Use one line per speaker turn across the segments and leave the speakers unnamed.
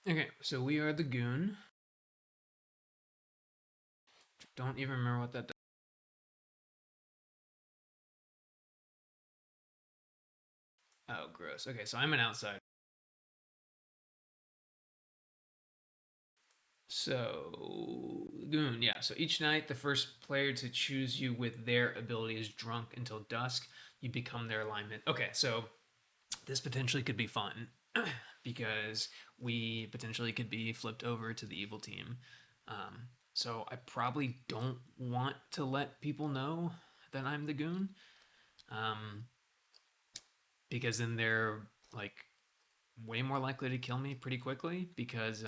Okay, so we are the Goon. Don't even remember what that does. Oh, gross. Okay, so I'm an outsider. So, Goon, yeah. So each night, the first player to choose you with their ability is drunk until dusk. You become their alignment. Okay, so this potentially could be fun because we potentially could be flipped over to the evil team. Um, so I probably don't want to let people know that I'm the Goon, um, because then they're like way more likely to kill me pretty quickly because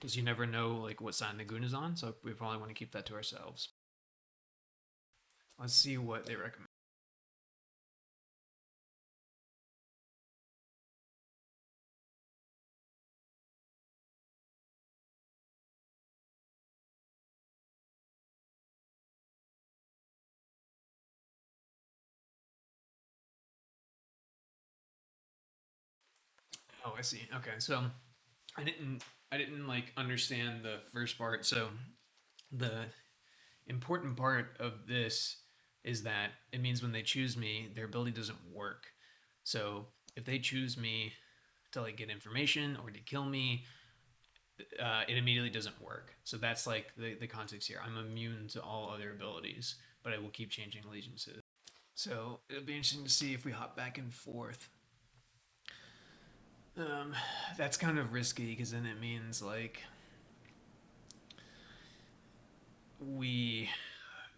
you never know like what sign the Goon is on. So we probably want to keep that to ourselves. Let's see what they recommend. Oh, I see. Okay, so I didn't I didn't like understand the first part. So the important part of this is that it means when they choose me, their ability doesn't work. So if they choose me to like get information or to kill me, it immediately doesn't work. So that's like the context here. I'm immune to all other abilities, but I will keep changing allegiances. So it'll be interesting to see if we hop back and forth. Um, that's kind of risky because then it means like we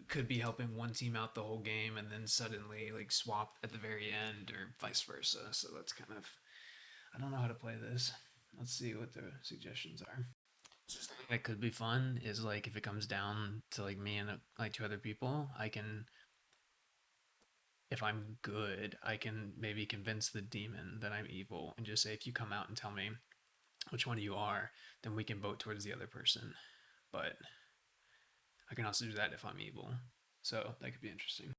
could be helping one team out the whole game and then suddenly like swap at the very end or vice versa. So that's kind of, I don't know how to play this. Let's see what the suggestions are. Something that could be fun is like if it comes down to like me and like two other people, I can, if I'm good, I can maybe convince the demon that I'm evil and just say, if you come out and tell me which one of you are, then we can vote towards the other person. But I can also do that if I'm evil. So that could be interesting.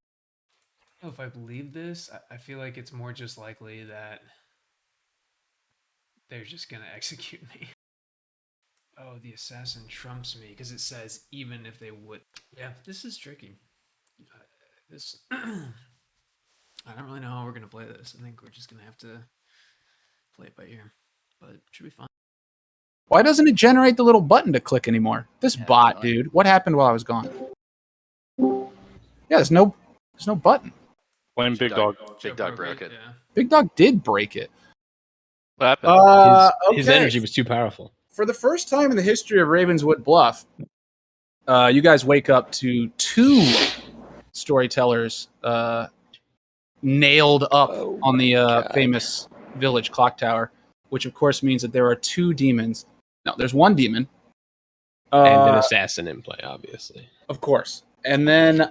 If I believe this, I feel like it's more just likely that they're just gonna execute me. Oh, the assassin trumps me because it says even if they would. Yeah, this is tricky. This I don't really know how we're gonna play this. I think we're just gonna have to play it by ear, but it should be fun.
Why doesn't it generate the little button to click anymore? This bot, dude. What happened while I was gone? Yeah, there's no button.
When Big Dog
broke it.
Yeah.
Big Dog did break it.
What happened?
His energy was too powerful.
For the first time in the history of Ravenswood Bluff, you guys wake up to two storytellers nailed up on the famous village Clocktower, which of course means that there are two demons. No, there's one demon.
And an assassin in play, obviously.
Of course. And then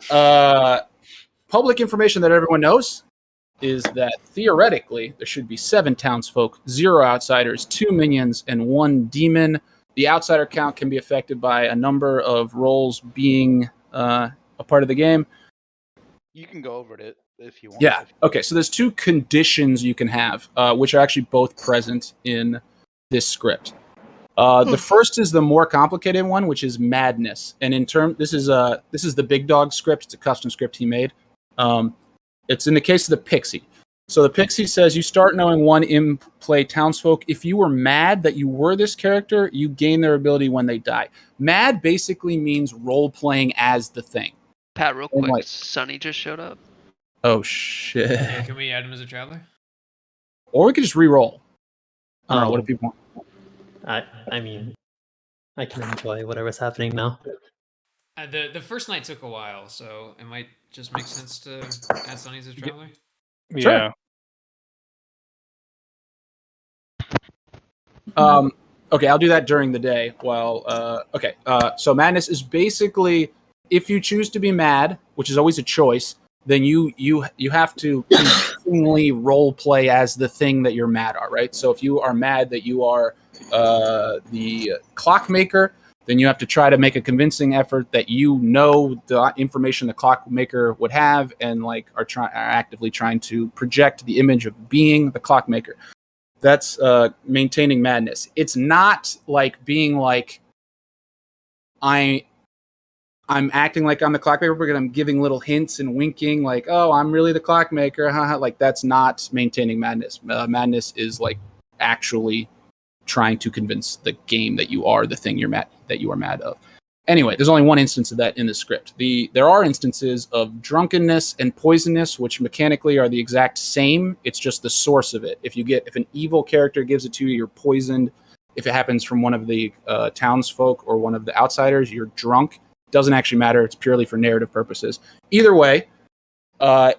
public information that everyone knows is that theoretically there should be 7 townsfolk, 0 outsiders, 2 minions, and 1 demon. The outsider count can be affected by a number of roles being a part of the game.
You can go over it if you want.
Yeah. Okay, so there's 2 conditions you can have, which are actually both present in this script. The first is the more complicated one, which is madness. And this is the Big Dog script. It's a custom script he made. It's in the case of the Pixie. So the Pixie says you start knowing 1 in-play townsfolk. If you were mad that you were this character, you gain their ability when they die. Mad basically means role-playing as the thing.
Pat, real quick, Sonny just showed up.
Oh, shit.
Yeah, can we add him as a traveler?
Or we could just re-roll. I don't know. What do people want?
I mean, I can enjoy whatever's happening now.
The first night took a while, so it might just make sense to add Sonny as a traveler.
Yeah.
Okay, I'll do that during the day. So madness is basically if you choose to be mad, which is always a choice, then you have to continually role play as the thing that you're mad at, right? So if you are mad that you are the clockmaker, then you have to try to make a convincing effort that you know the information the clockmaker would have, and like are actively trying to project the image of being the clockmaker. That's maintaining madness. It's not like being like I'm acting like I'm the clockmaker, but I'm giving little hints and winking, like, "Oh, I'm really the clockmaker." Like that's not maintaining madness. Madness is like actually trying to convince the game that you are the thing that you are mad of. Anyway, there's only one instance of that in the script. There are instances of drunkenness and poisonous, which mechanically are the exact same. It's just the source of it. If an evil character gives it to you, you're poisoned. If it happens from one of the townsfolk or one of the outsiders, you're drunk. Doesn't actually matter. It's purely for narrative purposes. Either way,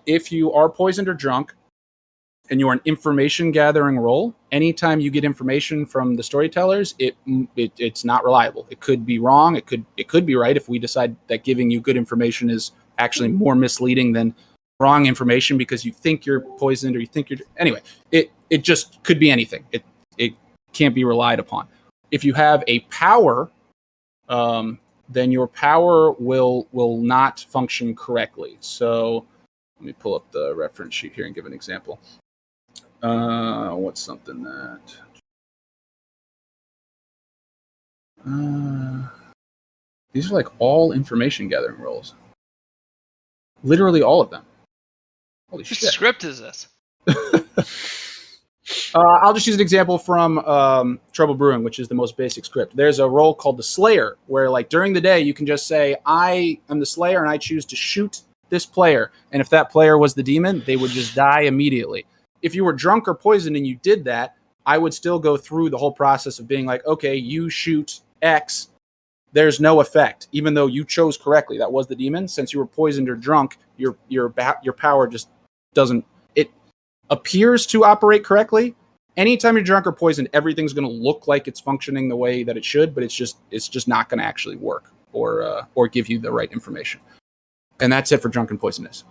if you are poisoned or drunk, and you're an information gathering role, anytime you get information from the storytellers, it's not reliable. It could be wrong. It could be right if we decide that giving you good information is actually more misleading than wrong information because you think you're poisoned or you think you're anyway. It just could be anything. It can't be relied upon. If you have a power, then your power will not function correctly. So let me pull up the reference sheet here and give an example. What's something that these are like all information gathering roles. Literally all of them. Holy
What
shit.
script is this?
I'll just use an example from Trouble Brewing, which is the most basic script. There's a role called the Slayer, where like during the day you can just say, I am the Slayer and I choose to shoot this player. And if that player was the demon, they would just die immediately. If you were drunk or poisoned and you did that, I would still go through the whole process of being like, okay, you shoot X, there's no effect, even though you chose correctly. That was the demon. Since you were poisoned or drunk, your power just doesn't. It appears to operate correctly. Anytime you're drunk or poisoned, everything's going to look like it's functioning the way that it should, but it's just not going to actually work or give you the right information. And that's it for drunk and poisonous.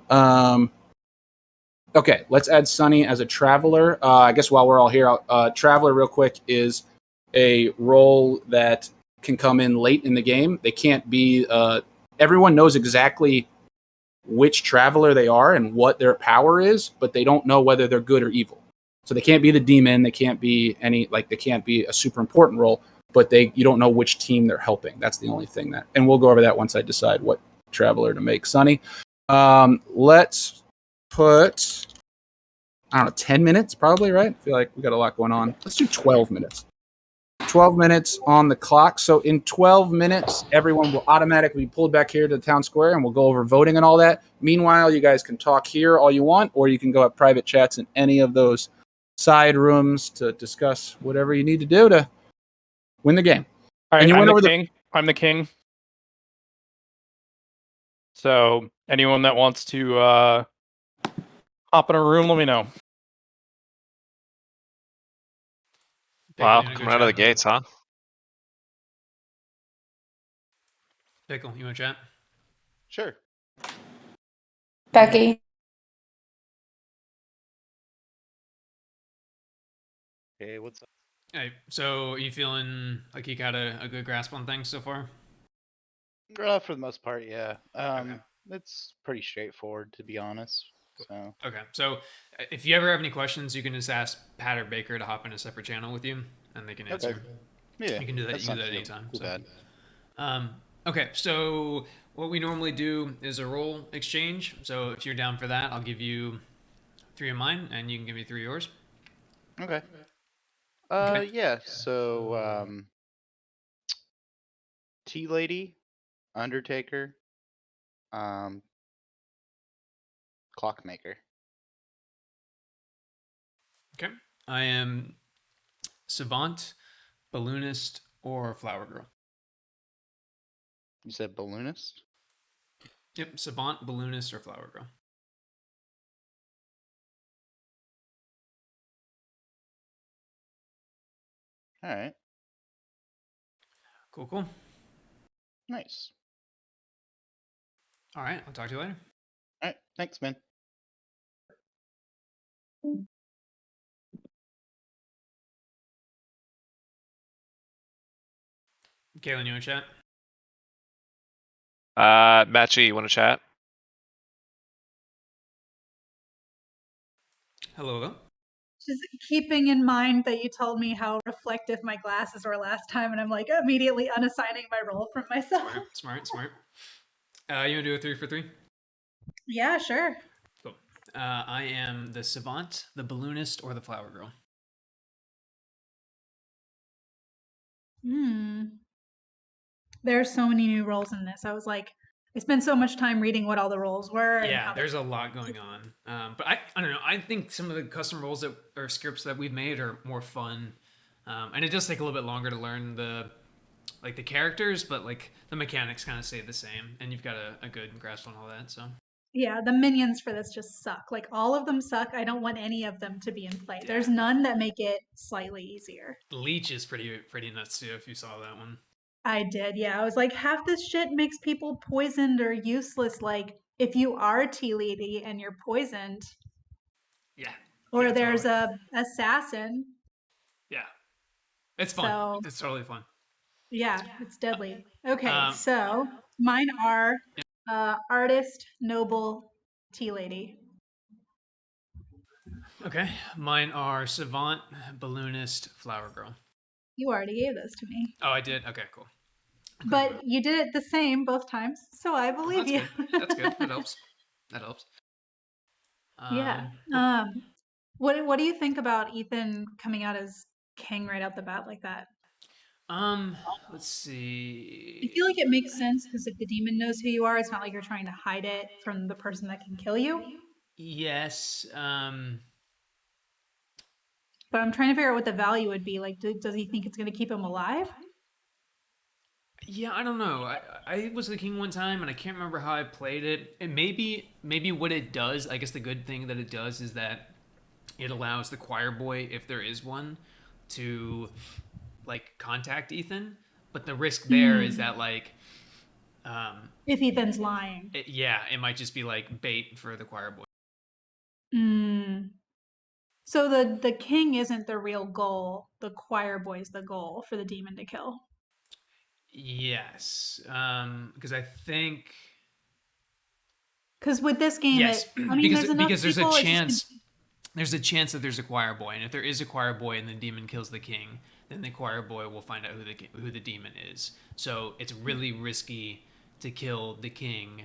Okay, let's add Sunny as a traveler. I guess while we're all here, traveler real quick is a role that can come in late in the game. They can't be. Everyone knows exactly which traveler they are and what their power is, but they don't know whether they're good or evil. So they can't be the demon. They can't be they can't be a super important role, but you don't know which team they're helping. That's the only thing and we'll go over that once I decide what traveler to make Sunny. Let's put, I don't know, 10 minutes probably, right? I feel like we got a lot going on. Let's do 12 minutes. 12 minutes on the clock. So in 12 minutes, everyone will automatically be pulled back here to the town square and we'll go over voting and all that. Meanwhile, you guys can talk here all you want, or you can go have private chats in any of those side rooms to discuss whatever you need to do to win the game.
All right,
and you
I'm
went
the
over
king. I'm the king. So anyone that wants to hop in a room, let me know.
Pickle,
Wow, coming out of the gates, huh?
Pickle, you want to chat?
Sure.
Becky.
Hey, what's up?
Hey, so are you feeling like you got a good grasp on things so far?
For the most part, yeah.
Okay.
It's pretty straightforward, to be honest. So
Okay, so if you ever have any questions, you can just ask Pat or Baker to hop in a separate channel with you, and they can answer.
Okay. Yeah,
You can do that.
that's
You can do
not
that
too
anytime. So.
bad.
Okay, so what we normally do is a role exchange. So if you're down for that, I'll give you 3 of mine, and you can give me 3 of yours.
Okay.
Okay.
Yeah. So, Tea Lady, Undertaker, Clockmaker.
Okay. I am Savant, Balloonist, or Flower Girl.
You said Balloonist?
Yep, Savant, Balloonist, or Flower Girl.
All right.
Cool, cool.
Nice.
All right, I'll talk to you later.
All right. Thanks, man.
Kaylin, you want to chat?
Matchy, you want to chat?
Hello.
Just keeping in mind that you told me how reflective my glasses were last time, and I'm like immediately unassigning my role from myself.
Smart. You want to do a 3 for 3?
Yeah, sure.
Cool. I am the savant, the balloonist, or the flower girl.
There's so many new roles in this. I was like, I spent so much time reading what all the roles were. And
Yeah,
how
there's a lot going on. But I don't know. I think some of the custom roles that or scripts that we've made are more fun, and it does take a little bit longer to learn the characters, but like the mechanics kind of stay the same, and you've got a good grasp on all that. So
yeah, the minions for this just suck. Like all of them suck. I don't want any of them to be in play.
Yeah.
There's none that make it slightly easier.
Leech is pretty nuts too. If you saw that one.
I did, yeah. I was like, half this shit makes people poisoned or useless. Like, if you are a tea lady and you're poisoned,
Yeah.
or
Yeah,
there's
totally.
a assassin.
Yeah, it's fun.
So
It's totally fun.
yeah, it's deadly. Okay,
Um,
so mine are artist, noble, tea lady.
Okay, mine are savant, balloonist, flower girl.
You already gave those to me.
Oh, I did. Okay, cool.
But you did it the same both times, so I believe
That's
you.
good. That's good. That helps. That helps.
Yeah.
Cool.
What do you think about Ethan coming out as king right out the bat like that?
Let's
I
see.
feel like it makes sense because if the demon knows who you are, it's not like you're trying to hide it from the person that can kill you.
Yes.
But I'm trying to figure out what the value would be. Like, does he think it's going to keep him alive?
Yeah, I don't know. I was the king one time, and I can't remember how I played it. And maybe what it does. I guess the good thing that it does is that it allows the choir boy, if there is one, to like contact Ethan. But the risk there is that like,
If Ethan's lying.
it might just be like bait for the choir boy.
So the king isn't the real goal. The choir boy's the goal for the demon to kill.
Yes, because I think
Because with this game,
yes,
there's enough
because there's a
people.
chance. There's a chance that there's a choir boy, and if there is a choir boy and the demon kills the king, then the choir boy will find out who the demon is. So it's really risky to kill the king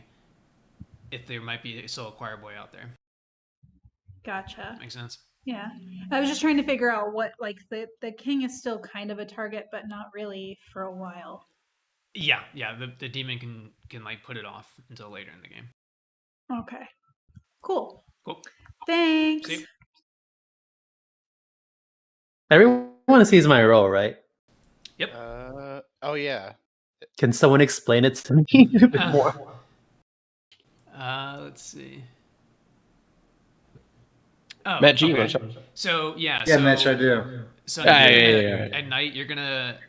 if there might be still a choir boy out there.
Gotcha.
Makes sense.
Yeah, I was just trying to figure out what like the king is still kind of a target, but not really for a while.
Yeah. The demon can like put it off until later in the game.
Okay, cool.
Cool.
Thanks.
See you.
Everyone sees my role, right?
Yep.
Oh yeah.
Can someone explain it to me a bit more?
Let's see. Oh,
Matt G,
okay.
you wanna
So yeah.
Yeah,
so,
Mitch, I do.
So
Yeah.
at night you're gonna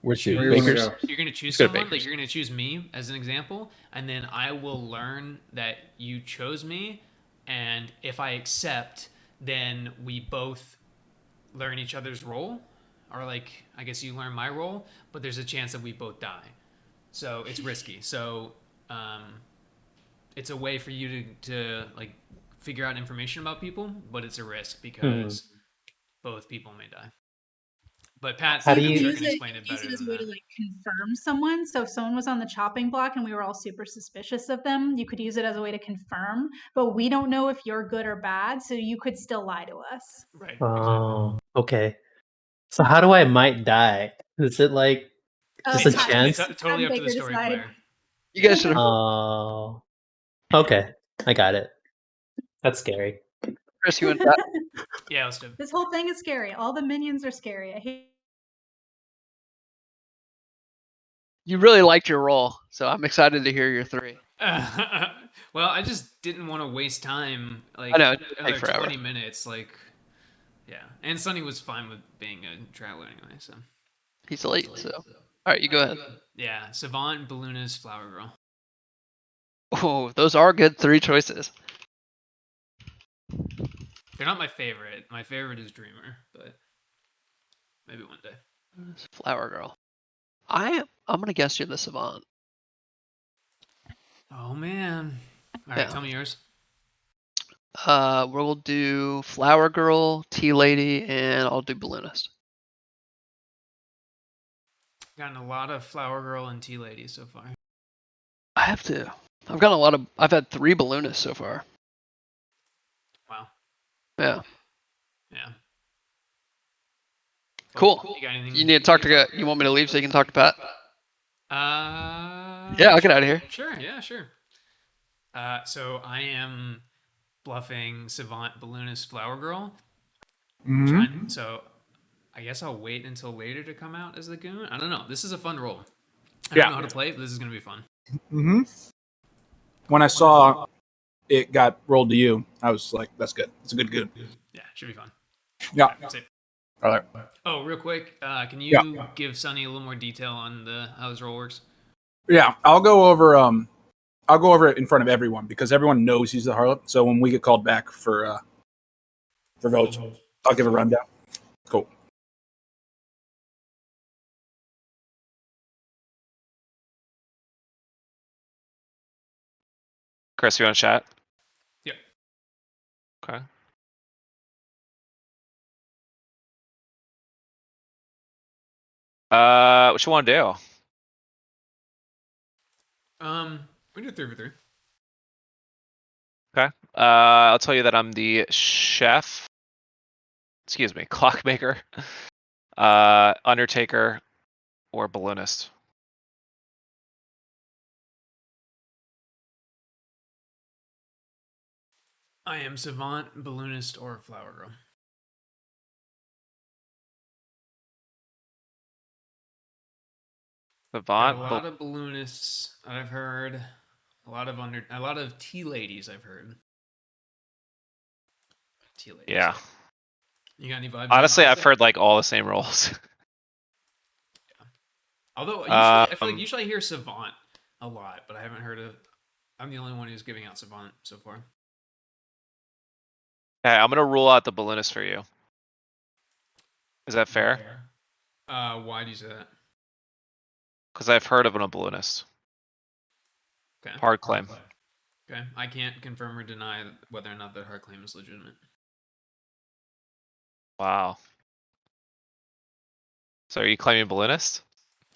Where'd you?
Where do you wanna
Bakers?
go?
you're gonna choose
Let's go to
someone, like
Bakers.
you're gonna choose me as an example, and then I will learn that you chose me, and if I accept, then we both learn each other's role, or like I guess you learn my role, but there's a chance that we both die, so it's risky. So it's a way for you to like figure out information about people, but it's a risk because both people may die. But Pat,
How
I'm
do you
sure
use
can explain it
use
better
it as a
than
way to
that.
like confirm someone. So if someone was on the chopping block and we were all super suspicious of them, you could use it as a way to confirm. But we don't know if you're good or bad, so you could still lie to us.
Right.
Oh, okay. So how do I might die? Is it like just a
Exactly.
chance?
It's totally up to the
Baker
story
decide.
player.
You guys should have.
Oh, okay. I got it. That's scary.
Chris, you went that.
Yeah, let's do it.
This whole thing is scary. All the minions are scary. I hate.
You really liked your role, so I'm excited to hear your 3.
Well, I just didn't want to waste time. Like
I know, it did take
another
forever.
20 minutes. Like, yeah. And Sunny was fine with being a traveler anyway. So
He's late, so. All right, you go ahead.
yeah, Savant, Balloonist, Flower Girl.
Oh, those are good 3 choices.
They're not my favorite. My favorite is Dreamer, but maybe one day.
Flower Girl. I'm gonna guess you're the savant.
Oh man. All right,
Yeah.
tell me yours.
We'll do Flower Girl, Tea Lady, and I'll do Balloonist.
Gotten a lot of Flower Girl and Tea Lady so far.
I have to. I've gotten a lot of. I've had 3 Balloonists so far.
Wow.
Yeah.
Yeah.
Cool.
You got anything?
You need to talk to. You want me to leave so you can talk to Pat? Yeah, I'll get out of here.
Sure. Yeah, sure. So I am bluffing Savant Balloonist Flower Girl. So I guess I'll wait until later to come out as the Goon. I don't know. This is a fun role. I don't know how to play it, but this is gonna be fun.
When I saw it got rolled to you, I was like, "That's good. It's a good Goon."
Yeah, should be fun.
Yeah.
That's it.
All right.
Oh, real quick, can you give Sunny a little more detail on how this role works?
Yeah, I'll go over. I'll go over it in front of everyone because everyone knows he's the harlot. So when we get called back for votes, I'll give a rundown. Cool.
Chris, you want to chat?
Yep.
Okay. What you want to do?
We do 3v3.
Okay. I'll tell you that I'm the chef. Excuse me, clockmaker, undertaker, or balloonist.
I am Savant, Balloonist, or Flower Girl.
Savant.
A lot of balloonists I've heard. A lot of tea ladies I've heard. Tea ladies.
Yeah.
You got any vibes?
Honestly, I've heard like all the same roles.
Yeah. Although usually, I feel like usually I hear Savant a lot, but I haven't heard of. I'm the only one who's giving out Savant so far.
Okay, I'm gonna rule out the balloonist for you. Is that fair?
Why do you say that?
Because I've heard of a balloonist.
Okay.
Hard claim.
Okay. I can't confirm or deny whether or not that hard claim is legitimate.
Wow. So are you claiming balloonist?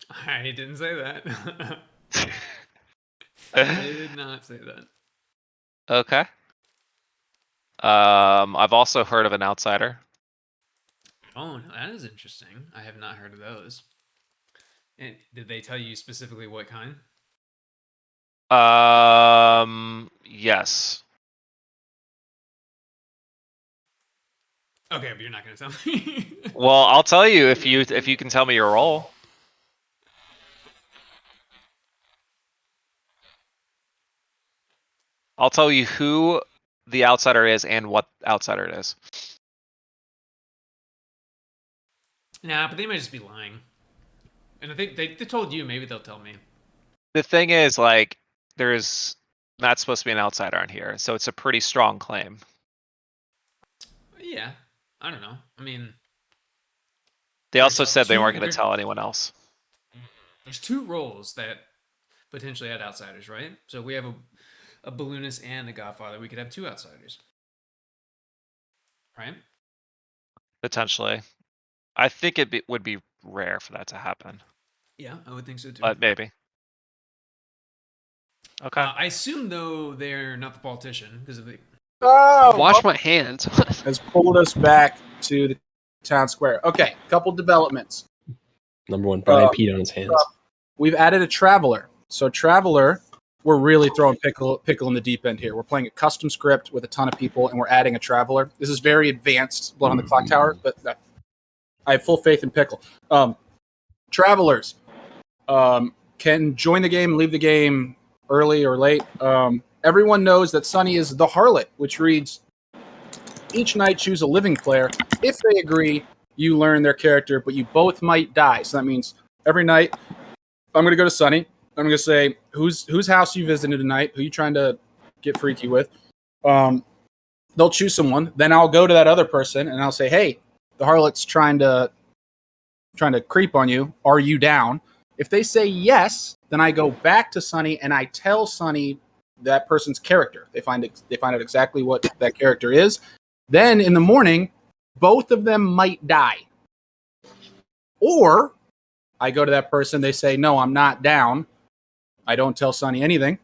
I didn't say that. I did not say that.
Okay. I've also heard of an outsider.
Oh, that is interesting. I have not heard of those. And did they tell you specifically what kind?
Yes.
Okay, but you're not gonna tell me.
Well, I'll tell you if you can tell me your role. I'll tell you who the outsider is and what outsider it is.
Nah, but they might just be lying. And I think they told you. Maybe they'll tell me.
The thing is, like, there's not supposed to be an outsider on here, so it's a pretty strong claim.
Yeah, I don't know. I mean,
They also
There's
said they
two-
weren't going
there-
to tell anyone else.
there's 2 roles that potentially had outsiders, right? So we have a balloonist and a Godfather. We could have 2 outsiders, right?
Potentially. I think it would be rare for that to happen,
Yeah, I would think so too.
but maybe. Okay.
I assume though they're not the politician because of the.
Oh,
Wash my hands.
has pulled us back to the town square. Okay, couple developments.
Number one, Brian peed on his hands.
We've added a traveler. So traveler, we're really throwing pickle in the deep end here. We're playing a custom script with a ton of people, and we're adding a traveler. This is very advanced Blood on the Clocktower, but I have full faith in pickle. Travelers can join the game, leave the game early or late. Everyone knows that Sunny is the harlot, which reads, each night choose a living player. If they agree, you learn their character, but you both might die. So that means every night I'm going to go to Sunny. I'm going to say, whose house you visited tonight? Who you trying to get freaky with? They'll choose someone. Then I'll go to that other person and I'll say, hey, the harlot's trying to creep on you. Are you down? If they say yes, then I go back to Sunny and I tell Sunny that person's character. They find out exactly what that character is. Then in the morning, both of them might die. Or I go to that person, they say, no, I'm not down. I don't tell Sunny anything.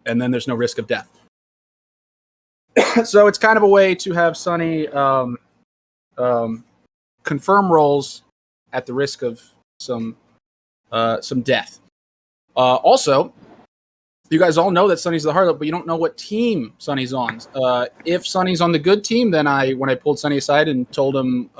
And then there's no risk of death. So it's kind of a way to have Sunny confirm roles at the risk of some death. Also, you guys all know that Sunny's the Harlot, but you don't know what team Sunny's on. If Sunny's on the good team, then when I pulled Sunny aside and told him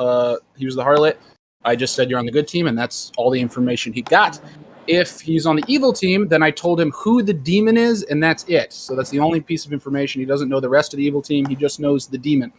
he was the Harlot, I just said you're on the good team, and that's all the information he got. If he's on the evil team, then I told him who the demon is, and that's it. So that's the only piece of information. He doesn't know the rest of the evil team. He just knows the demon.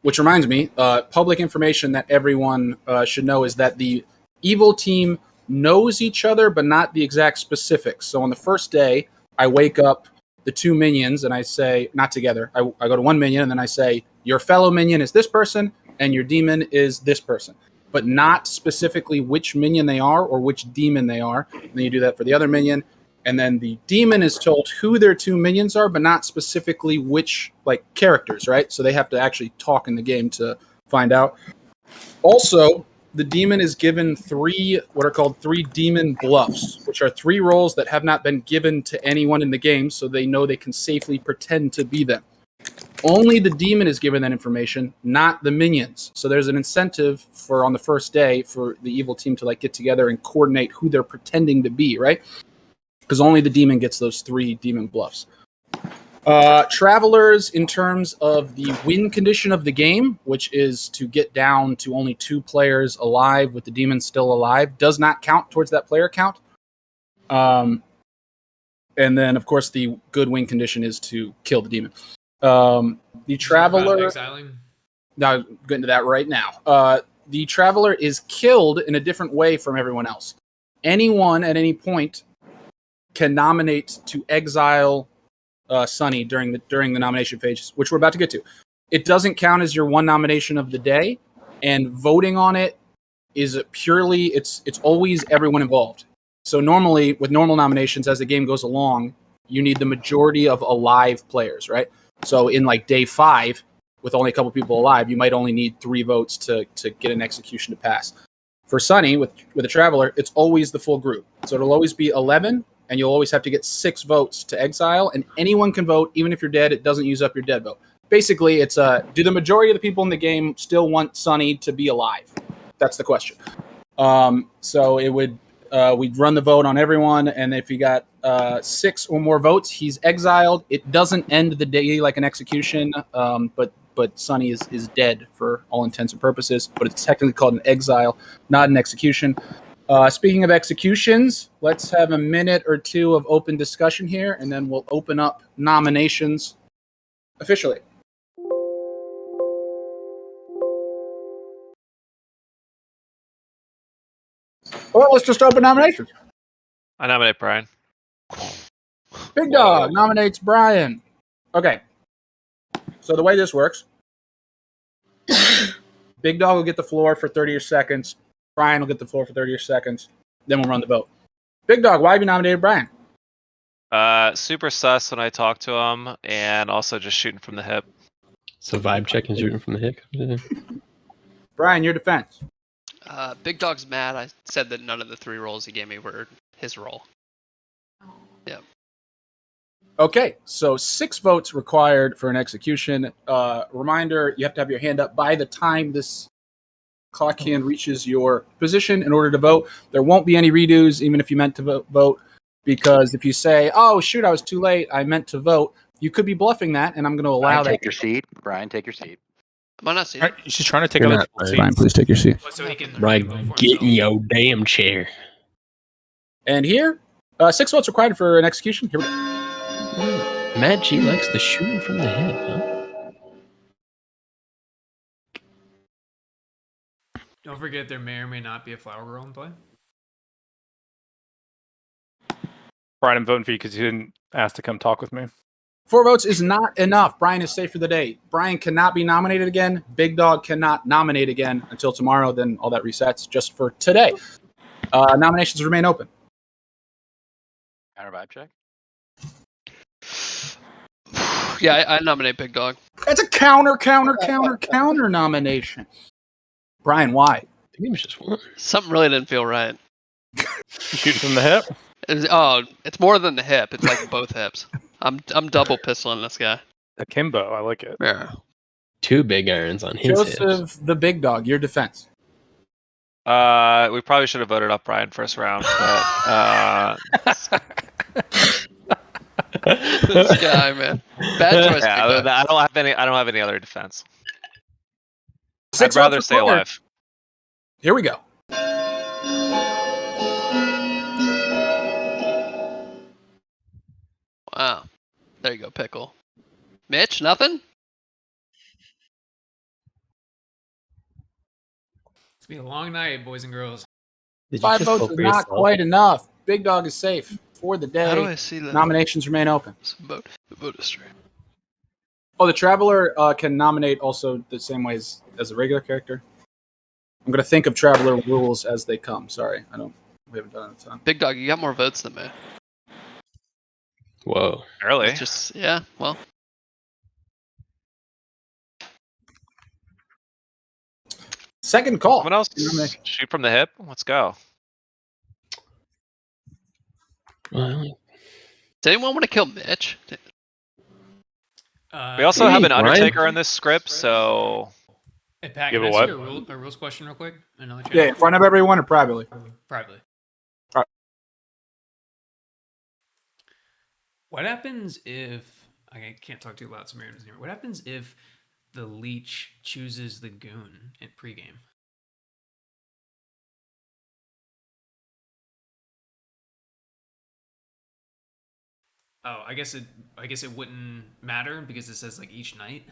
Which reminds me, public information that everyone should know is that the evil team knows each other, but not the exact specifics. So on the first day, I wake up the two minions, and I say, not together. I go to one minion, and then I say, your fellow minion is this person, and your demon is this person. But not specifically which minion they are or which demon they are. And then you do that for the other minion. And then the demon is told who their two minions are, but not specifically which characters, right? So they have to actually talk in the game to find out. Also, the demon is given what are called three demon bluffs, which are 3 roles that have not been given to anyone in the game, so they know they can safely pretend to be them. Only the demon is given that information, not the minions. So there's an incentive for on the first day for the evil team to get together and coordinate who they're pretending to be, right? Because only the demon gets those 3 demon bluffs. Travelers, in terms of the win condition of the game, which is to get down to only 2 players alive with the demon still alive, does not count towards that player count. And then, of course, the good win condition is to kill the demon. The traveler.
Exiling?
Now, I'll get into that right now. The traveler is killed in a different way from everyone else. Anyone at any point can nominate to exile Sunny during the nomination phase, which we're about to get to. It doesn't count as your one nomination of the day, and voting on it is purely it's always everyone involved. So normally with normal nominations, as the game goes along, you need the majority of alive players, right? So in day 5, with only a couple people alive, you might only need 3 votes to get an execution to pass. For Sunny, with a traveler, it's always the full group. So it'll always be 11, and you'll always have to get 6 votes to exile, and anyone can vote, even if you're dead. It doesn't use up your dead vote. Basically, it's do the majority of the people in the game still want Sunny to be alive? That's the question. So it would we'd run the vote on everyone, and if you got 6 or more votes, he's exiled. It doesn't end the day like an execution, but Sunny is dead for all intents and purposes. But it's technically called an exile, not an execution. Speaking of executions, let's have a minute or 2 of open discussion here, and then we'll open up nominations officially. Well, let's just open nominations.
I nominate Brian.
Big Dog nominates Brian. Okay. So the way this works, Big Dog will get the floor for 30 seconds. Brian will get the floor for 30 seconds. Then we'll run the vote. Big Dog, why have you nominated Brian?
Super sus when I talk to him, and also just shooting from the hip.
So vibe check and shooting from the hip.
Brian, your defense.
Big Dog's mad. I said that none of the 3 roles he gave me were his role. Yeah.
Okay, so 6 votes required for an execution. Reminder, you have to have your hand up by the time this clock hand reaches your position in order to vote. There won't be any redos, even if you meant to vote, because if you say, oh, shoot, I was too late, I meant to vote, you could be bluffing that, and I'm going to allow that.
Take your seat. Brian, take your seat.
Am I not seeing?
She's trying to take
You're
a
not,
seat.
Brian, please take your seat.
So he can
Right,
vote for
get in
himself.
your damn chair.
And here, 6 votes required for an execution. Here we go.
Matt G likes the shooting from the hip, huh?
Don't forget there may or may not be a flower girl in play.
Brian, I'm voting for you because you didn't ask to come talk with me.
4 votes is not enough. Brian is safe for the day. Brian cannot be nominated again. Big Dog cannot nominate again until tomorrow. Then all that resets just for today. Nominations remain open.
Counter vibe check.
Yeah, I nominate Big Dog.
That's a counter nomination. Brian, why?
The game's just won.
Something really didn't feel right.
Shooting from the hip.
It's more than the hip. It's like both hips. I'm double pistoling this guy.
Akimbo, I like it.
Yeah.
2 big irons on his hips.
Joseph, the Big Dog, your defense.
We probably should have voted up Brian first round, but
This guy, man. Bad choice.
yeah,
Big Dog.
I don't have any other defense.
6
I'd rather
votes
stay
required.
alive.
Here we go.
Wow. There you go, Pickle. Mitch, nothing?
It's gonna be a long night, boys and girls.
Did you
5
just
votes
vote
is
for
not
yourself?
quite enough. Big Dog is safe for the
How do
day.
I see that?
Nominations remain open.
Vote history.
Oh, the Traveler can nominate also the same way as a regular character. I'm going to think of Traveler rules as they come. Sorry, we haven't done it a ton.
Big Dog, you got more votes than me.
Whoa.
Early.
It's just, yeah, well.
Second call.
Someone else
Nomination.
shoot from the hip. Let's go.
Well,
Does anyone want to kill Mitch?
We also
Hey,
have an
Brian.
Undertaker in this script, so
Hey, Pat,
Give
can
a
I ask
what?
you a rules question real quick? Another chat.
Yeah, in front of everyone or privately?
Privately.
All right.
What happens if I can't talk too loud? Samaritan's here. What happens if the leech chooses the goon at pregame? Oh, I guess it wouldn't matter because it says like each night,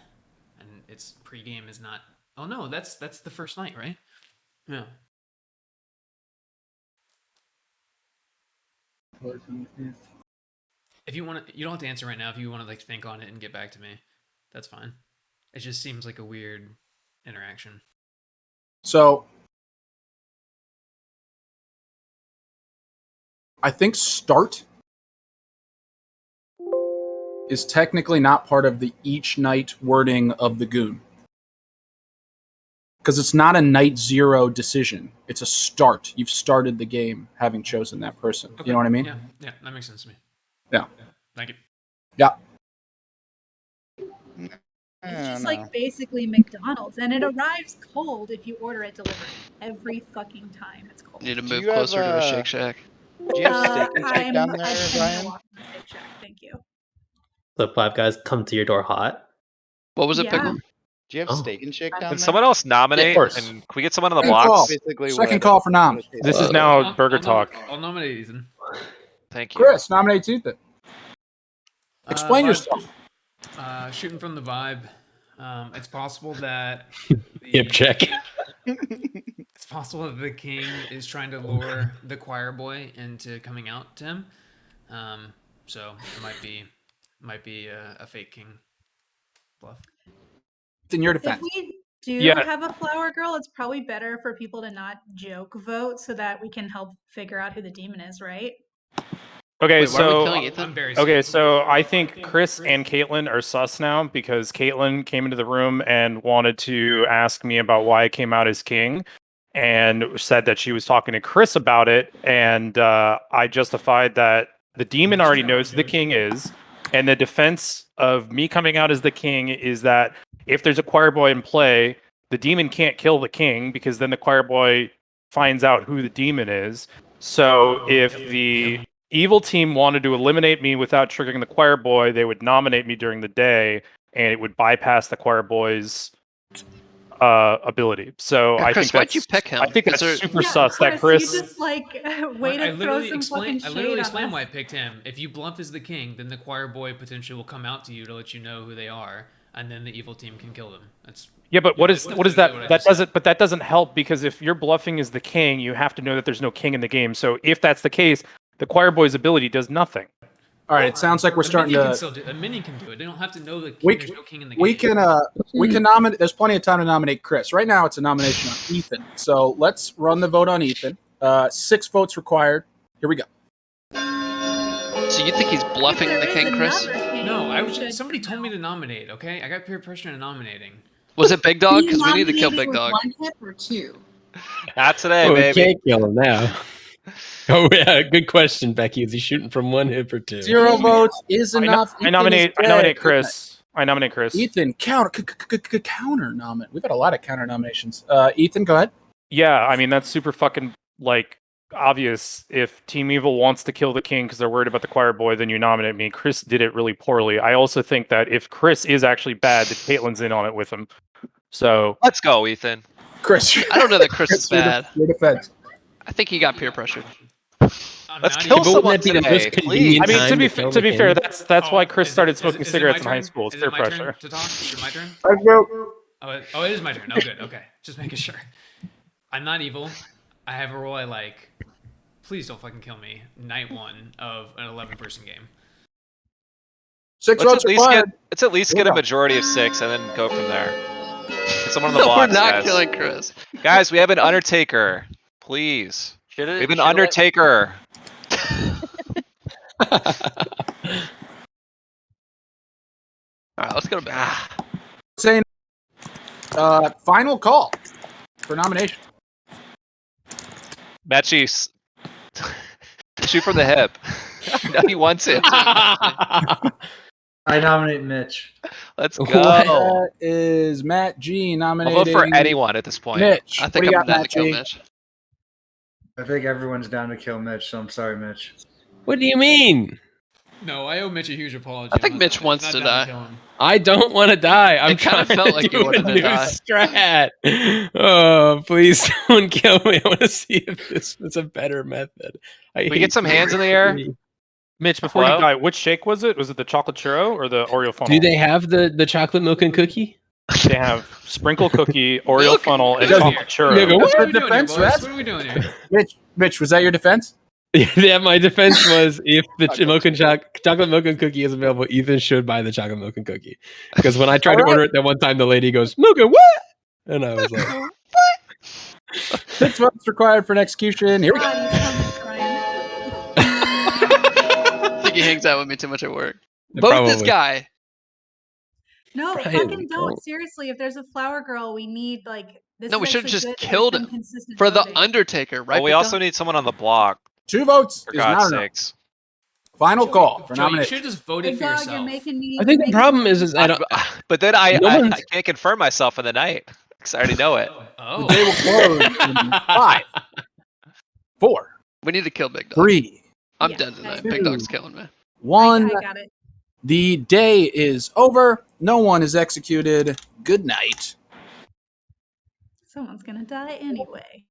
and its pregame is not. Oh no, that's the first night, right? Yeah. If you want to, you don't have to answer right now. If you want to like think on it and get back to me, that's fine. It just seems like a weird interaction.
So, I think start is technically not part of the each night wording of the goon. Because it's not a night 0 decision. It's a start. You've started the game having chosen that person.
Okay.
You know what I mean?
Yeah, that makes sense to me.
Yeah.
Thank you.
Yeah.
It's just like basically McDonald's, and it arrives cold if you order it delivered. Every fucking time it's cold.
Need to
Do
move
you have,
closer to a Shake Shack.
Do you have steak and shake
I'm
down
a
there,
10-minute
Brian?
walk from Shake Shack, thank you.
So Five Guys come to your door hot.
What was it,
Yeah.
Pickle?
Do you have
Oh.
steak and shake down
can
there?
someone else nominate?
Of course.
And can we get someone on the
Second
blocks?
call.
Basically
Second
what-
call for nom.
what it
This is
tastes
now
I'll-
Burger
I'll
Talk.
I'll nominate Ethan.
Thank you.
Chris, nominate Ethan. Explain
Vibe-
yourself.
Shooting from the vibe. It's possible that
hip check.
It's possible that the king is trying to lure the choir boy into coming out to him. So it might be a fake king bluff.
In your
If
defense.
we do
Yeah.
have a flower girl, it's probably better for people to not joke vote so that we can help figure out who the demon is, right?
Okay,
Wait, why are we
so
killing Ethan?
I'm very
okay,
serious.
so I think Chris and Caitlin are sus now because Caitlin came into the room and wanted to ask me about why I came out as king, and said that she was talking to Chris about it, and I justified that the demon already knows who the king is, and the defense of me coming out as the king is that if there's a choir boy in play, the demon can't kill the king because then the choir boy finds out who the demon is. So if the evil team wanted to eliminate me without triggering the choir boy, they would nominate me during the day, and it would bypass the choir boy's ability. So
Yeah,
I
Chris,
think
why'd
that's
you pick him?
I think
Is
that's
there-
super sus that
You
Chris.
just like way
I
to throw
literally
some fucking
I literally
shade
explained
on
why I
us.
picked him. If you bluff as the king, then the choir boy potentially will come out to you to let you know who they are, and then the evil team can kill them. That's
Yeah, but what
Yeah,
is
that's
what is
literally what
that?
I
That
just said.
doesn't that doesn't help because if you're bluffing as the king, you have to know that there's no king in the game. So if that's the case, the choir boy's ability does nothing.
All right, it sounds like we're
The
starting
minion can
to.
still do it. A minion can do it. They don't have to know the king.
We
There's no king in the
We
game.
can nominate. There's plenty of time to nominate Chris. Right now, it's a nomination on Ethan. So let's run the vote on Ethan. 6 votes required. Here we go.
So you think he's bluffing
If
the
there
king,
is
Chris?
another king,
No, I
you
was.
should
Somebody told me to nominate. Okay, I got peer pressure in nominating.
Was it Big Dog?
Are you
Because we need to kill
nominating
Big
with
Dog.
1 hip or 2?
Not today,
Well, we
baby.
can't kill him now. Oh yeah, good question, Becky. Is he shooting from 1 hip or 2?
0 votes is enough.
I
Ethan is
nominate
dead.
Chris. I nominate Chris.
Ethan, counter nominate. We've got a lot of counter nominations. Ethan, go ahead.
Yeah, I mean that's super fucking like obvious. If Team Evil wants to kill the king because they're worried about the choir boy, then you nominate me. Chris did it really poorly. I also think that if Chris is actually bad, that Caitlin's in on it with him. So
Let's go, Ethan.
Chris,
I don't know that Chris is bad.
Your defense.
I think he got peer pressured.
Let's
not
kill
even-
someone
Wouldn't that be the
today,
most
please.
convenient
I mean,
time
to be
kill
to
the
be fair,
king?
that's why Chris
is
started
it-
smoking
is it
cigarettes
my
in high
turn?
school. It's
Is
peer
it my turn
pressure.
to talk? Is it my turn?
Let's go.
Oh, it is my turn. Oh, good. Okay, just making sure. I'm not evil. I have a role I like. Please don't fucking kill me. Night 1 of an 11-person game.
6
Let's
votes required.
at least get a majority of 6 and then go from there. Someone on the
No, we're
blocks,
not
guys.
killing Chris.
Guys, we have an Undertaker. Please. We have an Undertaker.
All right, let's go to bed.
Saying final call for nomination.
Matchy, shoot from the hip. No, he wants it.
I nominate Mitch.
Let's go.
That is Matt G
I'll
nominating.
vote for anyone at this point.
Mitch.
I
What
think
do you
I'm
got,
down to
Matt
kill
G?
Mitch.
I think everyone's down to kill Mitch, so I'm sorry, Mitch.
What do you mean?
No, I owe Mitch a huge apology.
I think
I'm
Mitch wants
not
to
down
die.
kill him.
I don't want to die. I'm
It kinda
trying
felt
to
like
do
you
a
wanted to
new
die.
strat. Oh, please don't kill me. I want to see if this was a better method.
Can we get some hands in the air?
Mitch, before
Hello?
you die, which shake was it? Was it the chocolate churro or the Oreo funnel?
Do they have the chocolate milk and cookie?
They have sprinkle cookie, Oreo
Milk
funnel, and
cookie.
chocolate churro.
You go,
What are
What
we doing here,
defense,
boys?
Raz?
What are we doing here?
Mitch, was that your defense?
Yeah, my defense was if the chocolate milk and cookie is available, Ethan should buy the chocolate milk and cookie. Because when I tried to order it that one time, the lady goes, "Milk and what?" And I was like,
6 votes required for an execution. Here we go.
God, you sound like Brian.
I think he hangs out with me too much at work. Vote this
Probably.
guy.
No,
Brian,
fucking don't.
don't.
Seriously, if there's a flower girl, we need like this.
No,
is
we should've
actually
just
good. There's
killed
been
him
consistent
For the
voting.
Undertaker, right?
Well, we
Big
also
Dog?
need someone on the block,
2 votes
for
is not
God's
enough.
sakes.
Final call for
Joe, you
nomination.
should have just voted
Big
for
Dog,
yourself.
you're making me.
I think
you're
the
making
problem
me-
is I don't.
But then I
No one's-
can't confirm myself in the night because I already know it.
Oh.
The day will close in 5, 4,
We need to kill Big Dog.
3,
I'm
Yeah,
dead tonight.
I-
Big Dog's killing me.
1.
I got it.
The day is over. No one is executed. Good night.
Someone's gonna die anyway.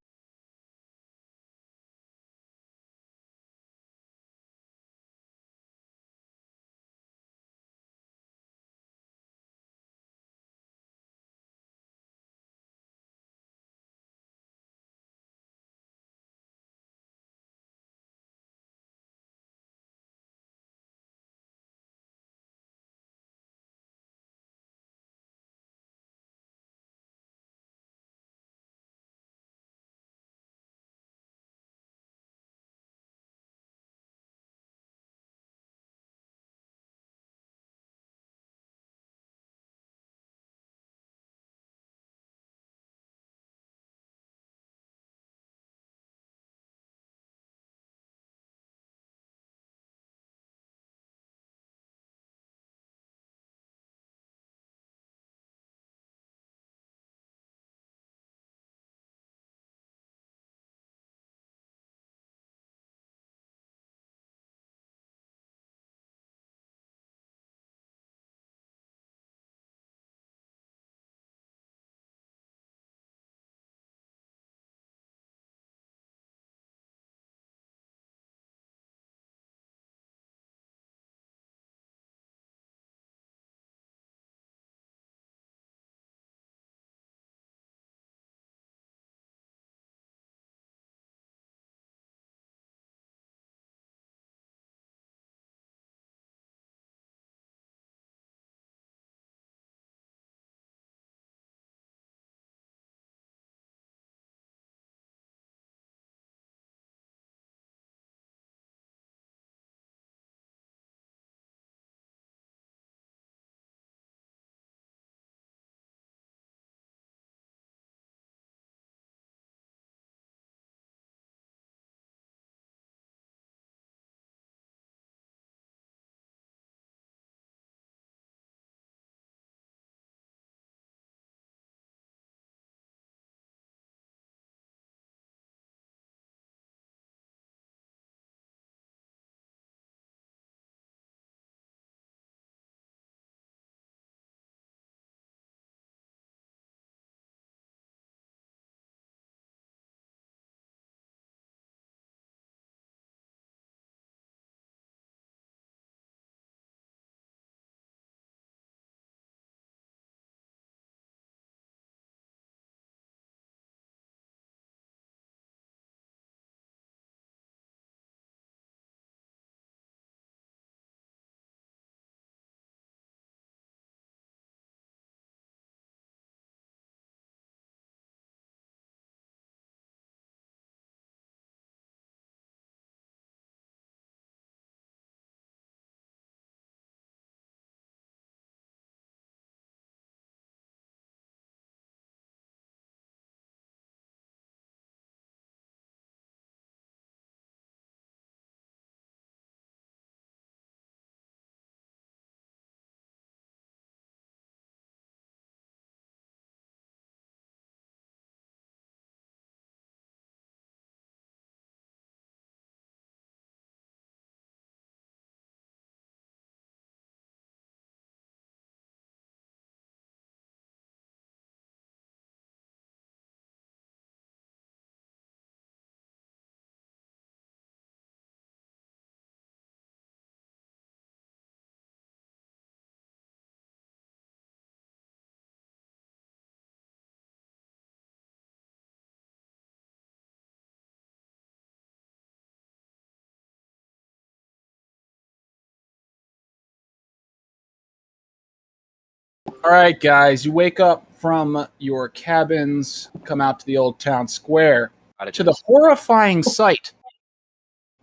All right, guys, you wake up from your cabins, come out to the old town square, to the horrifying sight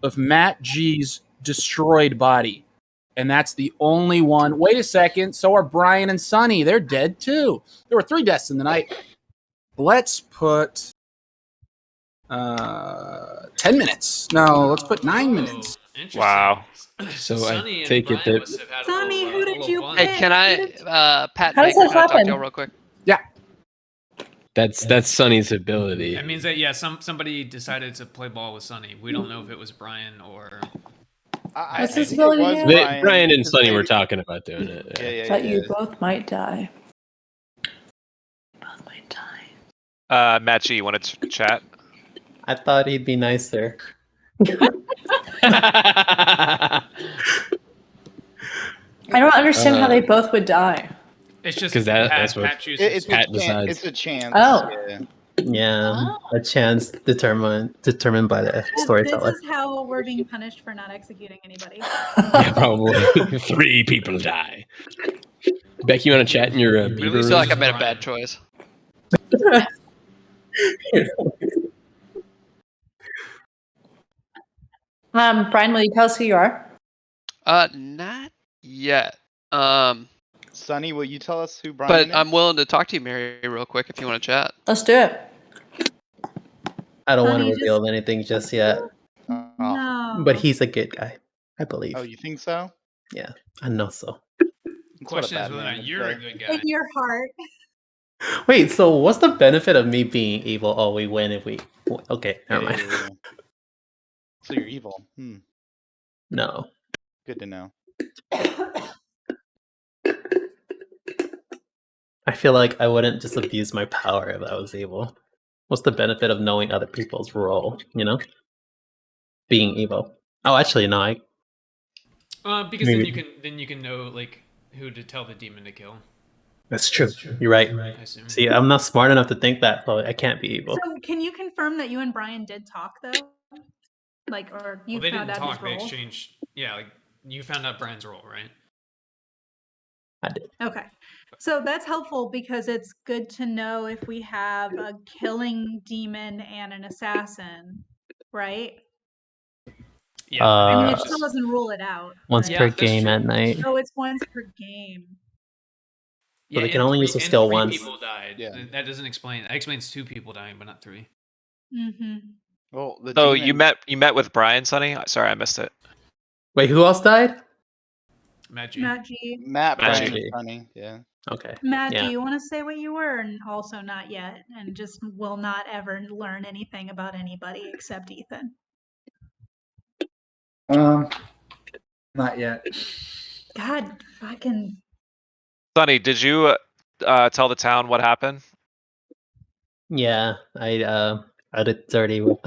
of Matt G's destroyed body. And that's the only one. Wait a second. So are Brian and Sonny. They're dead too. There were 3 deaths in the night. Let's put 10 minutes. No, let's put 9 minutes.
Interesting.
Wow.
So
Sonny
I take
and
it
Brian
that
must have had
Sonny, who did you
fun.
Hey,
pick?
can I, Pat
How does
Baker,
that
can I talk to
happen?
y'all real quick?
that's Sonny's ability.
That means that somebody decided to play ball with Sonny. We don't know if it was Brian or.
What's
I
his
think it
ability
was
now?
Brian and
because
Sonny were talking about doing it.
Yeah.
But you both might die. Both might die.
Matt G, you want to chat?
I thought he'd be nicer.
I don't understand how they both would die.
It's just
'Cause that's what
Pat chooses.
It's
Pat
a
decides.
It's a chance.
Oh.
Yeah.
Yeah, a chance determined by the
This
storyteller.
is how we're being punished for not executing anybody.
Yeah, probably 3 people die. Becky, you want to chat in your
I
beaver
really feel
room?
like I made a bad choice.
Brian, will you tell us who you are?
Not yet.
Sonny, will you tell us who Brian
But
is?
I'm willing to talk to you, Mary, real quick if you want to chat.
Let's do it.
I don't want to
Sonny,
reveal anything just yet,
No.
but he's a good guy, I believe.
Oh, you think so?
Yeah, I know so.
That's what a
Question is
bad
whether or
man
not
would
you're a
say.
good guy.
In your heart.
Wait, so what's the benefit of me being evil? Oh, we win if we. Okay, never mind.
Yeah. So you're evil.
No.
Good to know.
I feel like I wouldn't just abuse my power if I was evil. What's the benefit of knowing other people's role, Being evil. Oh, actually, no,
Because then you can know like who to tell the demon to kill.
That's true. You're right.
I assume.
See, I'm not smart enough to think that, so I can't be evil.
So can you confirm that you and Brian did talk though? Like, or you
Well, they
found
didn't
out
talk.
his
They
role?
exchanged. Yeah, like you found out Brian's role, right?
I did.
Okay. So that's helpful because it's good to know if we have a killing demon and an assassin, right?
Yeah.
I mean,
Uh,
it still doesn't rule it out.
once
right?
per
that's
game
true.
at night.
Oh, it's once per game.
they can only use the skill
three
once.
people died.
Yeah.
That doesn't explain. That explains 2 people dying, but not 3.
Mm-hmm.
Well, the
So
demon,
you met with Brian, Sonny? Sorry, I missed it.
Wait, who else died?
Matt G.
Matt G.
Matt,
Matt
Brian,
G.
and Sonny. Yeah.
Okay.
Matt,
Yeah.
do you want to say what you were? And also not yet. And just will not ever learn anything about anybody except Ethan.
Not yet.
God fucking.
Sonny, did you tell the town what happened?
Yeah, I did dirty with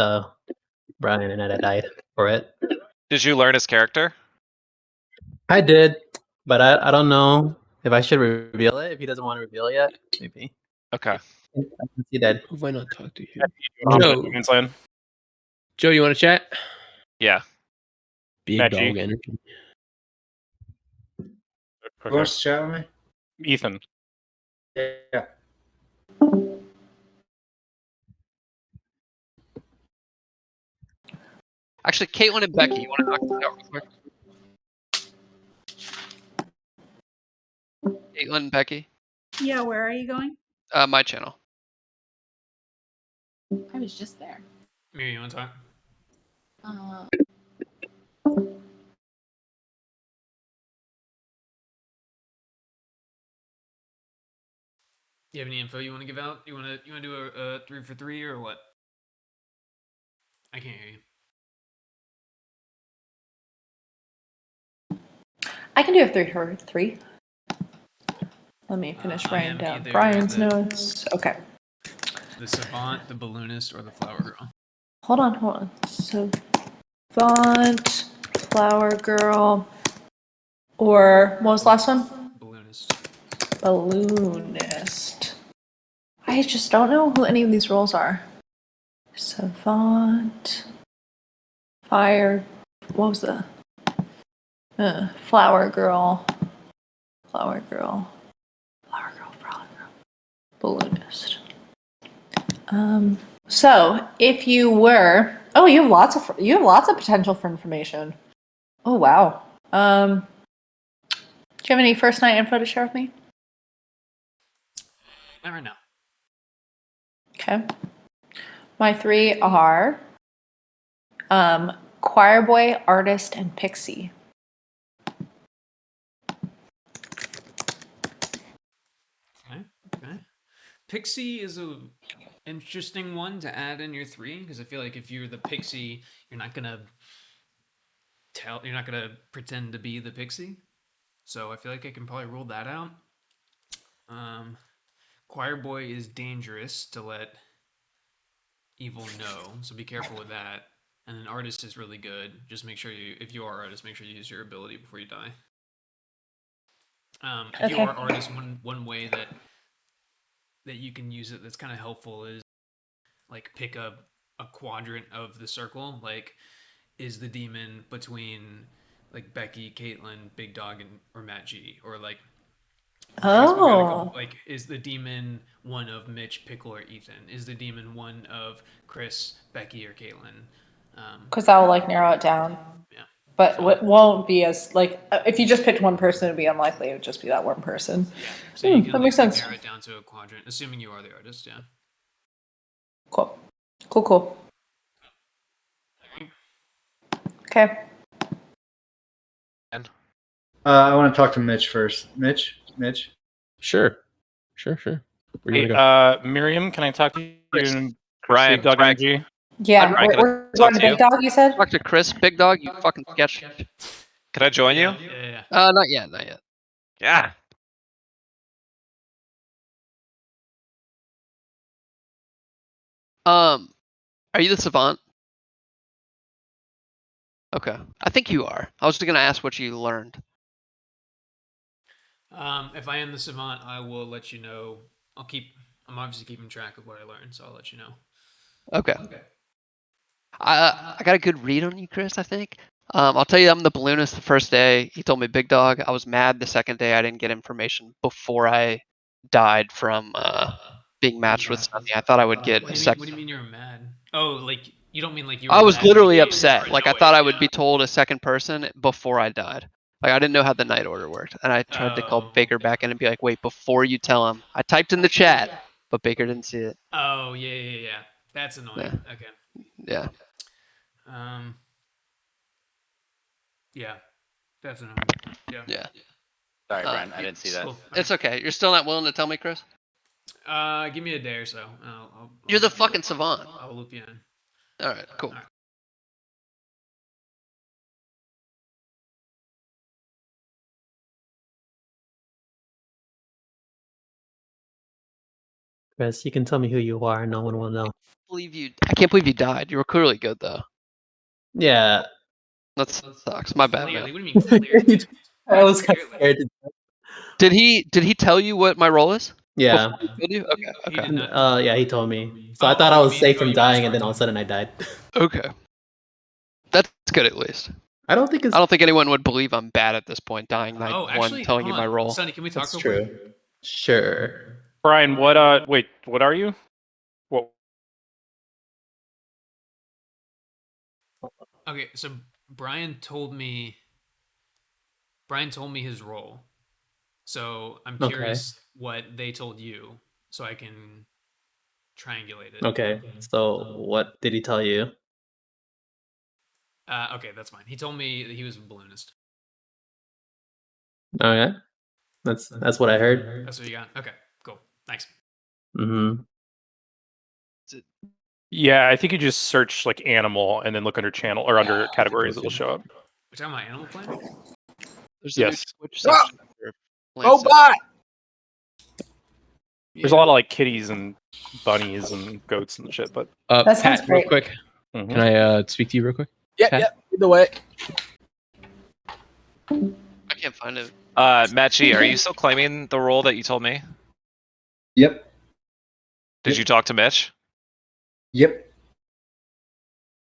Brian and I died for it.
Did you learn his character?
I did, but I don't know if I should reveal it. If he doesn't want to reveal it yet, maybe.
Okay.
He did.
Why not talk to you?
Joe.
Joe, you want to chat?
Yeah.
Big
Matt
dog
G.
energy.
Who wants to chat with me?
Ethan.
Yeah.
Actually, Caitlin and Becky, you want to knock this out real quick? Caitlin and Becky,
Yeah, where are you going?
my channel.
I was just there.
Mary, you want to talk? You have any info you want to give out? You want to do a 3 for 3 or what? I can't hear you.
I can do a 3 for 3. Let me finish
I
writing
am
down
either
Brian's
the-
notes. Okay.
The savant, the balloonist, or the flower girl.
Hold on. Savant, flower girl, or what was the last one?
Balloonist.
Balloonist. I just don't know who any of these roles are. Savant, fire. What was the? Flower girl. Flower girl. Flower balloonist. So if you were, you have lots of potential for information. Oh wow. Do you have any first night info to share with me?
Not right now.
Okay. My 3 are choir boy, artist, and pixie.
Okay. Pixie is a interesting one to add in your 3 because I feel like if you're the pixie, you're not gonna pretend to be the pixie. So I feel like I can probably rule that out. Choir boy is dangerous to let evil know, so be careful with that. And then artist is really good. Just make sure if you are artist, make sure you use your ability before you die. If you
Okay.
are artist, one way that you can use it that's kind of helpful is like pick a quadrant of the circle. Like, is the demon between like Becky, Caitlin, Big Dog, or Matt G, or like. I guess we've got a couple, like, is the demon one of Mitch, Pickle, or Ethan? Is the demon one of Chris, Becky, or Caitlin?
Because that will like narrow it down.
Yeah.
But
So-
it won't be as like if you just picked one person, it'd be unlikely. It would just be that one person.
Yeah. So you can
that makes sense.
narrow it down to a quadrant, assuming you are the artist. Yeah.
Cool. Cool. Okay.
I want to talk to Mitch first. Mitch.
Sure. Where you
Hey,
wanna go?
Miriam, can I talk to you and
Brian,
Big Dog
Brian,
Energy?
Yeah,
Brian,
can I
we're
talk
going to
to you?
Big Dog. You said.
Talk to Chris, Big Dog. You fucking sketch.
Can I join you?
Yeah.
Not yet.
Yeah.
Are you the savant? Okay, I think you are. I was just gonna ask what you learned.
If I am the savant, I will let you know. I'm obviously keeping track of what I learned, so I'll let you know.
Okay. I got a good read on you, Chris. I think. I'll tell you, I'm the balloonist the first day. He told me Big Dog. I was mad the second day I didn't get information before I died from being matched with Sunny. I thought I would get a second.
What do you mean you're mad? Oh, like you don't mean like you were
I was
mad in the
literally
game, you
upset.
were
Like I
annoyed,
thought I would
yeah.
be told a second person before I died. Like I didn't know how the night order worked, and I tried to call Baker back in and be like, "Wait, before you tell him." I typed in the chat, but Baker didn't see it.
Oh, yeah. That's annoying.
Yeah.
Okay.
Yeah.
Yeah. That's annoying. Yeah.
Sorry, Brian, I didn't see that.
Cool.
It's okay. You're still not willing to tell me, Chris?
Give me a day or so.
You're the fucking savant.
I'll loop you in.
All right, cool.
All right.
Chris, you can tell me who you are. No one will know.
I can't believe you died. You were clearly good though.
Yeah.
That sucks. My bad,
Clearly,
man.
what do you mean clearly?
I was kind of scared.
Did he tell you what my role is?
Yeah.
Before he killed you? Okay.
He did not.
Yeah, he told me. So I thought I was safe from dying, and then all of a sudden I died.
Okay. That's good at least.
I don't think
anyone would believe I'm bad at this point, dying night one, telling you
hold
my
on.
role.
Sonny, can we talk
That's
real quick?
true. Sure.
Brian, wait, what are you? What?
Okay, so Brian told me his role. So I'm curious what they told you so I can triangulate it.
Okay. So what did he tell you?
Okay, that's fine. He told me that he was a balloonist.
Oh yeah. That's what I heard.
That's what you got? Okay, cool. Thanks.
Mm-hmm.
Yeah, I think you just search like animal and then look under channel or under categories. It'll show up.
We're talking about Animal Planet?
There's a new
Yes.
Twitch section.
Oh, bye.
There's a lot of like kitties and bunnies and goats and shit, but
That sounds
Pat, real
great.
quick.
Mhm.
Can I speak to you real quick?
Yeah. Either way.
I can't find it.
Matt G, are you still claiming the role that you told me?
Yep.
Did you talk to Mitch?
Yep.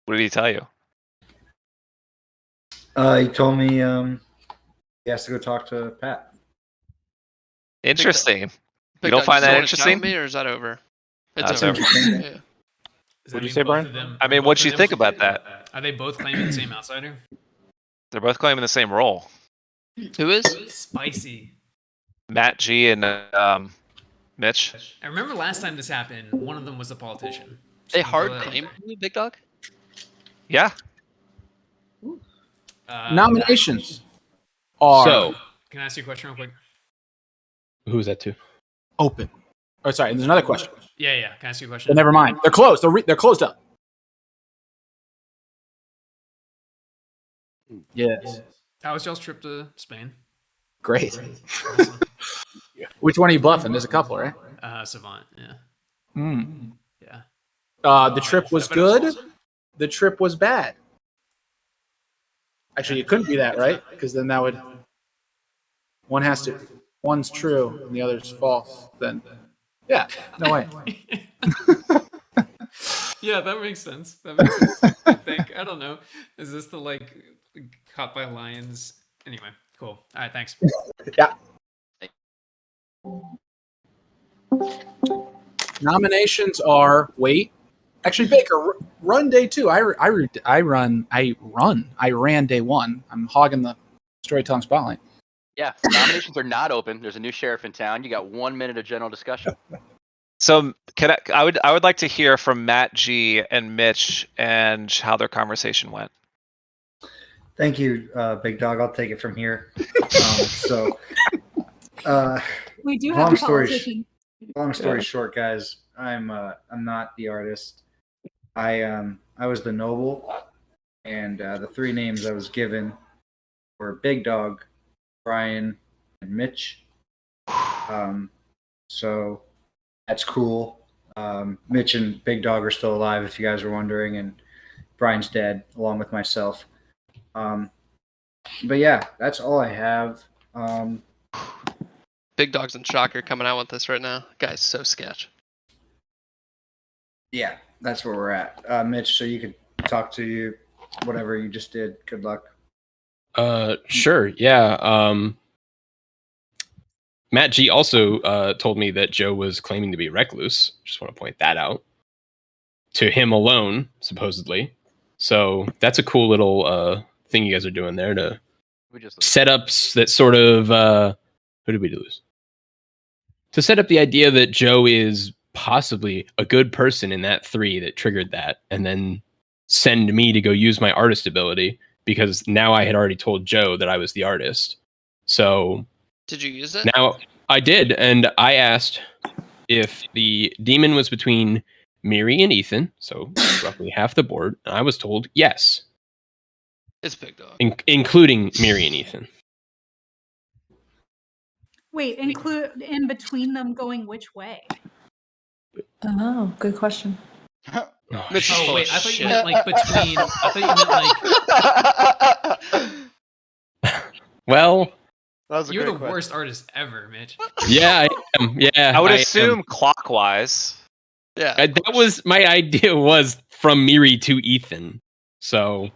What did he tell you?
He told me he has to go talk to Pat.
Interesting.
Big
don't
Dog,
find
you
that
still wanna chat with
interesting?
me, or is that over? It's
That's
over.
over.
Yeah.
Does that
What'd you
mean
say,
both
Brian?
of them-
I mean,
both
what
of
you
them-
think about that?
Are they both claiming the same outsider?
They're both claiming the same role.
Who is?
Spicy.
Matt G and Mitch.
I remember last time this happened, one of them was a politician. Just
They
gonna throw
hard
that out
claim
there.
you, Big Dog?
Yeah.
Nominations are
So,
Can I ask you a question real quick?
who's that to?
open. Oh, sorry. There's another question.
Yeah. Can I ask you a question?
But never mind. They're closed. They're closed up. Yes.
How was y'all's trip to Spain?
Great.
Awesome.
Which one are you bluffing? There's a couple, right?
Savant. Yeah. Yeah.
The trip was good. The trip was bad. Actually, it couldn't be that, right? Because then that would one's true and the other's false. Then, yeah, no way.
Yeah, that makes sense. That makes sense. I think. I don't know. Is this the like caught by lions? Anyway, cool. All right, thanks.
Yeah. Nominations are actually Baker run day 2. I ran day 1. I'm hogging the storytelling spotlight.
Yeah, nominations are not open. There's a new sheriff in town. You got 1 minute of general discussion.
So I would like to hear from Matt G and Mitch and how their conversation went.
Thank you, Big Dog. I'll take it from here.
We do have a politician.
Long story short, guys, I'm not the artist. I was the noble, and the 3 names I was given were Big Dog, Brian, and Mitch. So that's cool. Mitch and Big Dog are still alive, if you guys were wondering, and Brian's dead, along with myself. But yeah, that's all I have.
Big Dog's and Shocker coming out with this right now. Guy's so sketch.
Yeah, that's where we're at. Mitch, so you could talk to you, whatever you just did. Good luck.
Sure. Yeah. Matt G also told me that Joe was claiming to be recluse. Just want to point that out. To him alone, supposedly. So that's a cool little thing you guys are doing there to set up that sort of who did we lose? To set up the idea that Joe is possibly a good person in that 3 that triggered that, and then send me to go use my artist ability because now I had already told Joe that I was the artist. So
did you use it?
Now I did, and I asked if the demon was between Miri and Ethan, so roughly half the board, and I was told yes.
It's Big Dog.
Including Miri and Ethan.
Wait, include in between them going which way?
Oh, good question.
Mitch is
Oh
full
wait,
of
I thought you
shit.
meant like between. I thought you meant like.
Well,
That was a
You're the
great question.
worst artist ever, Mitch.
yeah, I am. Yeah,
I would
I
assume
am.
clockwise.
Yeah.
That was my idea, was from Miri to Ethan. So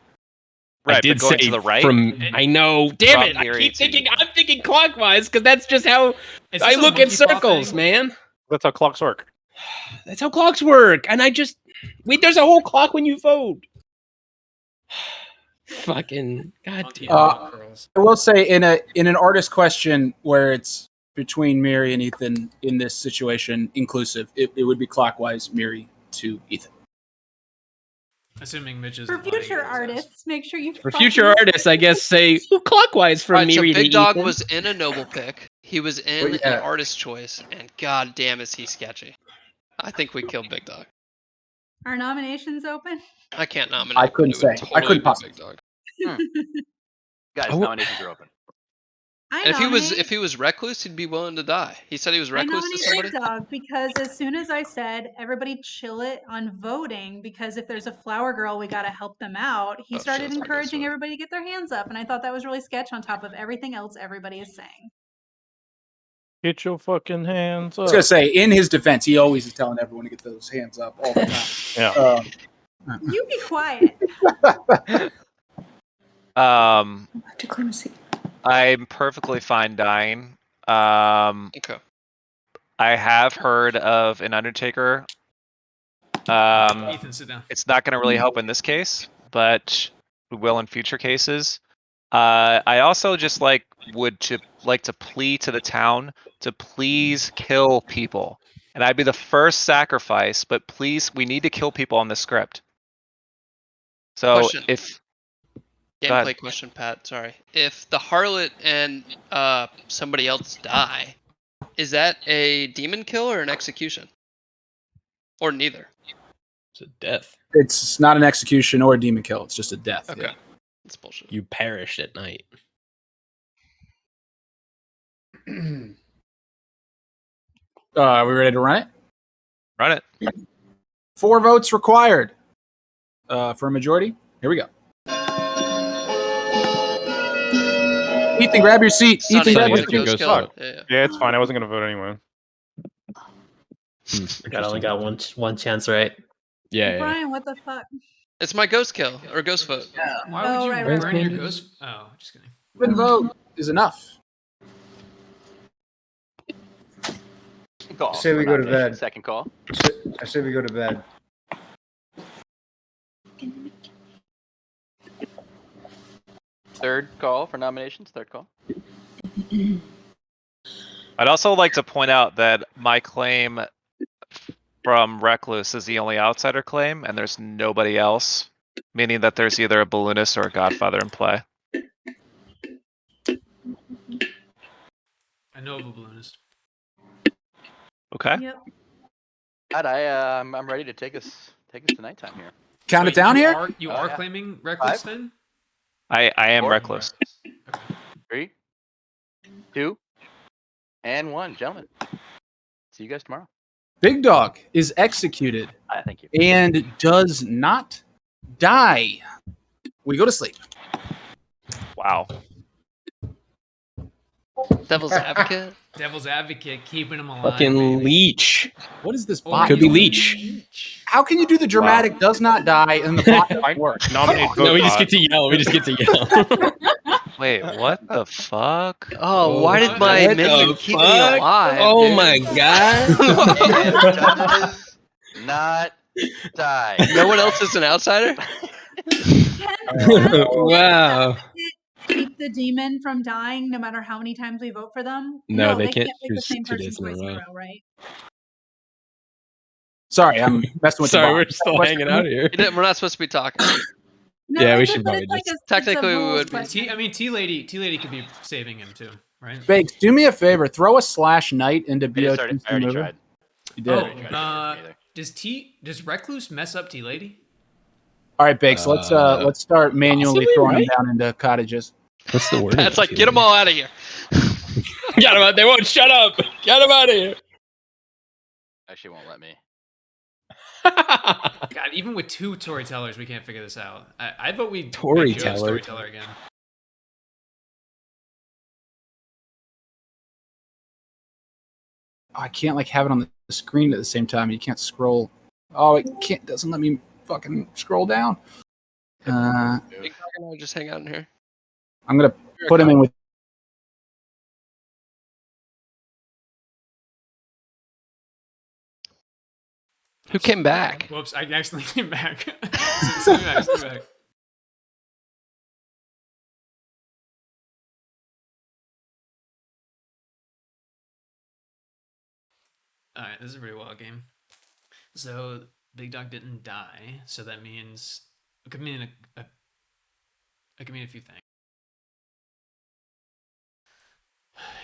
Right,
I did
but going
say
to the right?
from. I know. Damn
From
it! I
Miri
keep
to
thinking.
Ethan.
I'm thinking clockwise because that's just how
Is
I
this a
look at
monkey paw
circles,
thing?
man.
That's how clocks work.
That's how clocks work. And I just wait. There's a whole clock when you vote. Fucking
Monkey
goddamn.
paw curls.
I will say in an artist question where it's between Miri and Ethan in this situation, inclusive, it would be clockwise, Miri to Ethan.
Assuming Mitch is
For future artists, make sure you
For future artists, I guess say clockwise from
All right, so
Miri to
Big Dog
Ethan.
was in a noble pick. He was in
yeah.
an artist choice, and god damn is he sketchy. I think we killed Big Dog.
Are nominations open?
I can't nominate.
I couldn't
but it would
say. I
Totally
couldn't
be
possibly.
Big Dog.
Guys, nominations are open.
I
And
nominate,
if he was recluse, he'd be willing to die. He said he was
I
recluse to
nominate
somebody.
Big Dog because as soon as I said everybody chill it on voting because if there's a flower girl, we got to help them out. He
Oh,
started
shit,
encouraging everybody to get their hands up, and I thought that was really sketch on top of everything else everybody is saying.
Get your fucking hands
I was
up.
gonna say, in his defense, he always is telling everyone to get those hands up all the time.
Yeah.
You be quiet.
To claim a seat.
I'm perfectly fine dying.
Okay.
I have heard of an Undertaker.
Ethan, sit down.
It's not going to really help in this case, but we will in future cases. I also just would like to plead to the town to please kill people, and I'd be the first sacrifice. But please, we need to kill people on this script. So
Question.
if Go ahead.
Gameplay question, Pat. Sorry. If the harlot and somebody else die, is that a demon kill or an execution? Or neither?
It's a death.
It's not an execution or a demon kill. It's just a death.
Okay.
Yeah.
That's bullshit.
You perished at night.
Are we ready to run it?
Run it.
4 votes required for a majority. Here we go. Ethan, grab your seat.
Sonny,
Ethan, grab
was
your
a
seat.
ghost
Ghost
kill.
vote.
Yeah.
Yeah, it's fine. I wasn't gonna vote anyway.
I only got one chance, right?
Yeah.
Brian, what the fuck?
It's my ghost kill or ghost vote.
Why would
Oh,
you
right,
burn
right,
your
right.
ghost? Oh, just kidding.
One vote is enough.
Call
Say we
for
go to
nomination.
bed.
Second call.
I say we go to bed.
Third call for nominations. Third call.
I'd also like to point out that my claim from Recluse is the only outsider claim, and there's nobody else, meaning that there's either a balloonist or a Godfather in play.
I know of a balloonist.
Okay.
Yep.
God, I'm ready to take us to nighttime here.
Count it
Wait,
down
you
here.
You
Oh,
are
yeah.
claiming reckless
5?
then?
I am
4?
Recluse.
3, 2, and 1, gentlemen. See you guys tomorrow.
Big Dog is executed
Thank you.
and does not die. We go to sleep.
Wow.
Devil's advocate.
Devil's advocate, keeping him alive.
Fucking
baby.
leech.
What is this
Oh,
bot?
Could be
he's
Leech.
Leech.
How can you do the dramatic does not die and the bot doesn't work?
Nominate
Come on.
No, we
vote
just
bot.
get to yell. We just get to yell.
Wait, what the fuck?
Oh, why did my
What
minion
the
keep me
fuck?
alive?
Oh
dude?
my god.
It does not die.
No one else is an outsider?
Wow.
Keep the demon from dying no matter how many times we vote for them?
No, they
they
can't
pick the
choose
same
2
person
days in a
twice in a
row.
row, right?
Sorry, I'm messing with
Sorry,
the
we're
bot.
still hanging out here.
We're not supposed to be talking.
No,
Yeah, we
it's
should
but
probably
it's like
just-
it's
Technically,
a
we
rules
would be.
question.
T Lady could be saving him too, right?
Bakes, do me a favor. Throw a /night into
I already
BOTC movie.
tried.
You did.
Oh,
Already tried. Either.
does Recluse mess up T Lady?
All right, Bakes. Let's start manually
possibly,
throwing
right?
them down into cottages.
What's the word?
Pat's like, get them all out of here.
Get them out. They won't shut up. Get them out of here.
Actually, won't let me.
God, even with 2 storytellers, we can't figure this out. I vote we make Joe
Storyteller.
storyteller again.
Oh, I can't have it on the screen at the same time. You can't scroll. Oh, it can't. Doesn't let me fucking scroll down.
Big Dog and I just hang out in here.
I'm gonna put him in with.
Who came back?
Whoops, I accidentally came back. Send me back. Alright, this is a pretty wild game. So, Big Dog didn't die, so that means... It could mean a few things.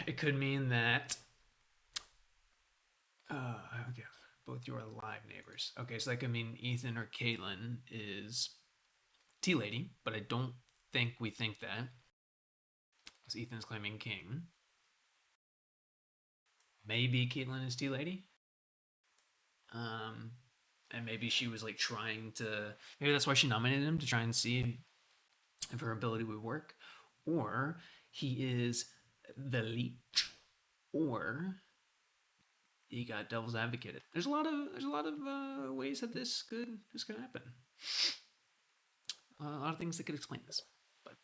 It could mean that... okay, both your live neighbors. Okay, so that could mean Ethan or Caitlin is T-Lady, but I don't think we think that. Because Ethan's claiming King. Maybe Caitlin is T-Lady. And maybe she was like trying to... Maybe that's why she nominated him, to try and see if her ability would work. Or he is the leech. Or... he got devil's advocated. There's a lot of ways that this could happen. A lot of things that could explain this, but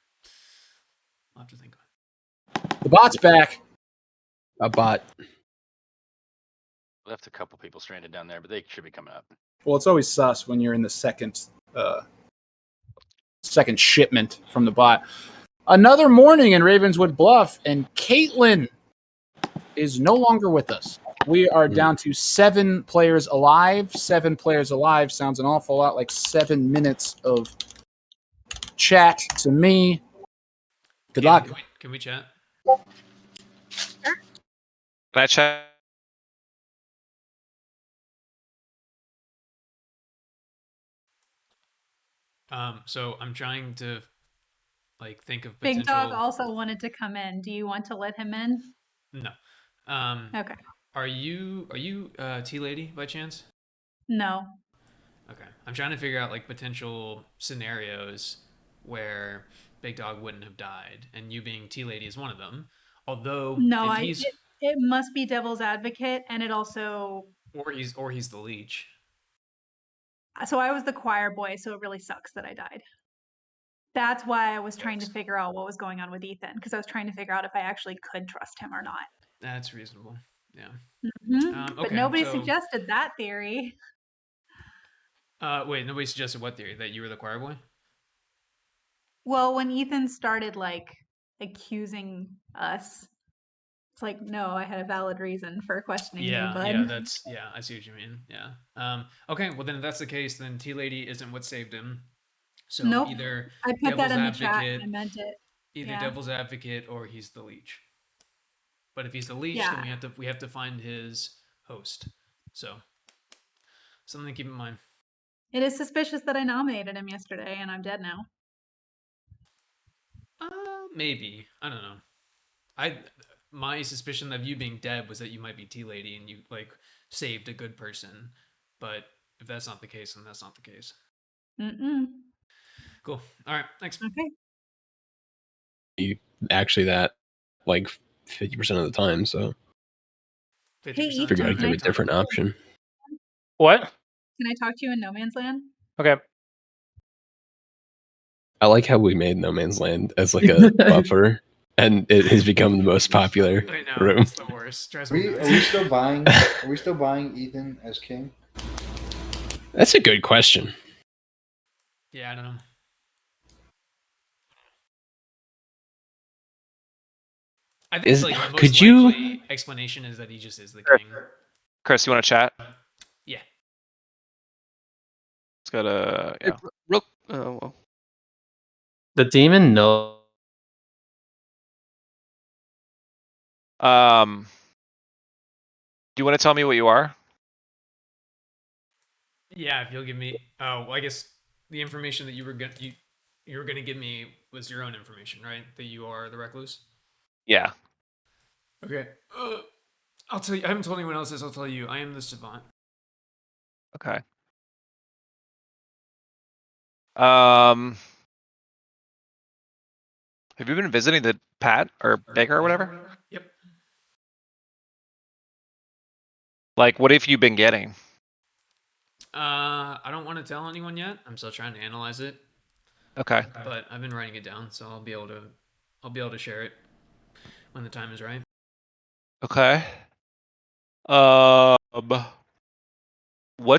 I'll have to think on it.
The bot's back.
A bot.
Left a couple people stranded down there, but they should be coming up.
Well, it's always sus when you're in the second shipment from the bot. Another morning in Ravenswood Bluff, and Caitlin is no longer with us. We are down to 7 players alive. 7 players alive sounds an awful lot like 7 minutes of chat to me. Good luck.
Can we chat?
Can I chat?
So I'm trying to think of
Big
potential.
Dog also wanted to come in. Do you want to let him in?
No.
Okay.
Are you Tea Lady by chance?
No.
Okay. I'm trying to figure out potential scenarios where Big Dog wouldn't have died, and you being Tea Lady is one of them. Although
No,
if he's
it must be Devil's Advocate, and it also.
or he's the leech.
So I was the choir boy, so it really sucks that I died. That's why I was trying to figure out what was going on with Ethan, because I was trying to figure out if I actually could trust him or not.
That's reasonable. Yeah.
Mm-hmm. But
Okay,
nobody
so-
suggested that theory.
Wait, nobody suggested what theory? That you were the choir boy?
Well, when Ethan started accusing us, it's like, no, I had a valid reason for questioning you, bud.
I see what you mean. Yeah. Okay, well then if that's the case, then Tea Lady isn't what saved him. So
Nope.
either
I put that
Devil's
in the chat.
Advocate,
I meant it.
either
Yeah.
Devil's Advocate or he's the leech. But if he's the leech,
Yeah.
then we have to find his host. So something to keep in mind.
It is suspicious that I nominated him yesterday, and I'm dead now.
Maybe. I don't know. My suspicion of you being dead was that you might be Tea Lady and you saved a good person. But if that's not the case, then that's not the case.
Mm-mm.
Cool. All right. Thanks.
Okay.
Actually, that 50% of the time. So
50%
Hey,
of the
Ethan,
figured I'd
time.
give a different option.
What?
Can I talk to you in No Man's Land?
Okay.
I like how we made No Man's Land as a buffer, and it has become the most popular
I know.
room.
It's the worst. Drives me
Are
nuts.
we still buying? Are we still buying Ethan as king?
That's a good question.
Yeah, I don't know. I think the most
could you-
likely explanation is that he just is the king.
Chris, you want to chat?
Yeah.
Let's go to
Hey,
yeah.
well.
The demon knows.
Do you want to tell me what you are?
Yeah, if you'll give me. Oh, well, I guess the information that you were gonna give me was your own information, right? That you are the recluse.
Yeah.
Okay. I'll tell you. I haven't told anyone else this. I'll tell you. I am the savant.
Okay. Have you been visiting the Pat or Baker or whatever?
Yep.
What have you been getting?
I don't want to tell anyone yet. I'm still trying to analyze it.
Okay.
But I've been writing it down, so I'll be able to share it when the time is right.
Okay. What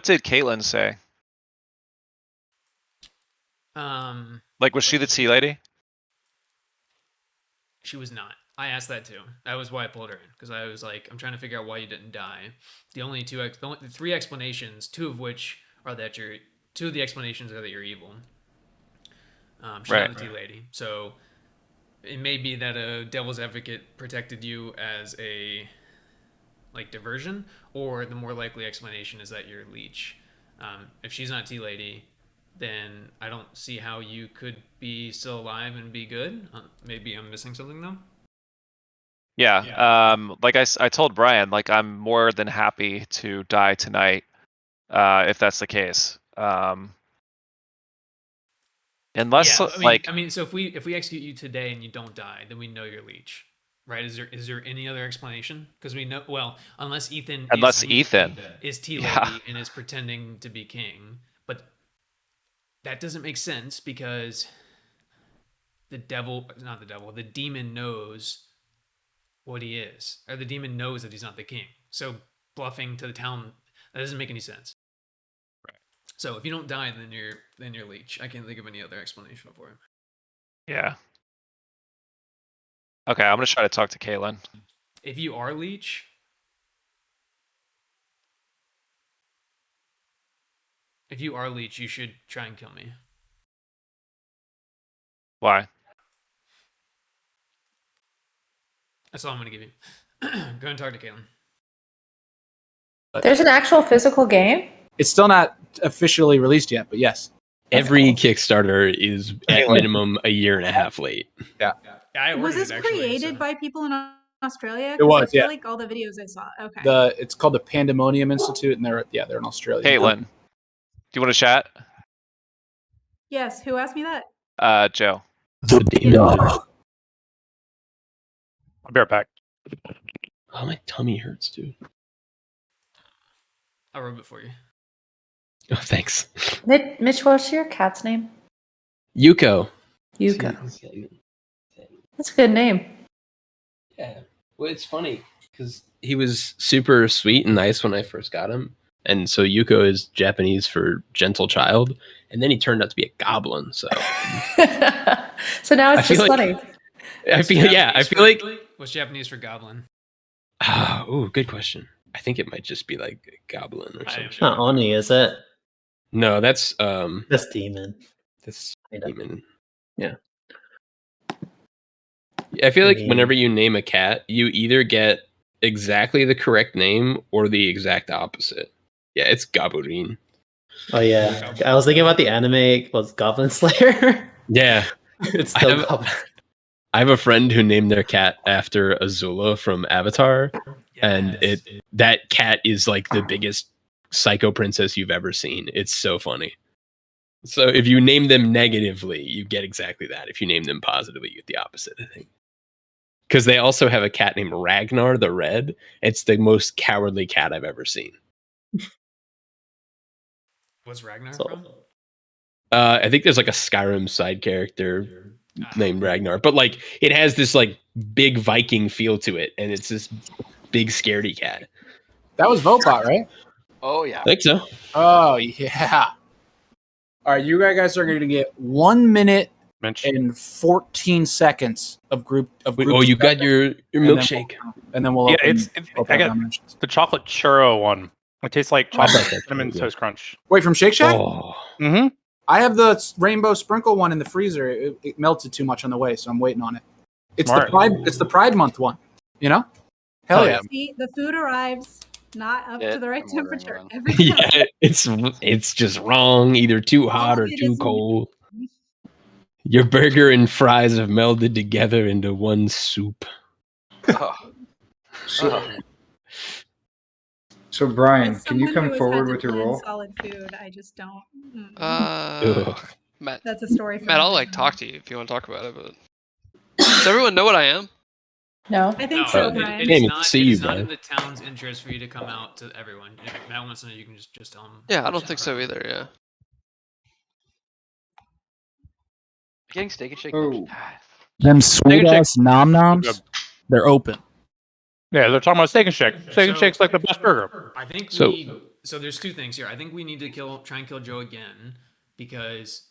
did Caitlin say? Was she the tea lady?
She was not. I asked that too. That was why I pulled her in, because I was like, I'm trying to figure out why you didn't die. The three explanations, two of the explanations are that you're evil. She's
Right.
not the tea lady, so it may be that a devil's advocate protected you as a diversion, or the more likely explanation is that you're leech. If she's not tea lady, then I don't see how you could be still alive and be good. Maybe I'm missing something though.
Yeah. I told Brian, I'm more than happy to die tonight, if that's the case. Unless
So if we execute you today and you don't die, then we know you're leech, right? Is there any other explanation? Because we know, well, unless Ethan is tea lady and is pretending to be king, but that doesn't make sense because the demon knows what he is, or the demon knows that he's not the king. So bluffing to the town. That doesn't make any sense.
Right.
So if you don't die, then you're leech. I can't think of any other explanation for it.
Yeah. Okay, I'm gonna try to talk to Caitlin.
If you are leech, you should try and kill me.
Why?
That's all I'm gonna give you. Go ahead and talk to Caitlin.
There's an actual physical game?
It's still not officially released yet, but yes.
Every Kickstarter is at minimum a year and a half late.
Yeah, I
Was
ordered
this
it actually.
created
So.
by people in Australia?
It
'Cause
was,
I feel
yeah.
like all the videos I saw. Okay.
It's called the Pandemonium Institute, and they're in Australia.
Caitlin, do you want to chat?
Yes. Who asked me that?
Joe.
The demon.
I'll be right back.
Oh, my tummy hurts, dude.
I'll rub it for you.
Oh, thanks.
Mitch, what's your cat's name?
Yuko.
Yuko. That's a good name.
Yeah. Well, it's funny because he was super sweet and nice when I first got him. And so Yuko is Japanese for gentle child. And then he turned out to be a goblin. So
So now it's
I feel
just
like-
funny.
I feel like.
What's Japanese for goblin?
Oh, good question. I think it might just be like goblin or
I
something.
am
It's not Oni, is it?
No, that's
That's demon.
that's
I know.
demon. Yeah. I feel like whenever you name a cat, you either get exactly the correct name or the exact opposite. Yeah, it's Gaburin.
Oh yeah, I was thinking about the anime was Goblin Slayer.
Yeah.
It's still Goblin.
I have a friend who named their cat after Azula from Avatar, and that cat is like the biggest psycho princess you've ever seen. It's so funny. So if you name them negatively, you get exactly that. If you name them positively, you get the opposite, I think. Because they also have a cat named Ragnar the Red. It's the most cowardly cat I've ever seen.
What's Ragnar from?
I think there's like a Skyrim side character named Ragnar, but like it has this like big Viking feel to it, and it's this big scaredy cat.
That was Votebot, right?
Oh yeah.
I think so.
Oh yeah. All right, you guys are going to get 1 minute and 14 seconds of group.
Oh, you got your milkshake,
and then we'll.
Yeah,
open,
I got the chocolate churro one. It tastes like chocolate cinnamon
good.
toast crunch.
Wait, from Shake Shack?
Oh.
Mm-hmm.
I have the rainbow sprinkle one in the freezer. It melted too much on the way, so I'm waiting on it. It's
Smart.
the Pride. It's the Pride Month one. You know? Hell yeah!
See, the food arrives not up to the right
I'm ordering
temperature
one.
every time.
Yeah, it's just wrong. Either too hot or
It
too
is-
cold. Your burger and fries have melded together into one soup.
Oh.
So Brian,
As
can you
someone
come
who has
forward
had to
with your
plan
role?
Solid food, I just don't.
Ugh.
Matt,
That's a story for
Matt, I'll
another
like
time.
talk to you if you want to talk about it. But does everyone know what I am?
No.
I think
No,
so,
it
Brian.
is
Can't even
not.
see
It
you,
is not
Brian.
in the town's interest for you to come out to everyone. If Matt wants to know, you can just tell him.
Yeah, I don't think so either. Yeah.
Getting Steak and Shake.
Oh.
Them sweet ass nom noms, they're open.
Yeah, they're talking about Steak and Shake. Steak and Shake's like the best burger.
I think
So-
so there's two things here. I think we need to try and kill Joe again because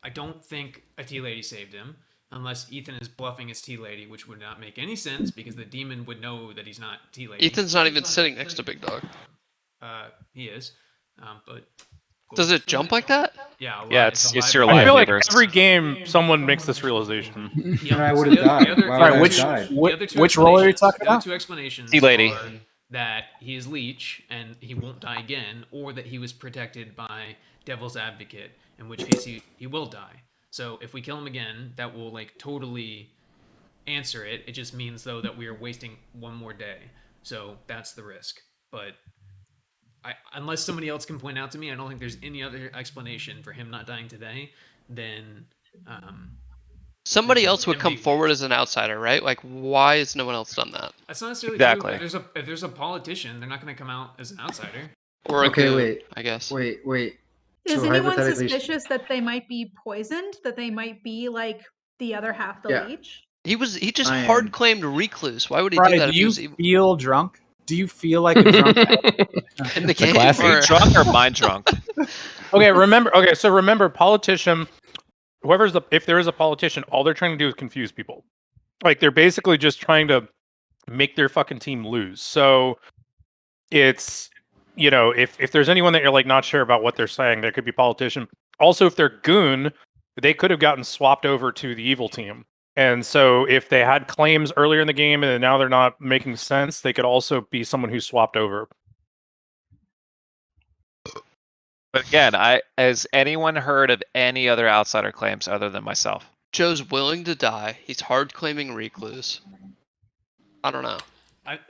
I don't think a tea lady saved him unless Ethan is bluffing his tea lady, which would not make any sense because the demon would know that he's not tea lady.
Ethan's not even sitting next to Big Dog.
He is, but
Does it jump like that?
yeah,
Yeah, it's your
I
live
feel like
universe.
every game someone makes this realization.
And I would've died. Why would I have died?
Which role are you talking
The other
about?
two explanations
Tea lady.
are that he is leech and he won't die again, or that he was protected by Devil's Advocate, in which case he will die. So if we kill him again, that will like totally answer it. It just means though that we are wasting one more day. So that's the risk. But unless somebody else can point out to me, I don't think there's any other explanation for him not dying today than
Somebody else would come
Maybe-
forward as an outsider, right? Like, why has no one else done that?
that's not necessarily
Exactly.
true. If there's a politician, they're not going to come out as an outsider.
Or a
Okay,
goon,
wait.
I guess.
Wait.
Is
So
anyone
hypothetically-
suspicious that they might be poisoned? That they might be like the other half the
Yeah.
leech?
He just
I
hard
am.
claimed recluse. Why would he do
Brian,
that
do
if he
you
was evil?
feel drunk? do you feel like a drunk?
In the
It's a
game,
classic.
Are you
or
drunk or mind drunk?
Okay, remember, politician. If there is a politician, all they're trying to do is confuse people. Like they're basically just trying to make their fucking team lose. So it's if there's anyone that you're like not sure about what they're saying, there could be politician. Also, if they're goon, they could have gotten swapped over to the evil team. And so if they had claims earlier in the game and now they're not making sense, they could also be someone who swapped over.
But again, has anyone heard of any other outsider claims other than myself?
Joe's willing to die. He's hard claiming recluse. I don't know.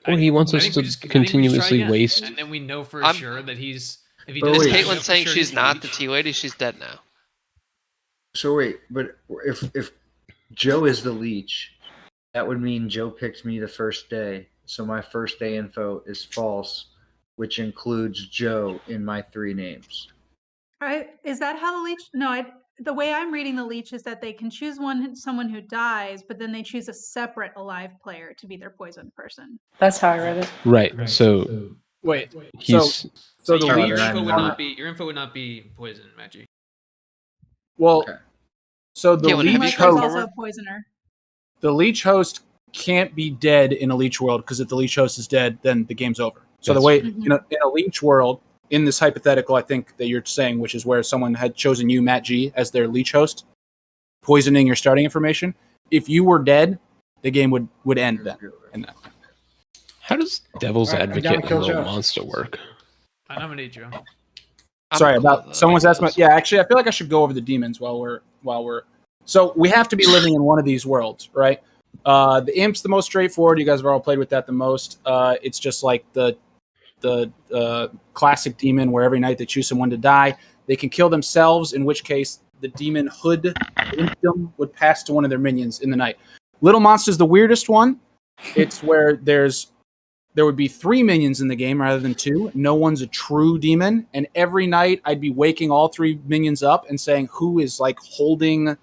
Or he wants us
think
to
we just- I think we just try
continuously
again,
waste.
and then we know for
I'm-
sure that he's. If he
But
does,
wait.
die,
Is
we know
Caitlin
for
saying
sure
she's
he's
not the
leech.
tea lady? She's dead now.
So wait, but if Joe is the leech, that would mean Joe picked me the first day. So my first day info is false, which includes Joe in my 3 names.
Is that how the leech? No, the way I'm reading the leech is that they can choose someone who dies, but then they choose a separate alive player to be their poison person.
That's how I read it.
Right. So
Wait.
he's
So the
your,
leech-
your info would
I'm
not
not-
be your info would not be poison, Maggie.
well.
Okay.
So the
Caitlin, have you
leech
Unless there's
host,
also a poisoner.
the leech host can't be dead in a leech world because if the leech host is dead, then the game's over. So the
That's
way
true.
in a leech world, in this hypothetical, I think that you're saying, which is where someone had chosen you, Matt G, as their leech host, poisoning your starting information. If you were dead, the game would end then. And that.
how does Devil's
Alright, I'm
Advocate
down to
and
kill
Little
Joe.
Monster work?
I nominate Joe.
I'm
Sorry
cool
about
with
someone's
that.
asked me. Yeah, actually, I feel like I should go over the demons while we're. So we have to be living in one of these worlds, right? The imp's the most straightforward. You guys have all played with that the most. It's just like the classic demon, where every night they choose someone to die. They can kill themselves, in which case the demon hood imp would pass to one of their minions in the night. Little Monster's the weirdest one. It's where there would be 3 minions in the game rather than 2. No one's a true demon. And every night I'd be waking all 3 minions up and saying who is like holding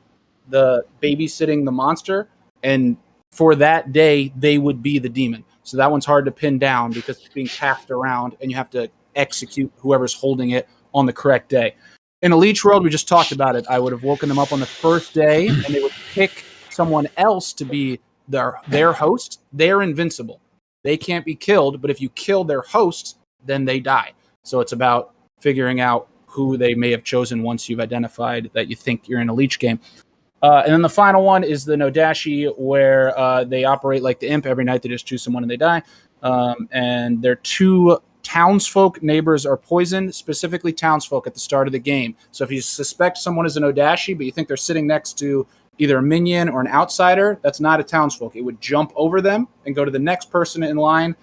babysitting the monster. And for that day, they would be the demon. So that one's hard to pin down because it's being passed around and you have to execute whoever's holding it on the correct day. In a leech world, we just talked about it. I would have woken them up on the first day and they would pick someone else to be their host. They're invincible. They can't be killed, but if you kill their host, then they die. So it's about figuring out who they may have chosen once you've identified that you think you're in a leech game. And then the final one is the Nodashi, where they operate like the imp. Every night they just choose someone and they die. And their 2 townsfolk neighbors are poisoned, specifically townsfolk at the start of the game. So if you suspect someone is a Nodashi, but you think they're sitting next to either a minion or an outsider, that's not a townsfolk. It would jump over them and go to the next person in line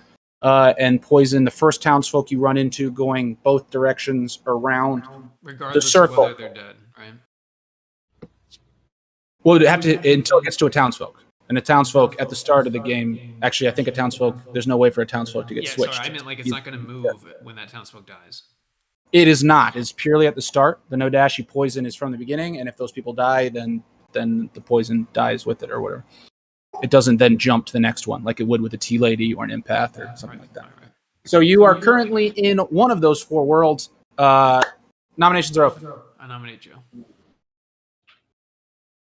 and poison the first townsfolk you run into, going both directions around
Regardless
the circle.
of whether they're dead, right?
Well, it'd have to until it gets to a townsfolk. And a townsfolk at the start of the game, actually, I think a townsfolk, there's no way for a townsfolk to get
Yeah,
switched.
sorry, I meant like it's not going to move when that townsfolk dies.
It is not. It's purely at the start. The Nodashi poison is from the beginning, and if those people die, then the poison dies with it or whatever. It doesn't then jump to the next one like it would with a tea lady or an empath or something like that.
Right.
So you are currently in one of those 4 worlds. Nominations are open.
I nominate Joe.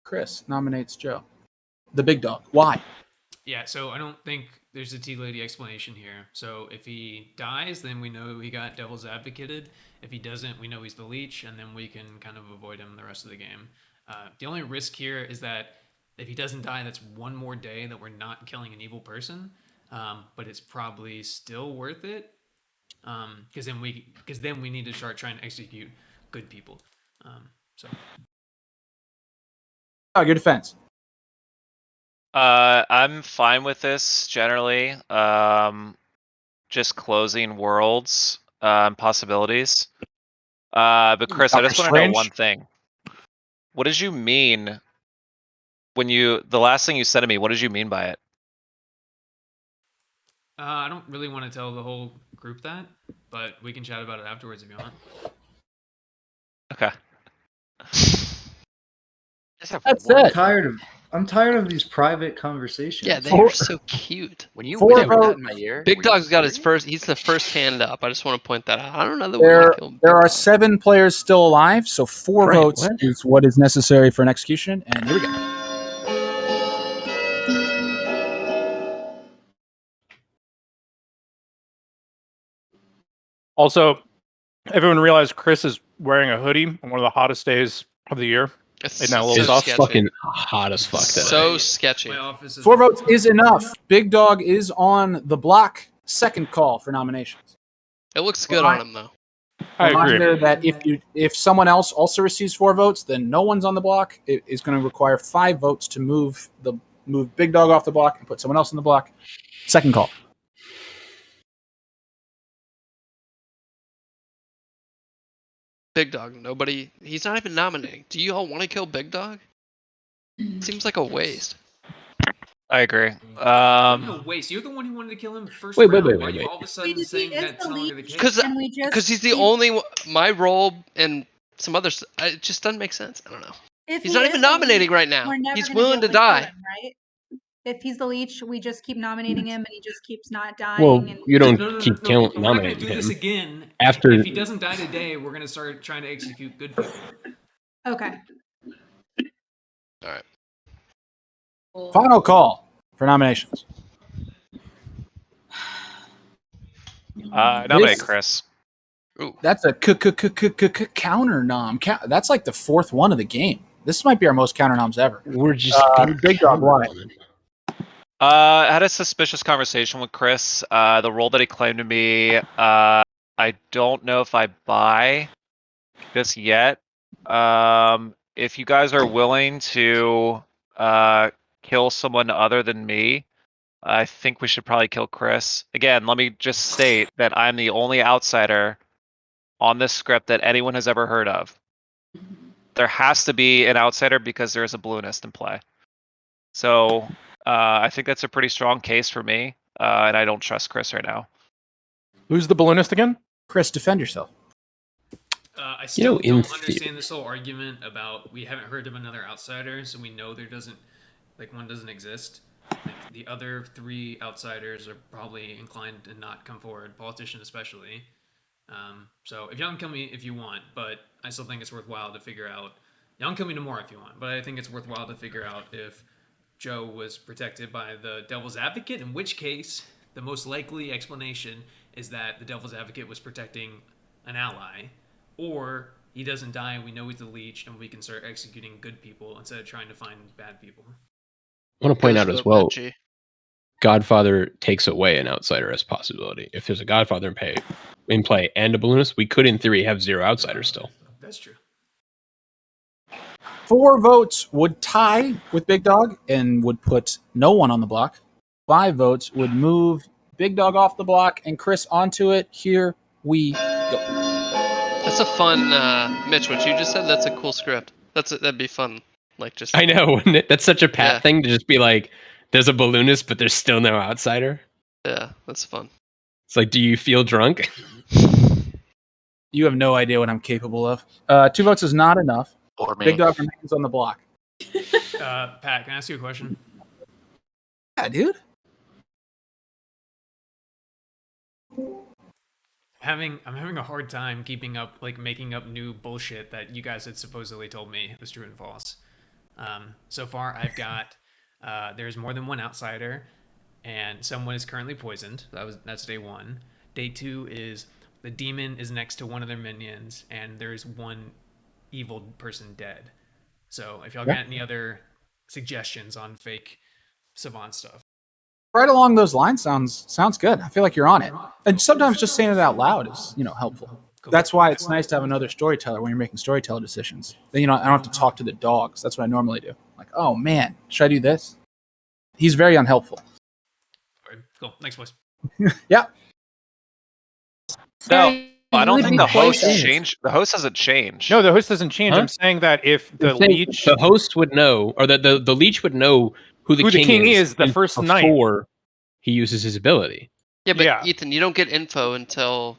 Chris nominates Joe. The big dog. Why?
Yeah, so I don't think there's a tea lady explanation here. So if he dies, then we know he got devil's advocated. If he doesn't, we know he's the leech, and then we can kind of avoid him the rest of the game. The only risk here is that if he doesn't die, that's one more day that we're not killing an evil person. But it's probably still worth it because then we need to start trying to execute good people.
Your defense.
I'm fine with this generally. Just closing worlds possibilities. But Chris, I just want to know one thing. What did you mean when the last thing you said to me? What did you mean by it?
I don't really want to tell the whole group that, but we can chat about it afterwards if you want.
Okay.
I'm tired I'm tired of these private conversations.
Yeah, they are so cute.
When you
4
whispered that
votes.
in my ear,
Big
were you
Dog's got his
serious?
first. He's the first hand up. I just want to point that out. I don't know that we want
There,
to kill Big
there are
Dog.
7 players still alive, so 4
Right,
votes
what?
is what is necessary for an execution. And here we go.
Also, everyone realized Chris is wearing a hoodie on one of the hottest days of the year.
It's
Isn't that a little
It's
so
tough?
sketchy.
fucking hot as fuck today.
So sketchy.
My office is
4 votes is enough. Big Dog is on the block. Second call for nominations.
It looks good on him though.
I agree.
Reminder that if someone else also receives 4 votes, then no one's on the block. It is going to require 5 votes to move Big Dog off the block and put someone else on the block. Second call.
Big Dog. Nobody. He's not even nominating. Do you all want to kill Big Dog? Seems like a waste.
I agree.
No, wait. You're the one who wanted to kill him first
Wait,
round.
wait,
Why are
wait,
you
wait.
all of a sudden
Wait, if he
saying
is
that's
the
no longer the
leech,
case?
Because he's the only my role and some others. It just doesn't make sense. I don't know.
If
He's
he
not
is
even
the
nominating
leech,
right now.
we're never
He's
gonna be
willing
able
to
kill
die.
him, right? If he's the leech, we just keep nominating him, and he just keeps not dying.
Well,
and
you don't
No,
keep
we're not going to
nominating
do
him.
this again.
After
If he doesn't die today, we're going to start trying to execute good people.
Okay.
All right.
Final call for nominations.
Nominate Chris.
Ooh.
That's a counter nom. That's like the 4th one of the game. This might be our most counter noms ever.
we're just
Big Dog, why?
I had a suspicious conversation with Chris. The role that he claimed to me, I don't know if I buy this yet. If you guys are willing to kill someone other than me, I think we should probably kill Chris. Again, let me just state that I'm the only outsider on this script that anyone has ever heard of. There has to be an outsider because there is a balloonist in play. So I think that's a pretty strong case for me, and I don't trust Chris right now.
Who's the balloonist again?
Chris, defend yourself.
I still
in
don't understand this whole argument about we haven't heard of another outsider, so we know one doesn't exist. Like, the other 3 outsiders are probably inclined to not come forward, politician especially. So if y'all can kill me if you want, but I still think it's worthwhile to figure out. Y'all can kill me tomorrow if you want, but I think it's worthwhile to figure out if Joe was protected by the Devil's Advocate, in which case the most likely explanation is that the Devil's Advocate was protecting an ally, or he doesn't die and we know he's the leech and we can start executing good people instead of trying to find bad people.
I want to point out as well,
Benji.
Godfather takes away an outsider as possibility. If there's a Godfather in play and a balloonist, we could in theory have 0 outsiders still.
That's true.
4 votes would tie with Big Dog and would put no one on the block. 5 votes would move Big Dog off the block and Chris onto it. Here we go.
That's a fun, Mitch. What you just said. That's a cool script. That'd be fun. Like just.
I know, wouldn't it? That's such a Pat
Yeah.
thing to just be like, there's a balloonist, but there's still no outsider.
Yeah, that's fun.
It's like, do you feel drunk?
You have no idea what I'm capable of. 2 votes is not enough.
Or me.
Big Dog remains on the block.
Pat, can I ask you a question?
Yeah, dude.
I'm having a hard time keeping up, like making up new bullshit that you guys had supposedly told me was true and false. So far, I've got there's more than one outsider, and someone is currently poisoned. That's day 1. Day 2 is the demon is next to one of their minions, and there's one evil person dead. So if y'all got any other suggestions on fake savant stuff.
Right along those lines sounds good. I feel like you're on it. And sometimes just saying it out loud is, helpful.
Cool.
That's why it's nice to have another storyteller when you're making storyteller decisions. Then, I don't have to talk to the dogs. That's what I normally do. Like, oh man, should I do this? He's very unhelpful.
All right, cool. Thanks, boys.
Yeah.
No, I don't
would
think
be
the host
poisoned.
changed. The host hasn't changed.
No, the host doesn't change.
Huh?
I'm saying that if the
I'm saying
leech,
the host would know, or the leech would know who the king is
the first night.
before he uses his ability.
Yeah, but
Yeah.
Ethan, you don't get info until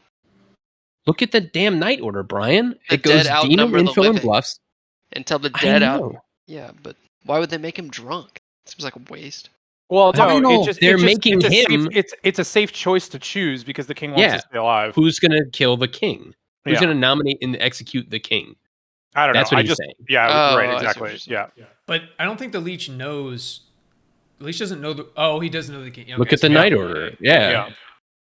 Look at the damn night order, Brian.
The
It goes
dead
demon,
outnumber the
info, and
living.
bluffs.
the
I
dead out.
know.
Yeah, but Why would they make him drunk? Seems like a waste.
Well, no,
Final.
They're making him.
It's a safe choice to choose because the king wants to stay alive.
Who's gonna kill the king? Who's
Yeah.
gonna nominate and execute the king?
I don't
That's
know.
what he's saying.
Yeah,
Oh,
right,
I see what
exactly.
you're saying.
Yeah.
But I don't think the leech knows. The leech doesn't know the. Oh, he does know the king. Okay,
Look at the
so
Night Order. Yeah.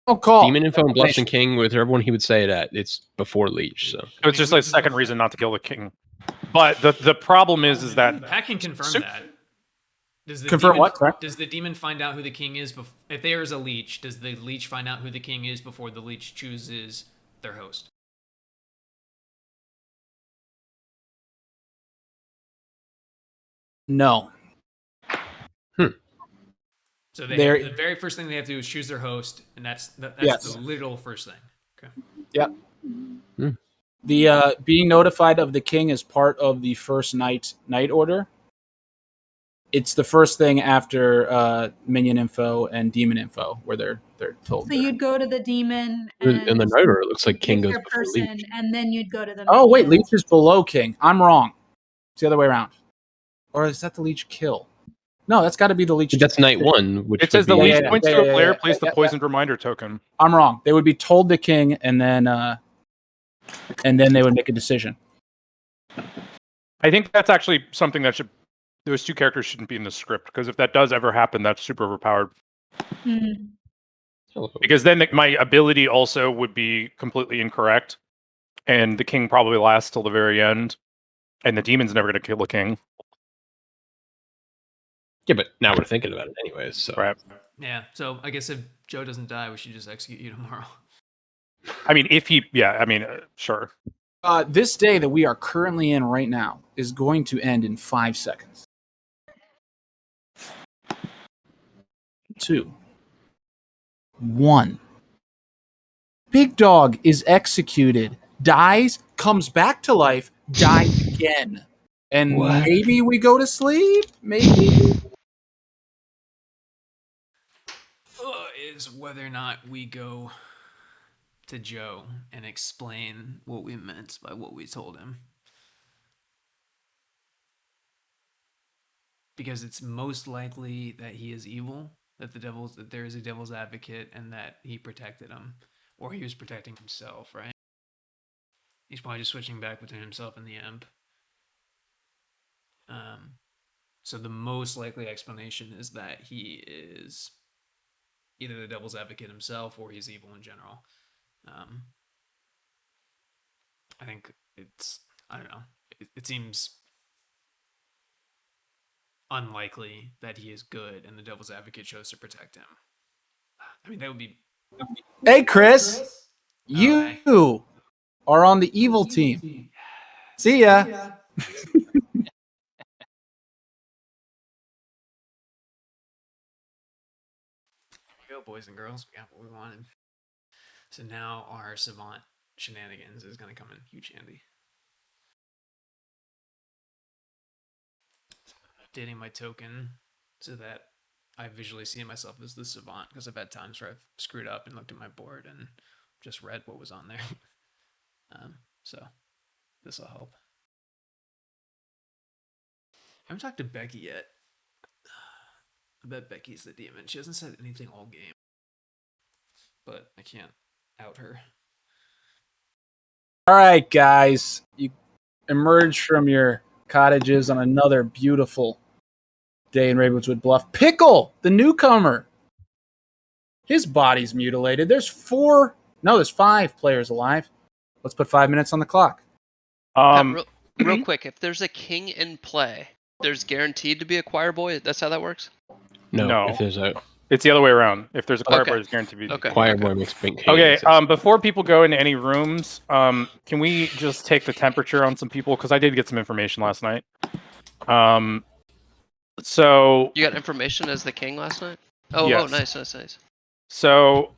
Oh, call.
Demon info and bluffs and king, with everyone he would say that it's before leech. So
So it's just like second reason not to kill the king. But the problem is that
Pat can confirm that. Does the
Confirm
demon,
what? Sorry?
Does the demon find out who the king is? If there is a leech, does the leech find out who the king is before the leech chooses their host?
No.
So the very first thing they have to do is choose their host, and that's
Yes.
the literal first thing. Okay.
Yep. The being notified of the king is part of the first night order. It's the first thing after minion info and demon info, where they're told.
So you'd go to the demon
in
and
the Night Order, it looks like king
pick
goes
your
before
person,
leech.
and then you'd go to the.
Oh wait,
minion.
leech is below king. I'm wrong. It's the other way around. Or is that the leech kill? No, that's got to be the leech.
That's night one. Which
it says the
would be-
leech points to a player, place the
yeah.
poisoned reminder token.
I'm wrong. They would be told the king, and then they would make a decision.
I think that's actually something that those two characters shouldn't be in the script, because if that does ever happen, that's super overpowered.
Mhm.
Because then my ability also would be completely incorrect, and the king probably lasts till the very end, and the demon's never going to kill the king.
Yeah, but now we're thinking about it anyways. So
Right.
Yeah. So I guess if Joe doesn't die, we should just execute you tomorrow.
I mean, if he, yeah, I mean, sure.
This day that we are currently in right now is going to end in 5 seconds. 2, 1. Big Dog is executed, dies, comes back to life, dies again. And maybe we go to sleep? Maybe?
Is whether or not we go to Joe and explain what we meant by what we told him. Because it's most likely that he is evil, that there is a devil's advocate, and that he protected him, or he was protecting himself, right? He's probably just switching back between himself and the imp. So the most likely explanation is that he is either the devil's advocate himself or he's evil in general. I think I don't know. It seems unlikely that he is good and the devil's advocate chose to protect him. I mean, that would be.
Hey, Chris. You
hey.
are on the evil team. See ya.
Go, boys and girls. We got what we wanted. So now our savant shenanigans is going to come in huge handy. So I'm updating my token so that I visually see myself as the savant, because I've had times where I've screwed up and looked at my board and just read what was on there. So this will help. I haven't talked to Becky yet. I bet Becky's the demon. She hasn't said anything all game, but I can't out her.
All right, guys. You emerge from your cottages on another beautiful day in Ravenswood Bluff. Pickle, the newcomer. His body's mutilated. There's 5 players alive. Let's put 5 minutes on the clock.
Real quick, if there's a king in play, there's guaranteed to be a choir boy. That's how that works.
No.
If there's
It's the other way around. If there's a choir
Okay.
boy, it's guaranteed to be.
Okay.
choir boy makes pink king.
Okay, before people go into any rooms, can we just take the temperature on some people? Because I did get some information last night. So
You got information as the king last night? Oh,
Yes.
Nice.
So,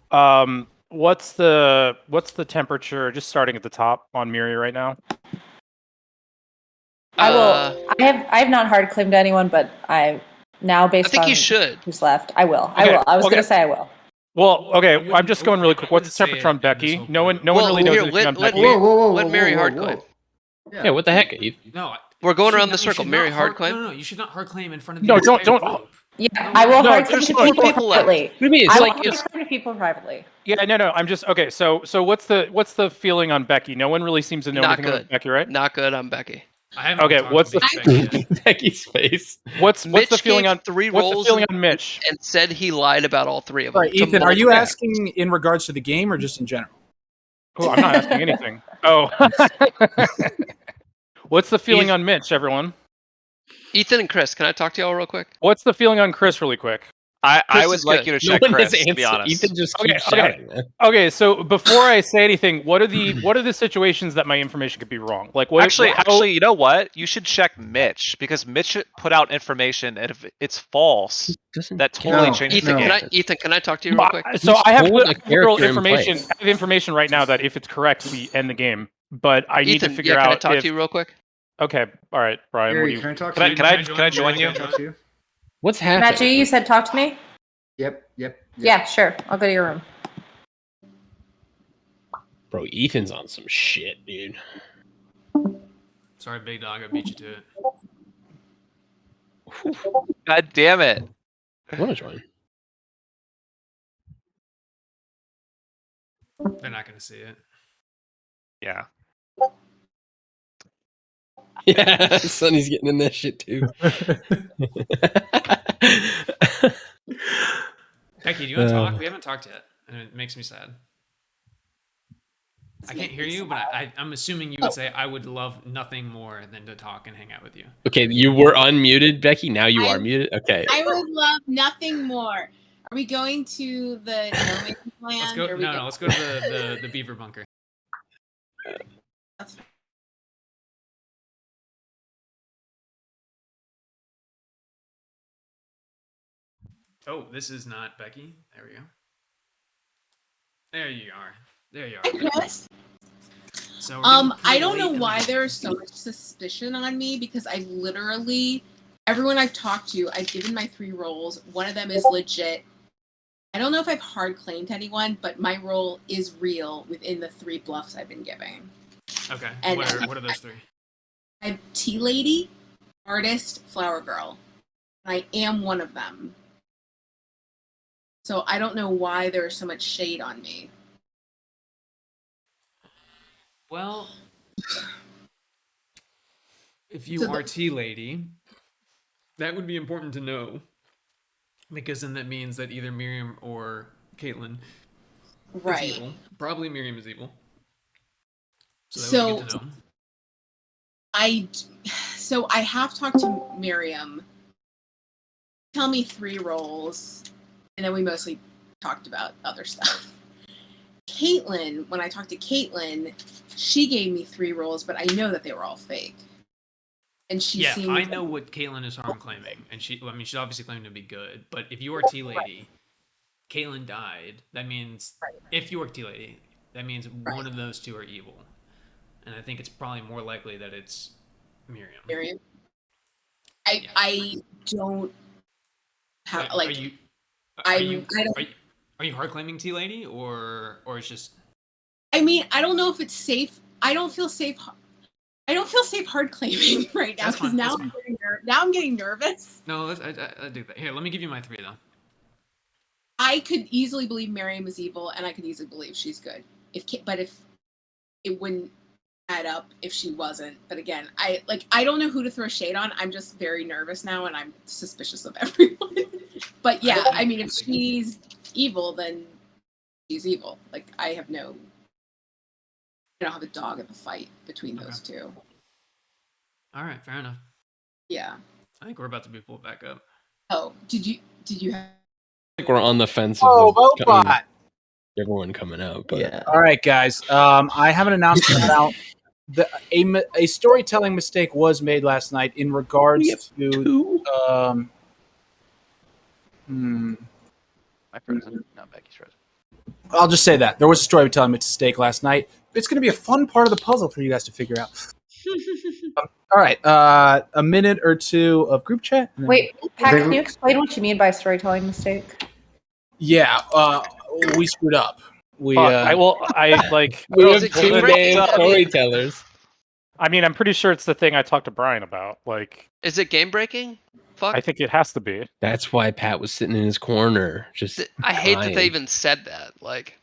what's the temperature? Just starting at the top on Miri right now.
I will. I have not hard claimed anyone, but I now based
I think
on
you should.
who's left. I will.
Okay,
I was
okay.
gonna say I will.
Well, okay, I'm just going really quick. What's the temperature on Becky? No one really knows anything on Becky.
Let Mary hard claim.
Yeah, what the heck?
No,
We're going
You
around
should
the
not- you
circle.
should
Mary
not
hard claim.
No, you should not hard claim in front of the
No,
entire
don't.
group.
Yeah,
No,
I will
no,
hard claim
there's
to
four
people
people left.
privately.
What do you mean?
I
It's
will
like
hard
it's,
claim to people privately.
Yeah, no. I'm just okay. So what's the feeling on Becky? No one really seems to know
Not
anything
good.
about Becky, right?
Not good on Becky.
I haven't
Okay,
talked
what's
to
the
Becky yet.
Becky's face.
what's
Mitch
the feeling
gave
on
3
what's the
rolls
feeling on Mitch?
and said he lied about all 3 of them.
Sorry,
to
Ethan, are you
multiple
asking in regards to the game or just in general?
Oh, I'm not asking anything. Oh, what's the feeling on Mitch, everyone?
Ethan and Chris, can I talk to y'all real quick?
What's the feeling on Chris, really quick?
I
Chris
would
is
like
good.
you to
No
check
one
Chris,
has
to be
answered.
honest.
Ethan just
Okay,
keeps
okay.
shouting, man.
Okay, so before I say anything, what are the situations that my information could be wrong? Like what?
Actually, you know what? You should check Mitch because Mitch put out information, and if it's false, that totally
No,
changes
Ethan,
the
no.
game.
Can I talk to you real quick?
So
He's
I have
told a
literal
character in
information.
place.
I have information right now that if it's correct, we end the game. But I need
Ethan,
to figure
yeah, can I
out
talk
if.
to you real quick?
Okay, all right, Brian. What do
Gary,
you?
can I talk
Can
to you?
I join you?
Can I talk to you?
What's
Matt
happening?
G, you said talk to me?
Yep.
Yeah, sure. I'll go to your room.
Bro, Ethan's on some shit, dude.
Sorry, big dog. I beat you to it.
God damn it!
I want to join.
They're not gonna see it.
Yeah.
Yeah, Sonny's getting in that shit too.
Becky, do you want to talk? We haven't talked yet, and it makes me sad. I can't hear you, but I'm assuming you would say I would love nothing more than to talk and hang out with you.
Okay, you were unmuted, Becky. Now you are muted. Okay.
I would love nothing more. Are we going to the no man's land?
Let's go.
or
No, let's go to the beaver bunker.
That's fine.
Oh, this is not Becky. There we go. There you are. There you are.
Hi, Chris.
So
I don't know why there's so much suspicion on me because I've literally, everyone I've talked to, I've given my 3 roles. One of them is legit. I don't know if I've hard claimed anyone, but my role is real within the 3 bluffs I've been giving.
Okay.
And
What are those 3?
I'm tea lady, artist, flower girl. I am one of them. So I don't know why there's so much shade on me.
Well, if you
So
are tea lady, that would be important to know, because then that means that either Miriam or Caitlin
Right.
is evil. Probably Miriam is evil. So that would be good to know.
So I have talked to Miriam. Tell me 3 roles, and then we mostly talked about other stuff. Caitlin, when I talked to Caitlin, she gave me 3 roles, but I know that they were all fake. And she
Yeah,
seemed
I know what Caitlin is harm claiming, and she's obviously claiming to be good. But if you are tea lady, Caitlin died. That means if you are tea lady, that means one of those 2 are evil, and I think it's probably more likely that it's Miriam.
I don't have like
Are you hard claiming tea lady or it's just?
I mean, I don't know if it's safe. I don't feel safe hard claiming right now because now I'm getting nervous.
No, I do that. Here, let me give you my 3 though.
I could easily believe Miriam is evil, and I could easily believe she's good. If it wouldn't add up if she wasn't. But again, I don't know who to throw shade on. I'm just very nervous now, and I'm suspicious of everyone. But yeah, I mean, if she's evil, then she's evil. Like I don't have a dog in the fight between those 2.
All right, fair enough.
Yeah.
I think we're about to be pulled back up.
Oh, did you have?
I think we're on the fence
Oh,
of
Votebot.
everyone coming out. But
Yeah.
All right, guys. I have an announcement out. A storytelling mistake was made last night in regards to.
My frozen? No, Becky's frozen.
I'll just say that there was a storytelling mistake last night. It's going to be a fun part of the puzzle for you guys to figure out. All right, a minute or 2 of group chat. and then-
Wait, Pat, can you explain what you mean by storytelling mistake?
Yeah, we screwed up. We
I like.
we have 2 damn storytellers.
I mean, I'm pretty sure it's the thing I talked to Brian about. Like,
Is it game breaking? Fuck.
I think it has to be.
That's why Pat was sitting in his corner, just.
I hate that they
dying.
even said that. Like,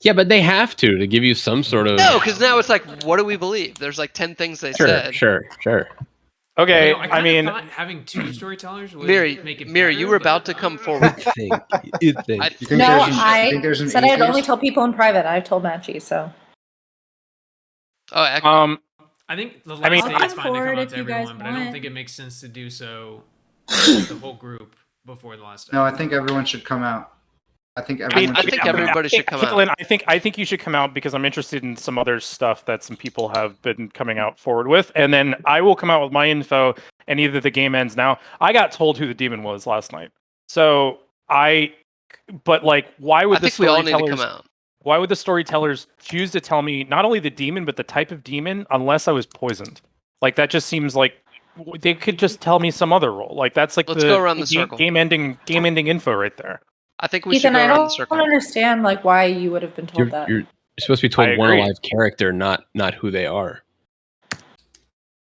Yeah, but they have to give you some sort of.
no, because now it's like, what do we believe? There's like 10 things they said.
Sure.
Okay,
You know, I
I
kinda
mean,
thought having two storytellers would
Miri,
make it
Miri,
better,
you were
but
about to come forward.
You think
No,
there's you think there's
I
an
said I'd
atheist?
only tell people in private. I told Matchy, so.
Oh,
I think the last
I mean,
day
I'll
it's
come
fine to come
forward
out
if
to
you guys
everyone, but I don't
want.
think it makes sense to do so with the whole group before the last day.
No, I think everyone should come out. I think
I
everyone
I
should
think
come out.
everybody should come
Caitlin,
out.
I think you should come out because I'm interested in some other stuff that some people have been coming out forward with, and then I will come out with my info. And either the game ends now. I got told who the demon was last night, so but like, why would
I
the
think we all need to come
storytellers?
out.
Why would the storytellers choose to tell me not only the demon but the type of demon unless I was poisoned? Like that just seems like they could just tell me some other role. Like that's like
Let's go around the
game,
circle.
game ending info right there.
I think we should
Ethan,
go
I
around the
don't
circle.
understand like why you would have been told that.
You're supposed to be
I
told one
agree.
alive character, not who they are.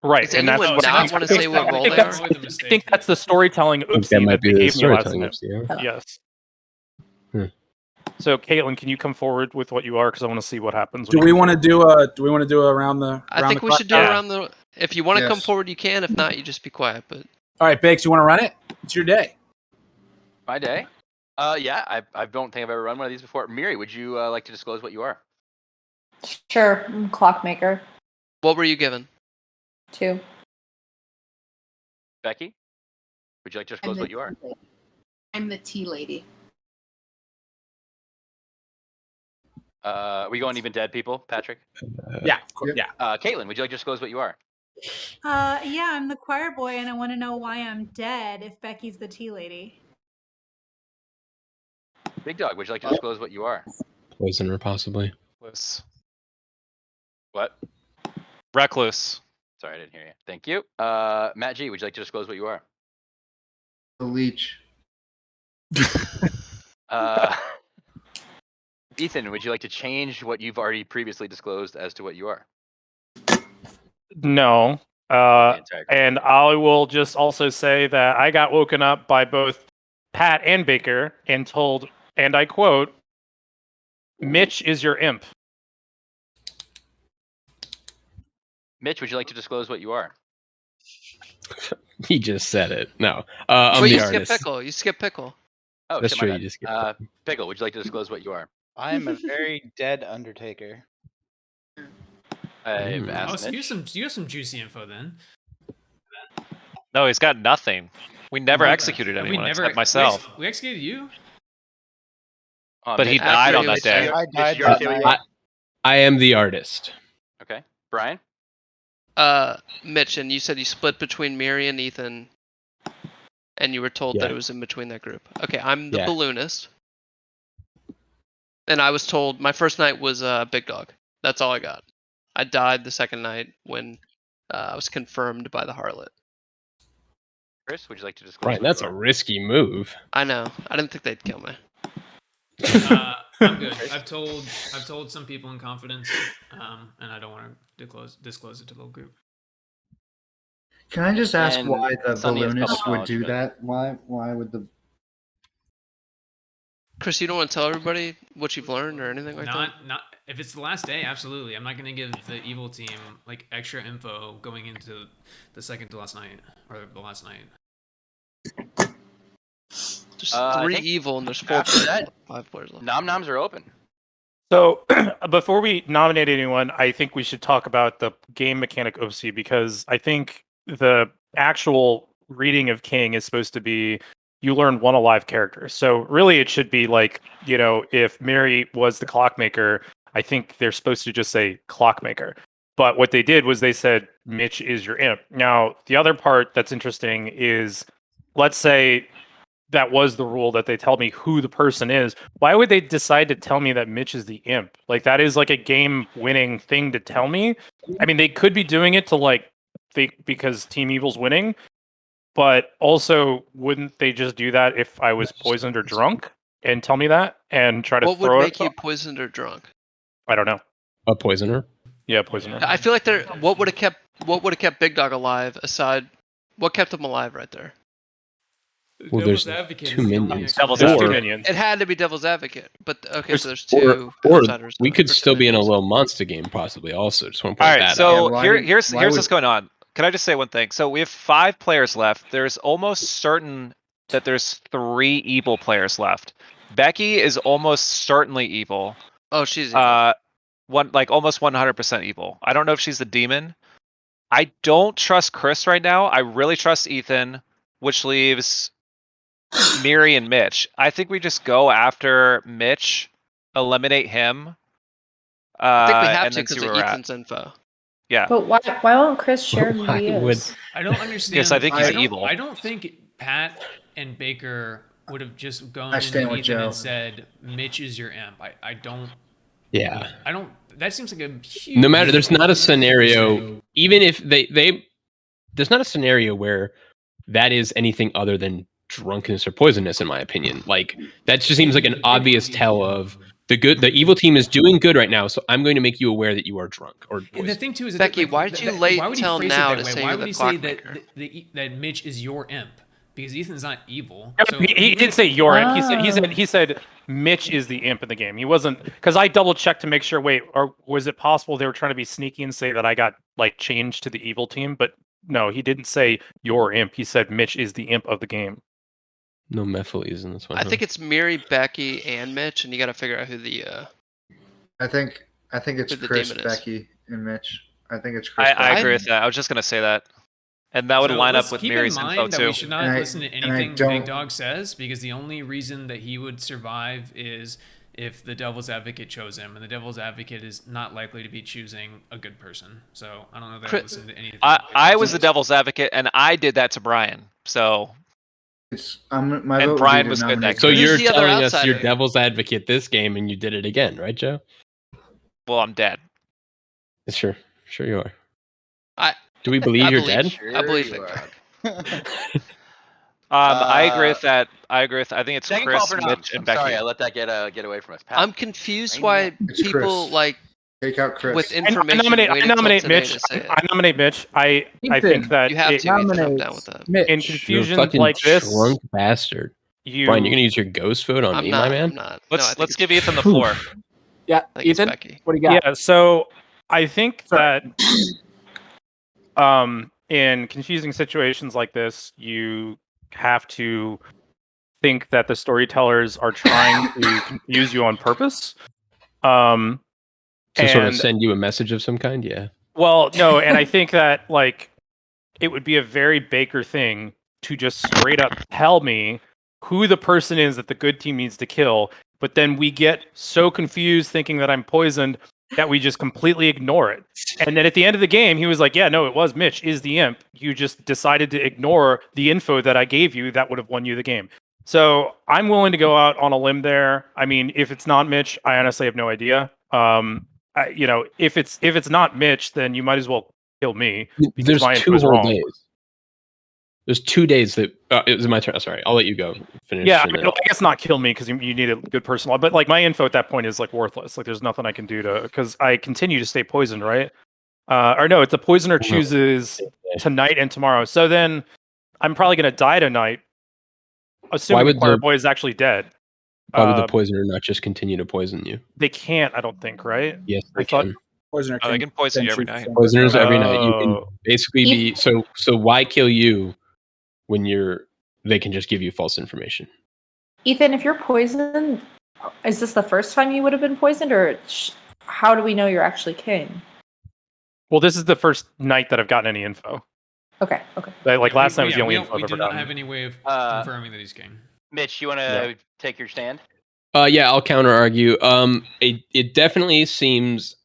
Right,
Does
and that's
anyone
what
not want to say what role they are?
I think that's the storytelling
I think
oopsie
that might
that
be
they
the
gave me last
storytelling
night.
oopsie, yeah.
Yes.
Hmm.
So, Caitlin, can you come forward with what you are? Because I want to see what happens.
Do we want to do around the?
I
around
think
the
we
clock?
should do
Yeah.
around the. If you want to come
Yes.
forward, you can. If not, you just be quiet. But
All right, Bakes, you want to run it? It's your day.
My day? Yeah, I don't think I've ever run one of these before. Miri, would you like to disclose what you are?
Sure, I'm clockmaker.
what were you given?
2.
Becky, would you like to disclose what you are?
I'm the tea lady.
We going even dead people, Patrick?
Yeah, of course, yeah.
Caitlin, would you like to disclose what you are?
Yeah, I'm the choir boy, and I want to know why I'm dead if Becky's the tea lady.
Big Dog, would you like to disclose what you are?
Poisoner, possibly.
Recluse.
What?
Recluse.
Sorry, I didn't hear you. Thank you. Matt G, would you like to disclose what you are?
The leech.
Ethan, would you like to change what you've already previously disclosed as to what you are?
No.
The entire group.
And I will just also say that I got woken up by both Pat and Baker and told, and I quote, "Mitch is your imp."
Mitch, would you like to disclose what you are?
He just said it. No, I'm
Wait,
the
you skip
artist.
pickle. You skip pickle.
Oh,
That's
shit,
true.
my
You
bad.
just get
Pickle, would you like to disclose what you are?
I'm a very dead Undertaker.
I've
Mm.
Oh,
asked
so
Mitch.
you have some juicy info then.
No, he's got nothing. We never
What?
executed
Have
anyone except myself.
We executed you.
But he
Mitch,
died on
Actually,
that day.
Mitch,
I
did
died
you already
that
say what you
night.
are?
I am the artist.
Okay. Brian?
Mitch, and you said you split between Miri and Ethan, and you were told that
Yeah.
it was in between that group. Okay, I'm the
Yeah.
balloonist, and I was told my first night was Big Dog. That's all I got. I died the second night when I was confirmed by the harlot.
Chris, would you like to disclose
Brian,
what
that's
you
a
are?
risky move.
I know. I didn't think they'd kill me.
I'm good. I've told some people in confidence, and I don't want to disclose it to the whole group.
Can I just ask
And
why the
Sunny has
balloonist
public
would do
knowledge,
that? Why would the
Chris, you don't want to tell everybody what you've learned or anything like that?
Not if it's the last day, absolutely. I'm not going to give the evil team like extra info going into the second to last night or the last night.
There's
I
3
think
evil and there's 4
after
players
that,
left, 5 players left.
Nom noms are open.
So, before we nominate anyone, I think we should talk about the game mechanic OC because I think the actual reading of King is supposed to be you learn one alive character. So, really, it should be like, if Mary was the clockmaker, I think they're supposed to just say clockmaker. But what they did was they said, Mitch is your imp. Now, the other part that's interesting is, let's say that was the rule that they tell me who the person is. Why would they decide to tell me that Mitch is the imp? Like, that is like a game winning thing to tell me. I mean, they could be doing it to because Team Evil's winning, but also wouldn't they just do that if I was poisoned or drunk and tell me that and try to
What would
throw
make
it?
you poisoned or drunk?
I don't know.
A poisoner.
Yeah, poisoner.
I feel like what would have kept Big Dog alive aside? What kept him alive right there?
Well,
Devil's
there's
Advocate
two
is the only
minions.
There's
explanation.
two minions.
It had to be Devil's Advocate, but okay, so there's
Or,
two
or
outsiders.
we could
or two
still be in a
minions.
little monster game, possibly. Also, just want to
All
point
right,
that
so
out.
why
here's
would-
what's going on. Can I just say one thing? So we have 5 players left. There's almost certain that there's 3 evil players left. Becky is almost certainly evil.
Oh, she's evil.
Almost 100% evil. I don't know if she's the demon. I don't trust Chris right now. I really trust Ethan, which leaves Miri and Mitch. I think we just go after Mitch, eliminate him.
I think we have
and
to
then
because
see
of
where we're at.
Ethan's info.
Yeah.
But why won't Chris share who
Why
he
would-
is?
I don't understand.
Because I think he's
I don't-
evil.
I don't think Pat and Baker would have just gone
I
into
stand with
Ethan
Joe.
and said, "Mitch is your imp." I don't.
Yeah.
I don't. That seems like a huge.
No matter, there's not a scenario, even if there's not a scenario where that is anything other than drunkenness or poisonous, in my opinion. Like, that just seems like an obvious tell of the evil team is doing good right now, so I'm going to make you aware that you are drunk or
And the
poisoned.
thing too is,
Becky,
like,
why did you
why would he
tell
phrase
now
it that
to
way?
say
Why
you're
would
the
he say
clockmaker?
that Mitch is your imp? Because Ethan's not evil.
Yeah,
So
but he did say your imp. He said Mitch is the imp in the game. He wasn't, because I double checked to make sure. Wait, or was it possible they were trying to be sneaky and say that I got like changed to the evil team? But no, he didn't say your imp. He said Mitch is the imp of the game.
No Mephiles in this one.
I think it's Miri, Becky, and Mitch, and you got to figure out who the.
I think it's
Who the
Chris,
demon is.
Becky, and Mitch. I think it's Chris.
I
Becky.
agree with that. I was just gonna say that, and that would
So
line up
let's
with
keep
Miri's
in
info
mind that
too.
we should not
And I-
listen to
and I
anything
don't-
Big Dog says, because the only reason that he would survive is if the Devil's Advocate chose him, and the Devil's Advocate is not likely to be choosing a good person. So I don't know that I listen to anything.
I was the devil's advocate, and I did that to Brian. So
My
And
vote would be
Brian
to
was good
nominate
that
So
game.
Chris.
you're
the other
telling us you're
outsider?
devil's advocate this game, and you did it again, right, Joe?
well, I'm dead.
Sure you are.
I
Do we believe
I
you're
believe-
dead?
I believe
Sure
Big
you
Dog.
I agree with that. I think it's
Second call
Chris,
for
Mitch,
noms.
and
I'm
Becky.
sorry, I let that get away from us. Pat.
I'm confused
Bring
why
it
It's
people
Chris.
like
Take out Chris.
with
I
information.
nominate
waited till
Mitch.
today to say it.
I nominate Mitch. I
Ethan,
think that
You have
it-
to. Ethan, I'm
Nominate
down with that.
Mitch.
in
You're a
confusions
fucking
like this,
drunk bastard.
you
Brian, you're gonna use your ghost vote on
I'm
me,
not.
my man?
I'm not.
Let's
no, I think
let's
it's-
give Ethan the floor.
Yeah,
I think it's
Ethan,
Becky.
what do you got?
Yeah, so I think
Sorry.
that in confusing situations like this, you have to think that the storytellers are trying to confuse you on purpose.
To sort of
and-
send you a message of some kind, yeah.
Well, no, and I think that like it would be a very Baker thing to just straight up tell me who the person is that the good team needs to kill, but then we get so confused thinking that I'm poisoned that we just completely ignore it. And then at the end of the game, he was like, yeah, no, it was Mitch is the imp. You just decided to ignore the info that I gave you that would have won you the game. So I'm willing to go out on a limb there. I mean, if it's not Mitch, I honestly have no idea. If it's not Mitch, then you might as well kill me because
There's
my
2
info is
whole
wrong.
days. There's 2 days that it was my turn. Sorry, I'll let you go finish.
Yeah,
and then
I guess not kill me because you need a good person. But like my info at that point is like worthless. Like there's nothing I can do to because I continue to stay poisoned, right? Or no, it's the poisoner chooses tonight and tomorrow. So then I'm probably gonna die tonight, assuming
would
the choir
the-
boy is actually dead.
Why would the
Uh,
poisoner not just continue to poison you?
They can't, I don't think, right?
Yes,
I
they
thought-
can.
Poisoner
Oh, they can poison you every night.
Poisoners every night. You can
Oh.
basically be so why kill you when they can just give you false information.
Ethan, if you're poisoned, is this the first time you would have been poisoned, or how do we know you're actually king?
Well, this is the first night that I've gotten any info.
Okay.
Like last night was the only
we
info I've
do
ever
not
gotten.
have any way of confirming that he's king.
Mitch, you want to take your stand?
Yeah, I'll counter argue. It definitely seems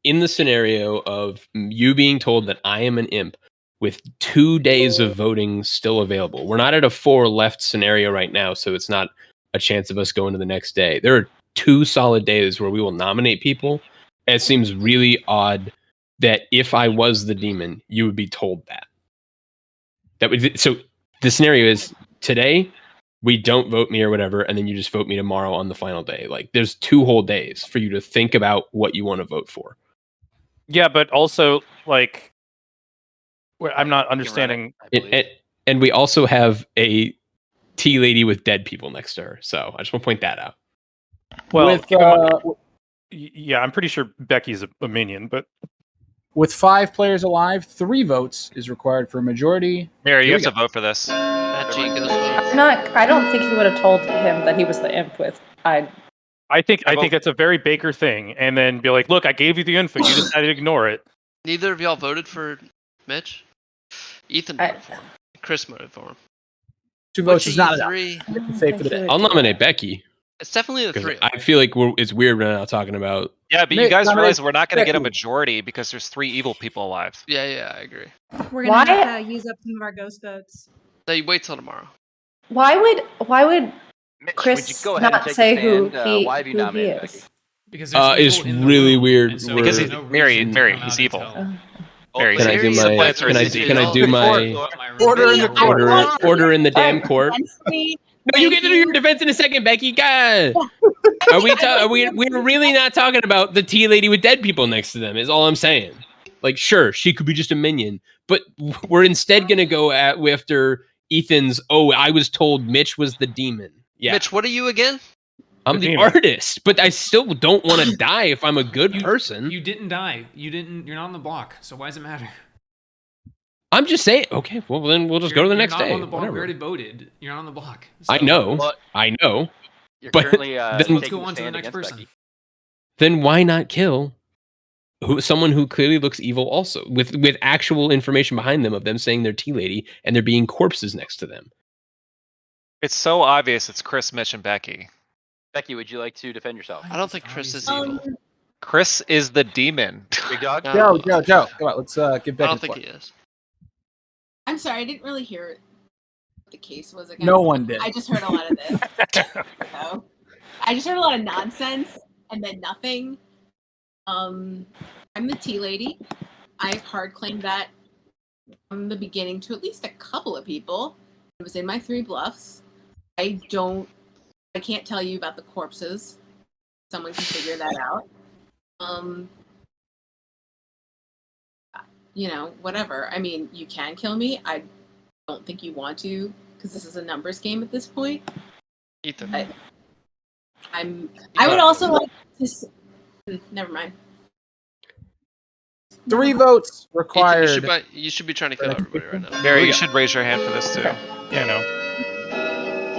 in the scenario of you being told that I am an imp with 2 days of voting still available. We're not at a 4 left scenario right now, so it's not a chance of us going to the next day. There are 2 solid days where we will nominate people. And it seems really odd that if I was the demon, you would be told that. So the scenario is today we don't vote me or whatever, and then you just vote me tomorrow on the final day. Like there's 2 whole days for you to think about what you want to vote for.
Yeah, but also like I'm not
You can run it,
understanding.
I believe.
And we also have a tea lady with dead people next to her. So I just want to point that out.
Well,
with
keep in mind- yeah, I'm pretty sure Becky's a minion, but
with 5 players alive, 3 votes is required for a majority.
Mary, you
Here
have
we
to vote for this.
That G goes
I don't think he would have told him that he was the imp with.
I think it's a very Baker thing, and then be like, "Look, I gave you the info. You decided to ignore it."
Neither of y'all voted for Mitch. Ethan voted for him. Chris voted for him.
2 votes
Which
is
of
not
you
enough.
three?
Safe for the day.
I'll nominate Becky.
It's definitely the
Because
three.
I feel like it's weird we're not talking about.
Yeah, but you guys realize we're not going to get a majority because there's 3 evil people alive.
Yeah, I agree.
We're gonna have to use up some of our ghost votes.
No, you wait till tomorrow.
Why would
Mitch,
Chris
would you go ahead and
not
take
say
a
who
stand?
he
Why have you
who he
nominated
is?
Becky?
Because
It's really weird.
Because he's, Mary, he's evil. Mary,
Can I do my? Can I do my?
Order in the court.
Order in the damn court. No, you get to do your defense in a second, Becky. God, are we're really not talking about the tea lady with dead people next to them? Is all I'm saying. Like, sure, she could be just a minion, but we're instead gonna go after Ethan's. Oh, I was told Mitch was the demon. Yeah,
Mitch, what are you again?
I'm the artist, but I still don't want to die if I'm a good person.
You didn't die. You're not on the block. So why does it matter?
I'm just saying. Okay, well then we'll just go to the next
you're not
day.
On the block.
Whatever.
We already voted. You're not on the block.
I know.
You're
But
currently
then,
let's go on to the next person.
Becky.
Then why not kill someone who clearly looks evil also with actual information behind them of them saying they're tea lady and there being corpses next to them?
It's so obvious it's Chris, Mitch, and Becky.
Becky, would you like to defend yourself?
I don't think Chris is evil.
Chris is the demon.
Big dog?
Joe. Come on, let's give Becky.
I don't think he is.
I'm sorry, I didn't really hear what the case was again.
No one did.
I just heard a lot of this. So, I just heard a lot of nonsense and then nothing. I'm the tea lady. I've hard claimed that from the beginning to at least a couple of people. It was in my 3 bluffs. I can't tell you about the corpses. Someone can figure that out. Whatever. I mean, you can kill me. I don't think you want to, because this is a numbers game at this point.
Ethan.
I would also like to. Never mind.
3 votes required.
Ethan, you should be trying to kill everybody right now.
Mary, you should raise your hand for this too.
Yeah, no.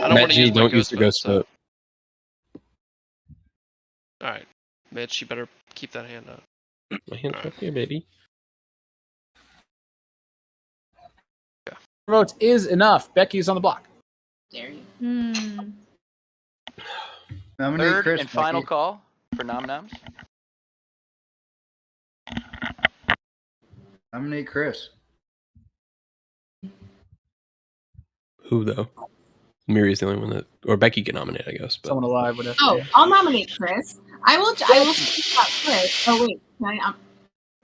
I don't want to use my
don't use the ghost vote.
All right, Mitch, you better keep that hand up.
My hand's up here, baby.
Votes is enough. Becky's on the block.
Dare you?
Nominate
Third
Chris,
and final
Becky.
call for nom-noms.
Nominate Chris.
Who though? Miri's the only one that, or Becky can nominate, I guess. But
Someone alive would have.
Oh, I'll nominate Chris. I will speak about Chris. Oh wait,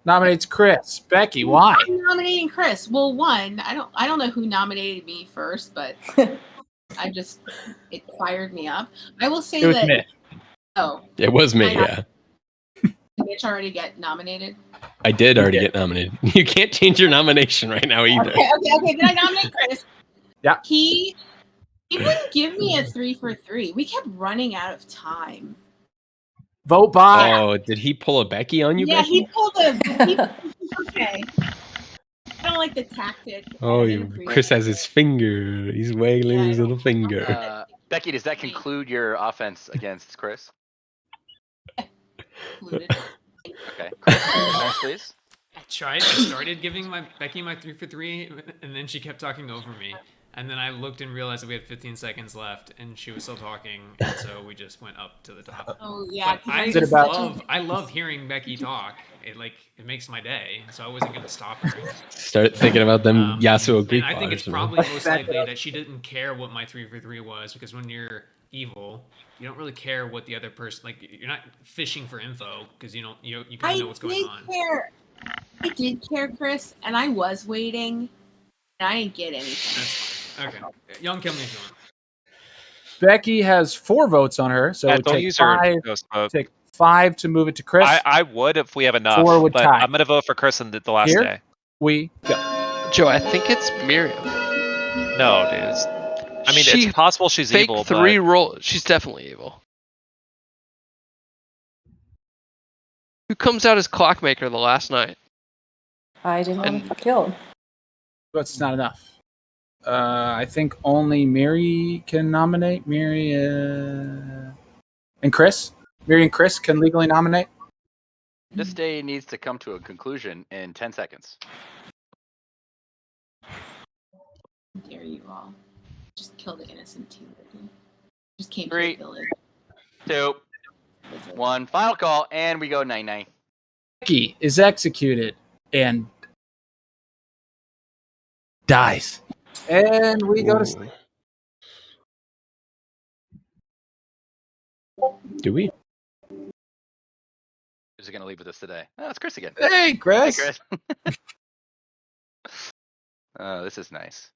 Nominates Chris. Becky, why?
I'm nominating Chris. Well, one, I don't know who nominated me first, but it fired me up. I will say
It was
that.
Mitch.
Oh,
it was me. Yeah,
did Mitch already get nominated?
I did already get nominated. You can't change your nomination right now either.
Okay. Did I nominate Chris?
Yeah.
He wouldn't give me a 3 for 3. We kept running out of time.
Vote by.
Oh, did he pull a Becky on you,
Yeah,
Becky?
he pulled okay. I don't like the tactic.
Oh, Chris has his finger. He's waggling his little finger.
Becky, does that conclude your offense against Chris?
Included.
Okay. Chris, next, please.
I started giving Becky my 3 for 3, and then she kept talking over me. And then I looked and realized that we had 15 seconds left, and she was still talking, and so we just went up to the top.
Oh yeah.
I love hearing Becky talk. It makes my day. So I wasn't gonna stop her.
Start thinking about them Yasuo Greek.
And I think it's probably most likely that she didn't care what my 3 for 3 was, because when you're evil, you don't really care what the other person. You're not fishing for info because you kind of know what's going on.
I did care, Chris, and I was waiting, and I didn't get anything.
Okay. Young, kill me if you want.
Becky has 4 votes on her, so it would
don't
take
use your
5.
ghost vote.
Take 5 to move it to Chris.
I would if we have enough.
4 would
but
tie.
I'm gonna vote for Chris on the last
Here
day.
we go.
Joe, I think it's Miriam.
No, dude. It's possible she's
fake
evil.
3
but
roll. She's definitely evil. Who comes out as Clockmaker the last night?
I didn't want to get killed.
But it's not enough. I think only Miri can nominate. Miri and Chris. Miri and Chris can legally nominate.
This day needs to come to a conclusion in 10 seconds.
How dare you all? Just kill the innocent too. Just came
3,
to the village.
2, 1. Final call, and we go 9-9.
Becky is executed and dies. And we go to sleep.
Do we?
Who's going to leave with us today? Oh, it's Chris again.
Hey, Chris.
Hey, Chris. This is nice.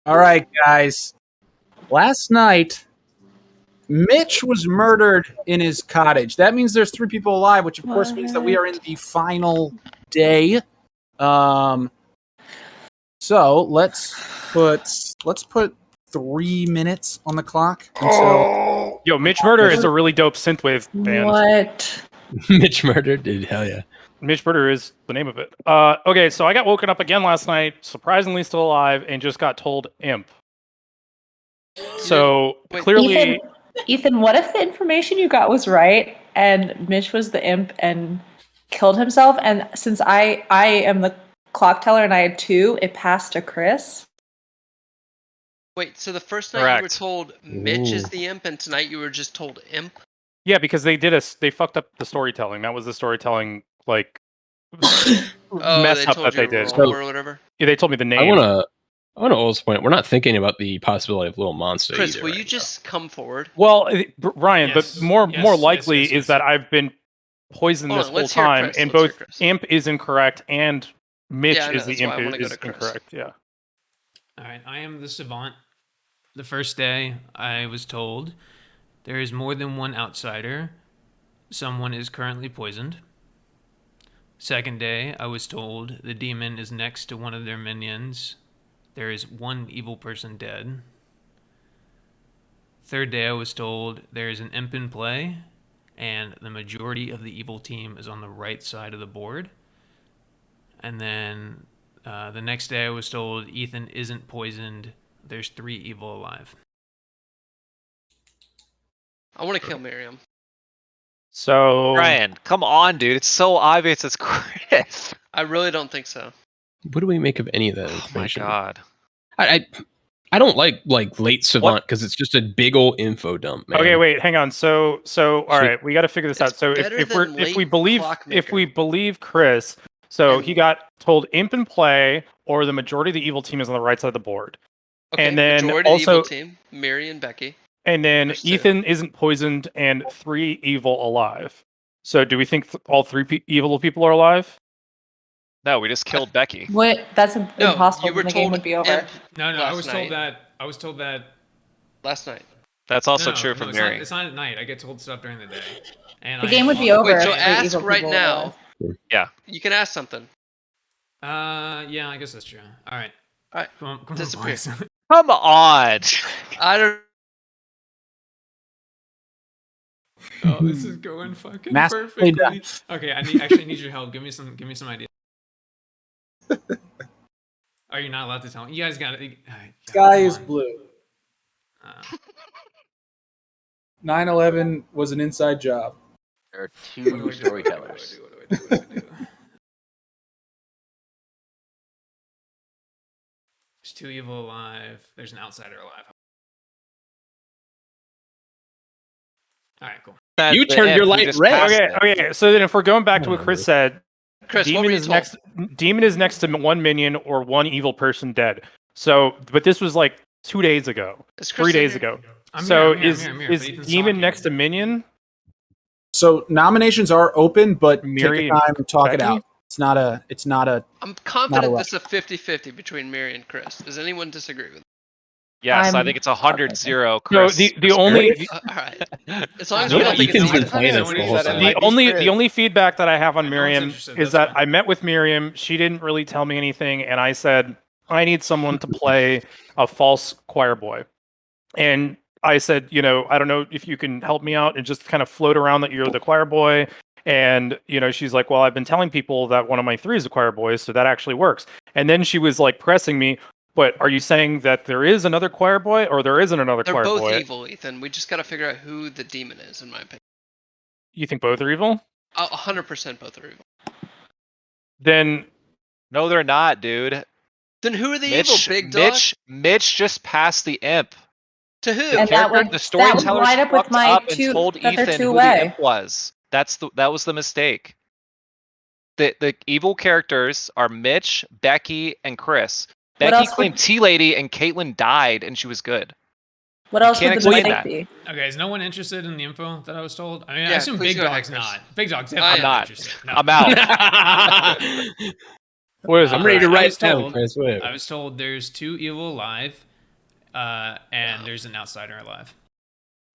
All right, guys. Last night, Mitch was murdered in his cottage. That means there's 3 people alive, which of course means that we are in the final day. So let's put 3 minutes on the clock until.
Yo, Mitch Murder is a really dope synthwave band.
What?
Mitch Murder, dude, hell yeah.
Mitch Murder is the name of it. Okay, so I got woken up again last night, surprisingly still alive, and just got told imp. So clearly,
Ethan, what if the information you got was right and Mitch was the imp and killed himself? And since I am the clock teller and I had 2, it passed to Chris.
Wait, so the first night you were told Mitch is the imp, and tonight you were just told imp?
yeah, because they fucked up the storytelling. That was the storytelling mess
they
up
told
that
you
they
to
did.
roll or whatever?
Yeah, they told me the name.
I want to also point out, we're not thinking about the possibility of Little Monster.
Chris,
either
will
right
you just come forward?
Well, Ryan,
Yes,
but more
yes,
likely
yes.
is that I've been poisoned
Hold
this
on,
whole
let's hear
time,
Chris,
and
let's hear
both
Chris.
Imp is incorrect and Mitch
Yeah, I know,
is the
that's why
Imp
I wanna go
is
to Chris.
incorrect. Yeah.
All right, I am the savant. The first day, I was told there is more than one outsider. Someone is currently poisoned. Second day, I was told the demon is next to one of their minions. There is one evil person dead. Third day, I was told there is an imp in play, and the majority of the evil team is on the right side of the board. And then the next day, I was told Ethan isn't poisoned. There's 3 evil alive.
I want to kill Miriam.
So
Brian, come on, dude. It's so obvious it's Chris.
I really don't think so.
What do we make of any of that
Oh my
information?
god.
I don't like late savant because it's just a big old info dump, man.
Okay, wait, hang on. So all right, we got to figure this out. So
better
if
than
we
late
believe Chris, so he got told Imp in play, or the majority of the evil team is on the right side of the board,
Okay,
and then
majority
also
evil team, Miri and Becky.
and then
There's 2.
Ethan isn't poisoned, and 3 evil alive. So do we think all 3 evil people are alive?
No, we just killed Becky.
What? That's
No,
impossible.
you were
then the game
told
would be over.
Imp
No, I
last
was
night.
told that
Last night.
That's also
no,
true
no,
for
it's
Miri.
Not, it's not at night. I get told stuff during the day. And
The game would be over.
Wait, so
if the
ask
evil
right
people were
now.
alive.
Yeah.
You can ask something.
Yeah, I guess that's true. All right.
All right.
Come on,
Disappear.
boys.
Come on.
I don't.
Oh, this is going fucking
Massively
perfectly. Okay, I need your help. Give me some ideas. Are you not allowed to tell me? You guys got it.
Sky is blue. 9/11 was an inside job.
There are 2 storytellers.
What do I do? There's 2 evil alive. There's an outsider alive. All right, cool.
That's
You
the
turned
imp.
your
We
light
just
red.
passed
Okay,
it.
okay. So then if we're going back to what Chris said,
Chris, what
demon
were you
is
told?
demon is next to one minion or one evil person dead. So, but this was like 2 days ago,
Is Chris
3
in
days
here?
ago.
I'm
So
here,
is
but Ethan's
demon
talking.
next to minion?
So nominations are open, but
Miri
take your time and talk it
Becky?
out. It's not a.
I'm confident
rush.
this is a 50-50 between Miri and Chris. Does anyone disagree with
Yes, I
I'm
think it's 100-0
No,
Chris.
the only
all right. As long as
No,
we
no,
don't make it
Ethan's been
secret.
playing this
no one
the whole
interested.
time.
the only feedback that I have on
No one's
Miriam
interested,
is
that's
that
fine.
I met with Miriam. She didn't really tell me anything, and I said I need someone to play a false choir boy, and I said, I don't know if you can help me out and just kind of float around that you're the choir boy. And, she's like, well, I've been telling people that one of my 3 is a choir boy, so that actually works. And then she was like pressing me, but are you saying that there is another choir boy or there isn't another
They're
choir
both
boy?
evil, Ethan. We just got to figure out who the demon is, in my opinion.
You think both are evil?
100% both are evil.
Then
No, they're not, dude.
Then who are the evil, big dog?
Mitch just passed the imp.
To who?
The
And
character, the storyteller
line up with
fucked
my
up and
2
told
that they're
Ethan
2
who
away.
the imp was. That was the mistake. The evil characters are Mitch, Becky, and Chris.
What
Becky
else
claimed
would-
Tea Lady and Caitlyn died and she was good.
What
You
else
can't
would the
explain
mistake
that.
be?
Okay, is no one interested in the info that I was told? I mean, I
Yeah,
assume
please
Big
go ahead,
Dog's
Chris.
not. Big Dog's
I
definitely
am.
not
not.
interested. No.
I'm out.
what is it?
I'm ready to
I
write
was
down,
told-
Chris. Whatever.
I was told there's 2 evil alive, and there's an outsider alive.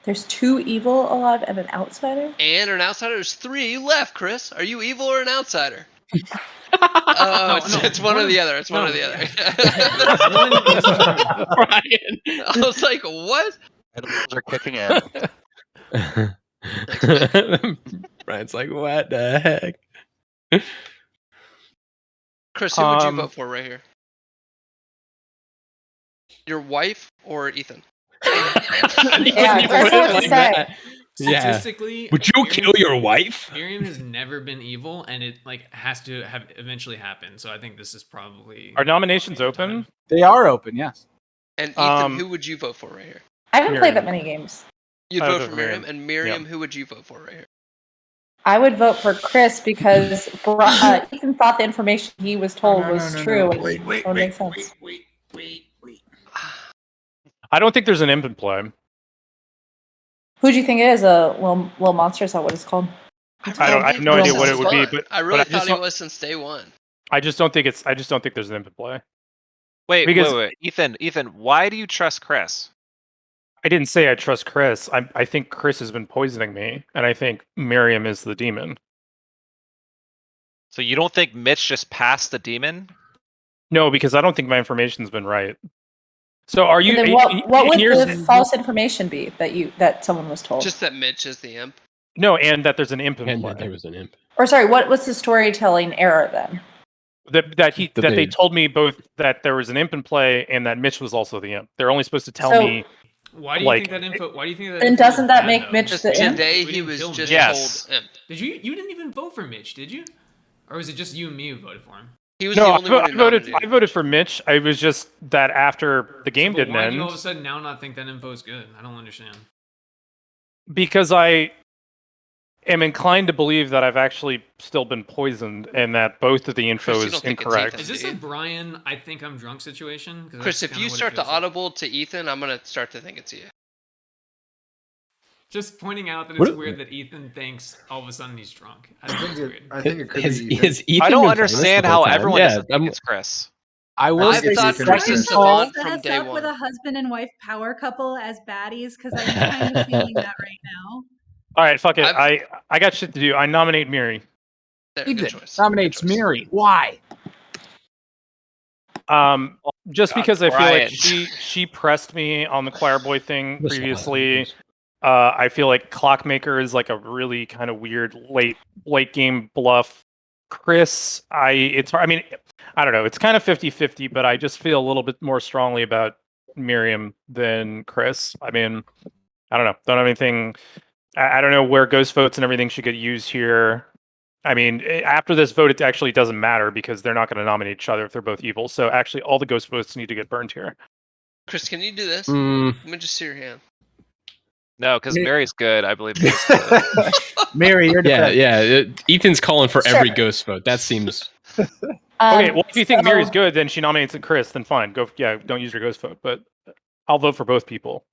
There's 2 evil alive and an outsider?
And an outsider. There's 3 left, Chris. Are you evil or an outsider?
No,
It's one or the other. It's one or
no.
the other.
One is true.
Brian.
I was like, what?
Edibles are kicking in.
Brian's like, what the heck?
Chris, who would you vote for right here? Your wife or Ethan?
Yeah, careful what you say.
Statistically,
Would you kill your wife?
Miriam has never been evil, and it has to have eventually happened. So I think this is probably.
Are nominations open?
They are open, yes.
And Ethan, who would you vote for right here?
I haven't played
Miriam.
that many games.
You'd
I
vote
vote
for Miriam.
Miriam.
And Miriam, who would you vote for right here?
I would vote for Chris because Ethan thought the information he was told was true.
Wait,
It would make sense.
wait.
I don't think there's an imp in play.
Who do you think it is? A little monster? Is that what it's called?
I have no idea what it would be, but
I really
I just
thought he
don't,
was since day one.
I just don't think there's an imp in play.
Wait,
Because-
wait. Ethan, why do you trust Chris?
I didn't say I trust Chris. I think Chris has been poisoning me, and I think Miriam is the demon.
So you don't think Mitch just passed the demon?
No, because I don't think my information's been right. So are you?
Then what would the false information be that someone was told?
Just that Mitch is the imp.
No, and that there's an imp in
And
play.
that there was an imp.
Or sorry, what's the storytelling error then?
That they told me both that there was an imp in play and that Mitch was also the imp. They're only supposed to tell me.
Why do you think that info? Why do you think that?
And
info
doesn't
is
that
bad,
make
though?
Mitch the imp?
Today
We
he
didn't
was
kill
just
Mitch.
told imp.
Did you didn't even vote for Mitch, did you? Or was it just you and me who voted for him?
He was the only one who
I voted for Mitch. I was just that after the game didn't
Why
end.
do you all of a sudden now not think that info is good? I don't understand.
Because I am inclined to believe that I've actually still been poisoned and that both of the info is incorrect.
Is this a Brian, I think I'm drunk situation? 'Cause
Chris,
that's
if
kinda
you
what it
start to
feels like.
audible to Ethan, I'm gonna start to think it's you.
Just pointing out that
What-
it's weird that Ethan thinks all of a sudden he's drunk. I think it's weird.
I think it could
Has-
be.
has Ethan
I
been
don't
playing this
understand
the whole
how
time?
everyone
Yeah,
doesn't think it's Chris.
I will
I
say
thought
second
Chris is
call.
savant
Set
from
us
day
up with
one.
a husband and wife power couple as baddies because I'm kind of feeling that right now.
All right, fuck it. I got shit to do. I nominate Miri.
There, good
Ethan
choice.
nominates Miri. Why?
Just
God,
because I feel
Brian.
like she pressed me on the choir boy thing
Listen,
previously. I feel like Clockmaker is like a really kind of weird late game bluff. Chris, it's hard. I mean, I don't know. It's kind of 50-50, but I just feel a little bit more strongly about Miriam than Chris. I mean, I don't know. Don't have anything. I don't know where ghost votes and everything should get used here. I mean, after this vote, it actually doesn't matter because they're not going to nominate each other if they're both evil. So actually, all the ghost votes need to get burned here.
Chris, can you do this?
Mm.
Let me just see your hand.
No, because Mary's good. I believe Mary's good.
Mary, you're
yeah. Ethan's calling for every
Sure.
ghost vote. That seems.
Okay, well, if you think Miri's good, then she nominates Chris. Then fine, go. Yeah, don't use your ghost vote, but I'll vote for both people.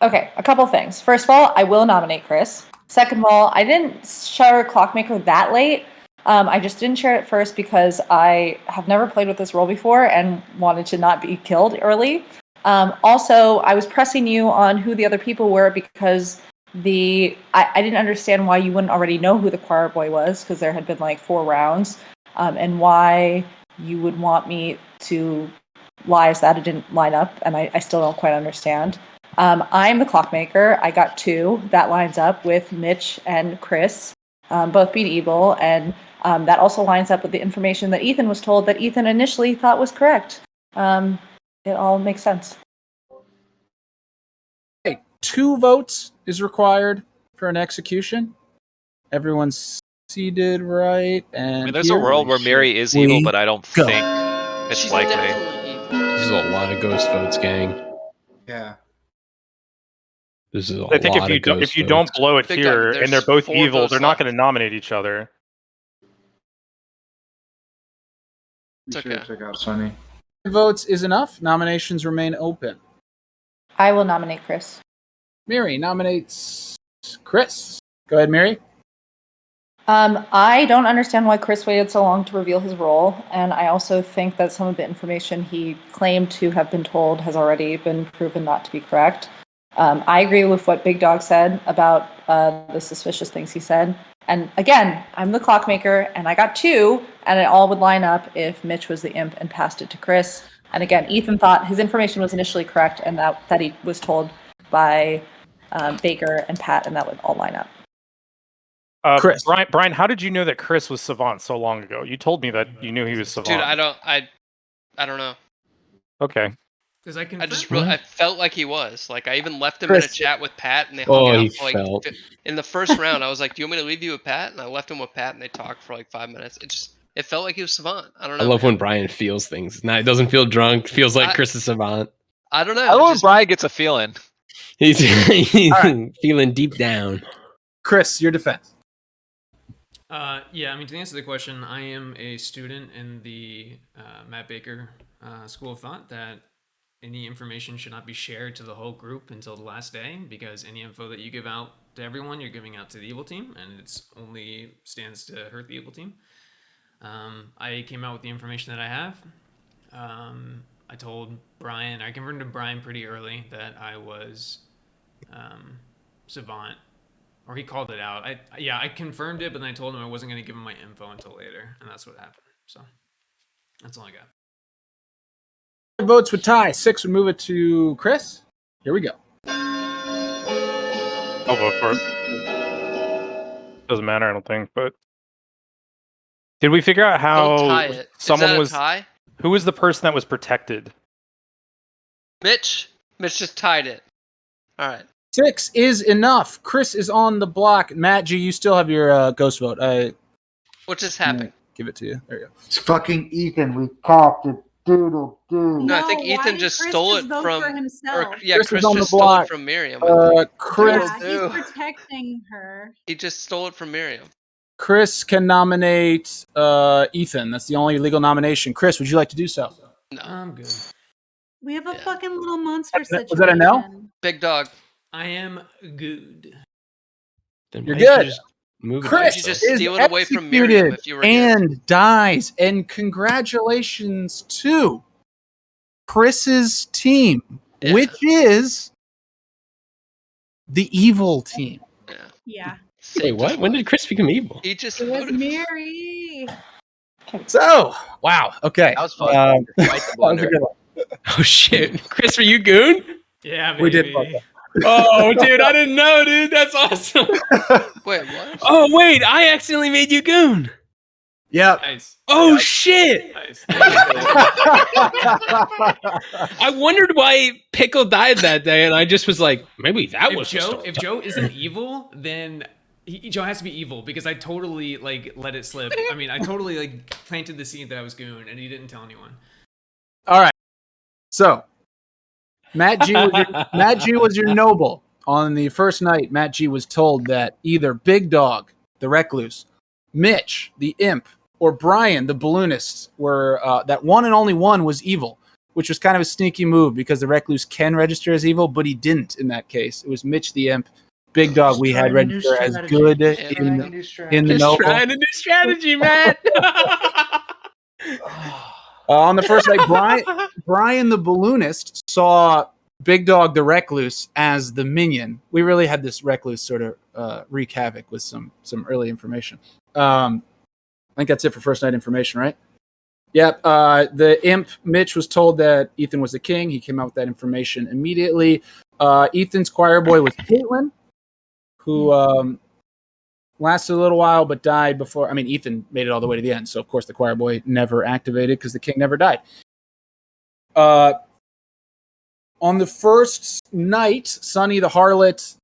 Okay, a couple things. First of all, I will nominate Chris. Second of all, I didn't share Clockmaker that late. I just didn't share it first because I have never played with this role before and wanted to not be killed early. Also, I was pressing you on who the other people were because I didn't understand why you wouldn't already know who the choir boy was because there had been like 4 rounds, and why you would want me to lie as that it didn't line up, and I still don't quite understand. I'm the Clockmaker. I got 2. That lines up with Mitch and Chris, both being evil, and that also lines up with the information that Ethan was told that Ethan initially thought was correct. It all makes sense.
Okay, 2 votes is required for an execution. Everyone's seated right, and
I mean, there's a world where Mary is evil, but I don't think it's
She's
likely.
definitely evil.
This is a lot of ghost votes, gang.
Yeah.
This is a
I think
lot of ghost
if you
votes.
don't blow it
Big
here
dog,
and they're
there's
both
4
evil,
votes
they're not
left.
going to nominate each other.
You
It's
should
okay.
have took out Sunny.
votes is enough. Nominations remain open.
I will nominate Chris.
Mary nominates Chris. Go ahead, Mary.
I don't understand why Chris waited so long to reveal his role, and I also think that some of the information he claimed to have been told has already been proven not to be correct. I agree with what Big Dog said about the suspicious things he said. And again, I'm the Clockmaker, and I got 2, and it all would line up if Mitch was the imp and passed it to Chris. And again, Ethan thought his information was initially correct, and that he was told by Baker and Pat, and that would all line up.
Chris.
Brian, how did you know that Chris was Savant so long ago? You told me that you knew he was Savant.
Dude, I don't know.
Okay.
Because I can.
I felt like he was. Like I even left him in a
Chris.
chat with Pat, and they hung out
he
for like
felt.
in the first round. I was like, "Do you want me to leave you with Pat?" And I left him with Pat, and they talked for like 5 minutes. It felt like he was Savant. I don't know.
I love
man.
when Brian feels things. Nah, it doesn't feel drunk. Feels like
I-
Chris is Savant.
I don't know.
I love when Brian gets a feeling.
He's
right.
feeling deep down.
Chris, your defense.
Yeah, I mean, to answer the question, I am a student in the Matt Baker School of Thought that any information should not be shared to the whole group until the last day, because any info that you give out to everyone, you're giving out to the evil team, and it's only stands to hurt the evil team. I came out with the information that I have. I told Brian, I confirmed to Brian pretty early that I was Savant, or he called it out. I confirmed it, but then I told him I wasn't going to give him my info until later, and that's what happened. So that's all I got.
Votes would tie. 6 would move it to Chris. Here we go.
I'll vote for it. Doesn't matter, I don't think. But did we figure out how
Don't tie it.
someone
Is that
was?
a tie?
Who was the person that was protected?
Mitch just tied it. All right.
6 is enough. Chris is on the block. Matt G, you still have your ghost vote.
What just happened?
Give it to you. There you go.
It's fucking Ethan. We copped it. Doodle doo.
No, I think Ethan just stole it from. Chris
on the
just stole
block.
it from Miriam.
Chris,
Yeah, he's protecting her.
He just stole it from Miriam.
Chris can nominate Ethan. That's the only legal nomination. Chris, would you like to do so?
No,
I'm good.
We have a fucking little monster situation.
Was that a no?
Big dog.
I am good.
Then
You're
why don't you
good.
just move it?
Chris
You just
is
steal it away from Miriam
executed
if you were good.
and dies. And congratulations to Chris's team,
Yeah.
which is the evil team.
Yeah.
Wait, what? When did Chris become evil?
He just
It was
voted.
Mary.
So, wow. Okay.
That was fun.
That
Quite the
was a
blunder.
good one.
Oh shit, Chris, were you Goon?
Yeah, baby.
We did both.
Oh, dude, I didn't know, dude. That's awesome.
Wait, what?
Oh, wait, I accidentally made you Goon.
Yep.
Nice.
Oh shit!
Nice.
I wondered why Pickle died that day, and I just was like, maybe that was
If Joe isn't evil, then Joe has to be evil, because I totally let it slip. I mean, I totally planted the seed that I was Goon, and he didn't tell anyone.
All right. So, Matt G was your noble. On the first night, Matt G was told that either Big Dog, the Recluse, Mitch, the Imp, or Brian, the Balloonist, were that one and only one was evil, which was kind of a sneaky move because the Recluse can register as evil, but he didn't in that case. It was Mitch the Imp. Big Dog we had register as good in the noble.
Trying a new strategy, Matt.
On the first night, Brian the Balloonist saw Big Dog the Recluse as the minion. We really had this Recluse sort of wreak havoc with some early information. I think that's it for first night information, right? Yep. The Imp, Mitch, was told that Ethan was the king. He came out with that information immediately. Ethan's choir boy was Caitlin, who lasted a little while but died before. I mean, Ethan made it all the way to the end, so of course the choir boy never activated because the king never died. On the first night, Sunny the Harlot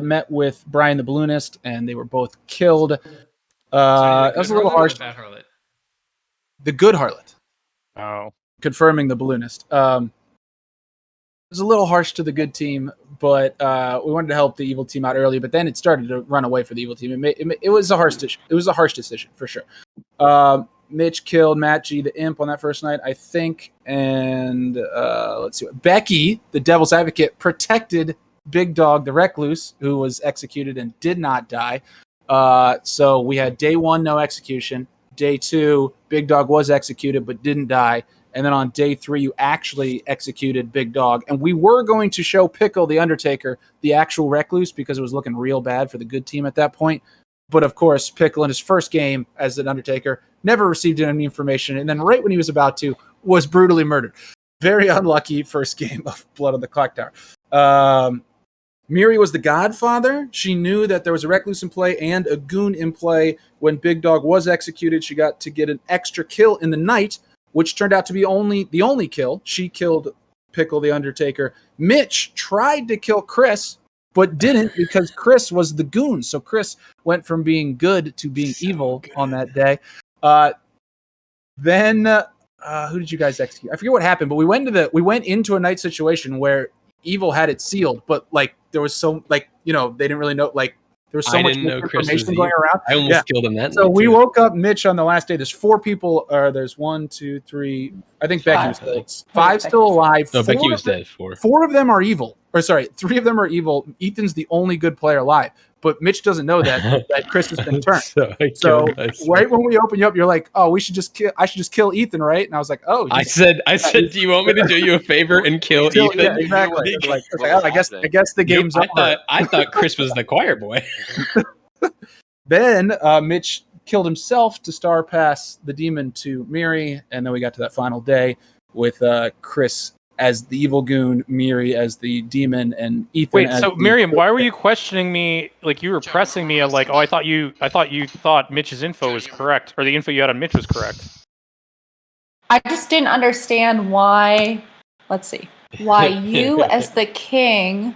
met with Brian the Balloonist, and they were both killed. That was a little harsh.
Bad harlot.
The good harlot.
Oh.
Confirming the balloonist. It was a little harsh to the good team, but we wanted to help the evil team out early. But then it started to run away for the evil team. It was a harsh decision. It was a harsh decision for sure. Mitch killed Matt G, the Imp, on that first night, I think. And let's see. Becky, the Devil's Advocate, protected Big Dog, the Recluse, who was executed and did not die. So we had day 1, no execution. Day 2, Big Dog was executed but didn't die. And then on day 3, you actually executed Big Dog. And we were going to show Pickle, the Undertaker, the actual Recluse, because it was looking real bad for the good team at that point. But of course, Pickle in his first game as an Undertaker never received any information. And then right when he was about to, was brutally murdered. Very unlucky first game of Blood on the Clocktower. Miri was the Godfather. She knew that there was a Recluse in play and a Goon in play. When Big Dog was executed, she got to get an extra kill in the night, which turned out to be the only kill. She killed Pickle the Undertaker. Mitch tried to kill Chris, but didn't because Chris was the Goon. So Chris went from being good to being evil on that day. Then who did you guys execute? I forget what happened, but we went into a night situation where evil had it sealed, but there was they didn't really know, There was so
I
much
didn't know Chris was
information going
evil.
around.
I almost killed him that
So
night,
we
too.
woke up Mitch on the last day. There's 4 people. There's 1, 2, 3. I think Becky was
Five.
still 5 still alive.
No,
4
Becky was
of them-
dead. 4.
4 of them are evil. Or sorry, 3 of them are evil. Ethan's the only good player alive. But Mitch doesn't know that Chris has been turned.
So I
So
killed myself.
right when we open you up, you're like, "Oh, I should just kill Ethan, right?" And I was like, "Oh."
I said, do you want me to do you a favor and kill Ethan?
Yeah, exactly. It's like, I guess the game's over.
I thought Chris was the choir boy.
Then Mitch killed himself to star pass the demon to Miri, and then we got to that final day with Chris as the evil goon, Miri as the demon, and Ethan.
Wait,
as
so
the
Miriam, why were you questioning me? Like you were pressing me, like, oh, I thought you thought Mitch's info was correct, or the info you had on Mitch was correct.
I just didn't understand why. Let's see. Why you, as the king,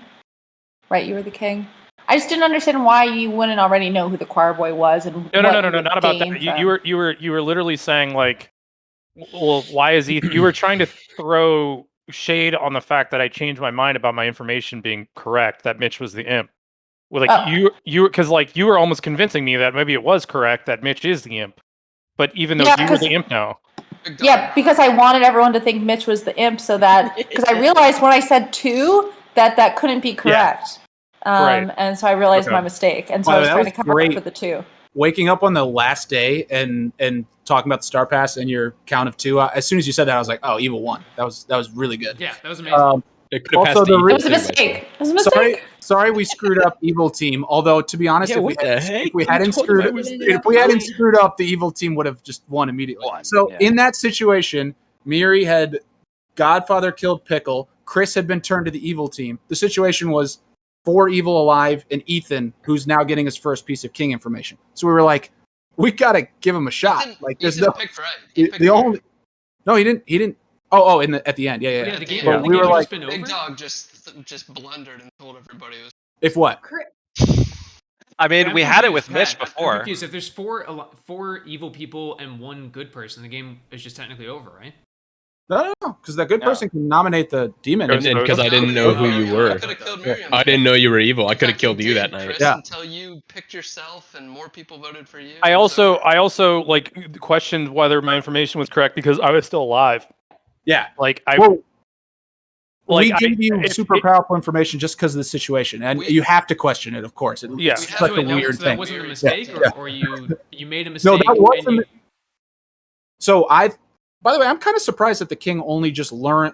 right? You were the king. I just didn't understand why you wouldn't already know who the choir boy was and
No,
what
not
you would
about that.
gain from-
You were literally saying like, well, why is Ethan? You were trying to throw shade on the fact that I changed my mind about my information being correct, that Mitch was the imp. Well, like you because like you were almost convincing me that maybe it was correct that Mitch is the imp, but even though
Yeah,
you were the imp now.
Yeah, because I wanted everyone to think Mitch was the imp, so that because I realized when I said 2 that couldn't be correct.
Right.
And so I realized
Okay.
my mistake, and so
By
I
the
was
way,
trying
that
to
was
cover
great.
up for the 2.
Waking up on the last day and talking about the star pass and your count of 2. As soon as you said that, I was like, "Oh, evil won." That was really good.
Yeah, that was amazing.
It could have
Also,
passed to
It was a mistake. It was a mistake.
Sorry, we screwed up evil team. Although to be honest,
Yeah, what the heck?
if we
You
hadn't
told
screwed
me
up,
I was
if we hadn't screwed up, the evil team would have just won immediately. So in that situation, Miri had Godfather killed Pickle. Chris had been turned to the evil team. The situation was 4 evil alive and Ethan, who's now getting his first piece of king information. So we were like, we gotta give him a shot. Like there's no
picked right. He picked
the
right.
only no, he didn't. Oh, at the end, yeah.
The game,
But we were like,
Big Dog just blundered and told everybody it was.
if what?
I mean,
I'm
we had it with
confused,
Mitch
Pat. I'm
before.
confused. If there's 4 evil people and 1 good person, the game is just technically over, right?
No, because that good person can nominate the demon.
Because I didn't know who you were. I didn't know you were evil. I could have killed you that night.
Chris, until you picked yourself and more people voted for you.
I also like questioned whether my information was correct because I was still alive.
Yeah,
like I.
Well,
like,
we give you super powerful information just because of the situation, and you have to question it, of course. It's such a weird
So
thing.
that wasn't a mistake, or you made a
No,
mistake.
that was
and you,
So by the way, I'm kind of surprised that the king only just learned.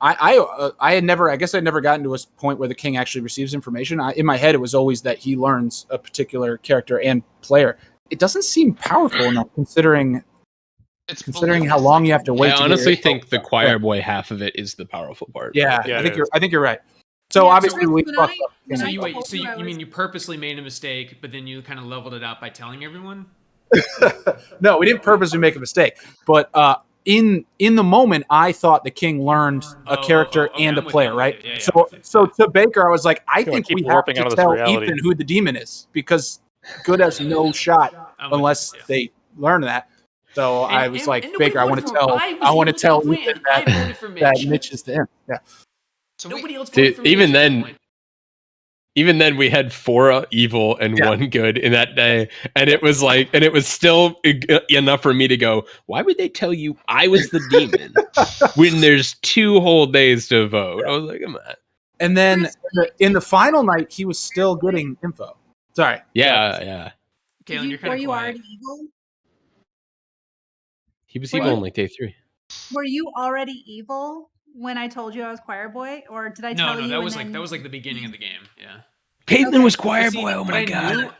I had never. I guess I'd never gotten to a point where the king actually receives information. In my head, it was always that he learns a particular character and player. It doesn't seem powerful enough considering how long you have to wait.
I
to
honestly
get your
think the choir boy half of it is the powerful part.
Yeah, I think you're right. So obviously we fucked up.
so you mean you purposely made a mistake, but then you kind of leveled it out by telling everyone?
No, we didn't purposely make a mistake, but in the moment, I thought the king learned a character and a player, right? So to Baker, I was like, I think we have to tell Ethan who the demon is because Good has no shot unless they learn that. So I was like, Baker, I want to tell Ethan that Mitch is the imp. Yeah.
So nobody else voted for me.
Even then, we had 4 evil and 1 good in that day, and it was still enough for me to go, why would they tell you I was the demon when there's 2 whole days to vote? I was like, come on.
And then in the final night, he was still getting info. Sorry.
Yeah.
Kaylin, you're kind
Were
of
you
quiet.
already evil?
He was evil on like day 3.
Were you already evil when I told you I was choir boy, or did I tell you?
No, that was like the beginning of the game. Yeah.
Caitlin was choir boy. Oh my god.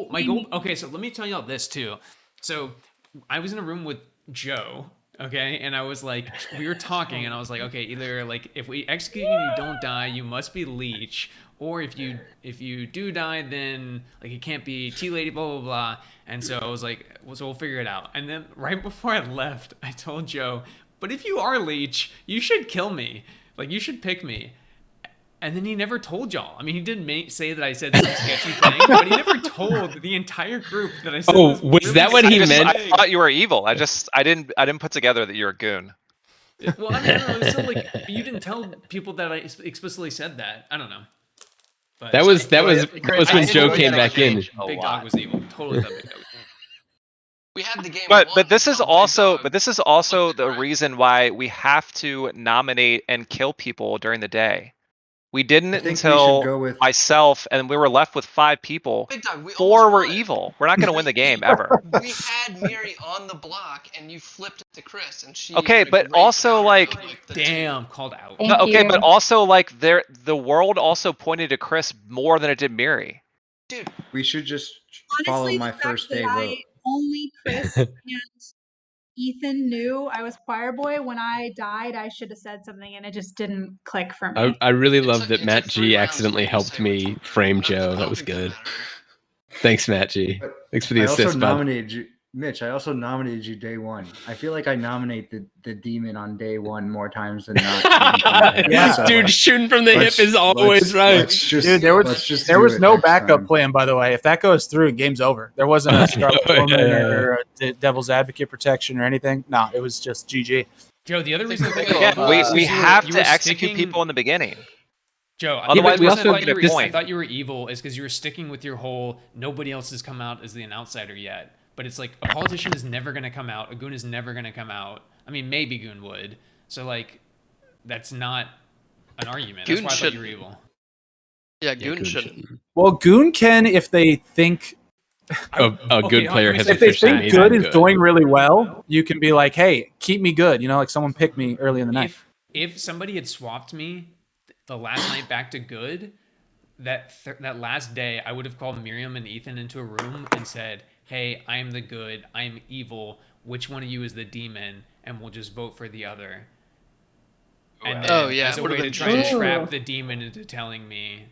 My goal. Okay, so let me tell y'all this too. So I was in a room with Joe. Okay, and I was like, we were talking, and I was like, okay, either like if we execute and you don't die, you must be leech, or if you do die, then like it can't be tea lady, blah blah blah. And so I was like, well, so we'll figure it out. And then right before I left, I told Joe, but if you are leech, you should kill me. Like you should pick me. And then he never told y'all. I mean, he did say that I said some sketchy thing, but he never told the entire group that I said.
Oh, was that what he meant?
I thought you were evil. I didn't put together that you're a goon.
Well, I mean, I don't know. It's still like you didn't tell people that I explicitly said that. I don't know. But
That was
I
when
did
Joe
look
came
at
back in.
Exchange a
Big
lot.
Dog was evil. Totally thought Big Dog was evil.
We had the game.
But this is also the reason why we have to nominate and kill people during the day. We didn't
I think we should
until
go with-
myself, and we were left with 5 people.
Big Dog, we
4 were evil. We're not going to win the game ever.
We had Miri on the block, and you flipped it to Chris, and she.
Okay,
had a
but
great
also
counter
like,
of, the
Damn, called out.
Thank
okay,
you.
but also like the world also pointed to Chris more than it did Miri.
Dude,
We should just
Honestly,
follow
the
my
fact
first
that
day vote.
only Chris and Ethan knew I was choir boy. When I died, I should have said something, and it just didn't click for me.
I really love that Matt G accidentally helped me frame Joe. That was good. Thanks, Matt G. Thanks for the
I
assist,
also
bud.
nominated you, Mitch. I also nominated you day one. I feel like I nominate the demon on day one more times than not.
Yeah.
Shooting from the hip is always right.
Dude, there was no backup plan, by the way. If that goes through, game's over. There wasn't a Scarlet Woman or a Devil's Advocate protection or anything. No, it was just GG.
Joe, the other reason
We have to execute people in the beginning.
Joe,
otherwise
we
we
also
also get a
I
point.
thought you were evil is because you were sticking with your whole nobody else has come out as the outsider yet. But it's like a politician is never going to come out. A Goon is never going to come out. I mean, maybe Goon would. So like, that's not an argument.
Goon
That's why I thought you were
shouldn't.
evil.
Yeah, Goon shouldn't.
Well, Goon can if they think
a good player has
if they
officially
think
made
good
them
is doing really well, you can be like, hey, keep me good. You know, like someone picked me early in the night.
If somebody had swapped me the last night back to good, that last day, I would have called Miriam and Ethan into a room and said, hey, I am the good, I am evil, which one of you is the demon, and we'll just vote for the other. And then as a way to try and trap the demon into telling me.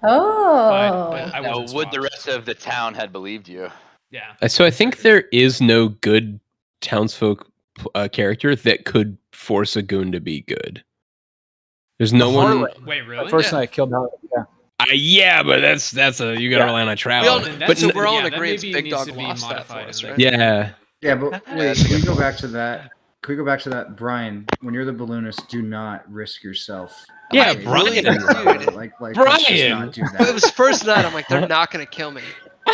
Oh.
But I
Now,
wasn't
would the
swapped,
rest of the town had believed you?
Yeah.
So I think there is no good townsfolk character that could force a Goon to be good. There's no one.
Wait, really?
First night killed Harley. Yeah.
Yeah, but that's a you gotta rely on a travel.
But so we're all in
that
agreement.
maybe
Big
needs
Dog
to be
lost that for
modified
us,
in the
right?
Yeah.
Yeah, but wait, can we go back to that? Can we go back to that, Brian? When you're the balloonist, do not risk yourself.
Yeah,
Okay,
Brian.
dude, like let's just
Brian.
not do
But it
that.
was first night. I'm like, they're not gonna kill me.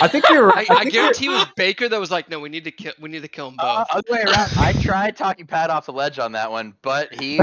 I think you're right.
I guarantee it was Baker that was like, no, we need to kill them both.
Other way around. I tried talking Pat off the ledge on that one, but he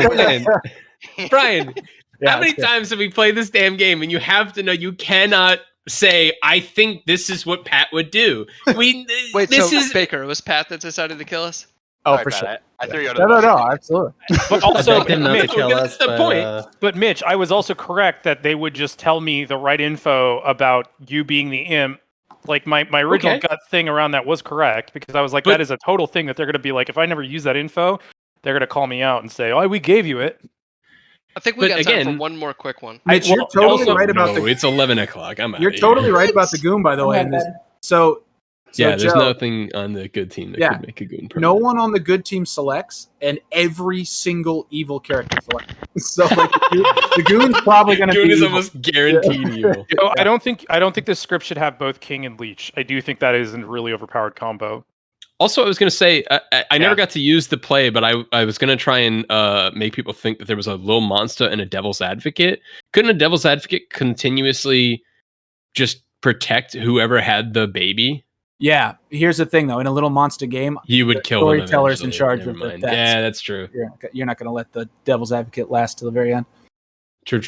Brian,
Yeah,
how many
it's good.
times have we played this damn game? And you have to know you cannot say, I think this is what Pat would do.
Wait,
this
so
is
Baker, it was Pat that decided to kill us?
Oh,
Sorry,
for
Pat,
sure.
I threw you under
No,
the bus.
absolutely.
But also,
begged him not to
Mitch,
kill
that's
us,
the
but,
point.
but Mitch, I was also correct that they would just tell me the right info about you being the imp. Like my original
Okay.
gut thing around that was correct because I was like,
But-
that is a total thing that they're going to be like, if I never use that info, they're going to call me out and say, oh, we gave you it.
I think we
But
got time
again-
for one more quick one.
Mitch, you're totally
Also-
right about
no,
the.
it's 11 o'clock. I'm out.
You're totally right about the Goon, by the way.
Okay,
in this.
good.
So
Yeah, there's
Joe,
nothing on the good team that
Yeah.
could make a Goon.
no
permanent.
one on the good team selects, and every single evil character selects. So like, the Goon's probably going to be
Goon is
evil.
almost guaranteed evil.
So I don't think the script should have both King and Leech. I do think that is a really overpowered combo.
Also, I was going to say, I never
Yeah.
got to use the play, but I was going to try and make people think that there was a little monster and a devil's advocate. Couldn't a devil's advocate continuously just protect whoever had the baby?
Yeah. Here's the thing, though. In a little monster game,
You would
the
kill them
storyteller's in
eventually.
charge
Never
of the
mind.
deaths.
Yeah, that's true.
You're not going to let the devil's advocate last till the very end.
True.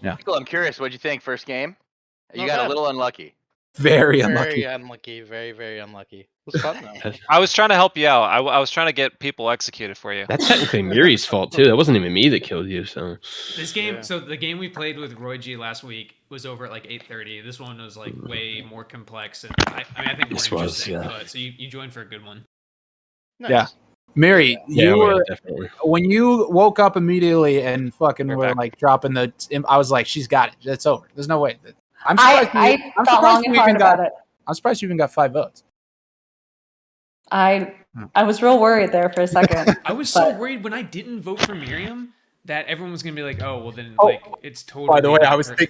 Michael, I'm curious. What'd you think first game? You
Not
got
bad.
a little unlucky.
Very unlucky.
Very unlucky. Very, very unlucky. It was fun though.
I was trying to help you out. I was trying to get people executed for you.
That's technically Miri's fault too. That wasn't even me that killed you. So
This game, so the game we played with Roy G last week was over at like 8:30. This one was like way more complex, and I think more
This was,
interesting.
yeah.
But, so you joined for a good one.
Nice.
Yeah. Mary, you were
definitely.
when you woke up immediately and fucking
We're
were
back.
like dropping the. I was like, she's got it. It's over. There's no way. I'm
I
surprised. I'm
thought long and hard about it.
I'm surprised you even got 5 votes.
I was real worried there for a second.
I was so
But-
worried when I didn't vote for Miriam that everyone was gonna be like, "Oh, well then,
Oh,
like it's totally."
By the way,
that
I was
person.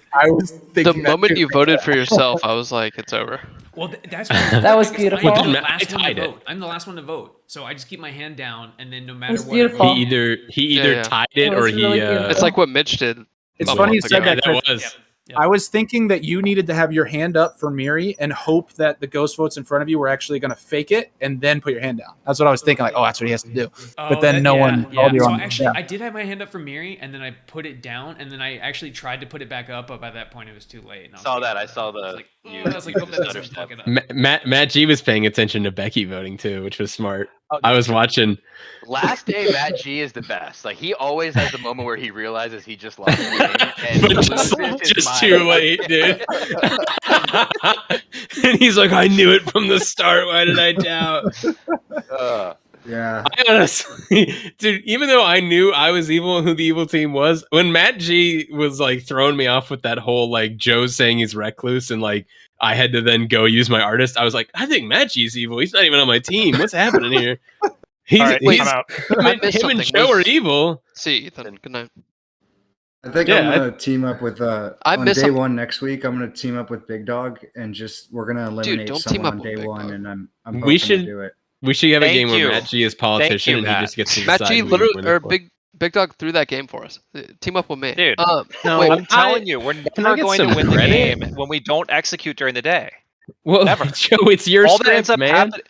thinking
The
that
moment
too.
you voted for yourself, I was like, it's over.
Well, that's
That was
because
beautiful.
I'm the
Well,
last one to
tied it.
vote. I'm the last one to vote, so I just keep my hand down, and then no matter
was
what,
beautiful.
He either
Yeah.
tied it
It
or
was
he.
really beautiful.
It's like what Mitch did.
It's
a
funny you
month
said
ago.
that,
that
Chris.
was.
Yep.
I was thinking that you needed to have your hand up for Miri and hope that the ghost votes in front of you were actually going to fake it and then put your hand down. That's what I was thinking. Like, oh, that's what he has to do. But then no one called you
So
on.
actually, I did have my hand up for Miri, and then I put it down, and then I actually tried to put it back up, but by that point it was too late. And I
saw that. I saw the.
I was like, hope that doesn't fuck it up.
Matt G was paying attention to Becky voting too, which was smart.
Oh,
I was watching.
Last day, Matt G is the best. Like he always has the moment where he realizes he just lost the game and
But
loses his
just
mind.
too late, dude. And he's like, I knew it from the start. Why did I doubt?
Yeah.
I honestly, dude, even though I knew I was evil and who the evil team was, when Matt G was like throwing me off with that whole like Joe saying he's recluse and like I had to then go use my artist, I was like, I think Matt G's evil. He's not even on my team. What's happening here? He's,
All right,
he's
I'm out.
him and Joe are evil.
See you, Ethan. Good night.
I think
Yeah,
I'm gonna team up with
I
on
miss
day
him.
one next week. I'm gonna team up with Big Dog and just we're gonna eliminate
don't team
someone
up
on
with
day
Big
one,
Dog.
and I'm
We
hoping
should-
to do it.
We should have a
Thank
game where
you.
Matt G is politician
you,
and he
Matt.
just gets to
Matt
decide
G
who he's
literally
winning
or
for.
Big Dog threw that game for us. Team up with me,
Dude.
No,
wait,
I'm telling you, we're
can I
never
get
going to
some
win the
credit?
game when we don't execute during the day.
Well,
Never.
Joe, it's your
All that ends
script,
up
man.
happening.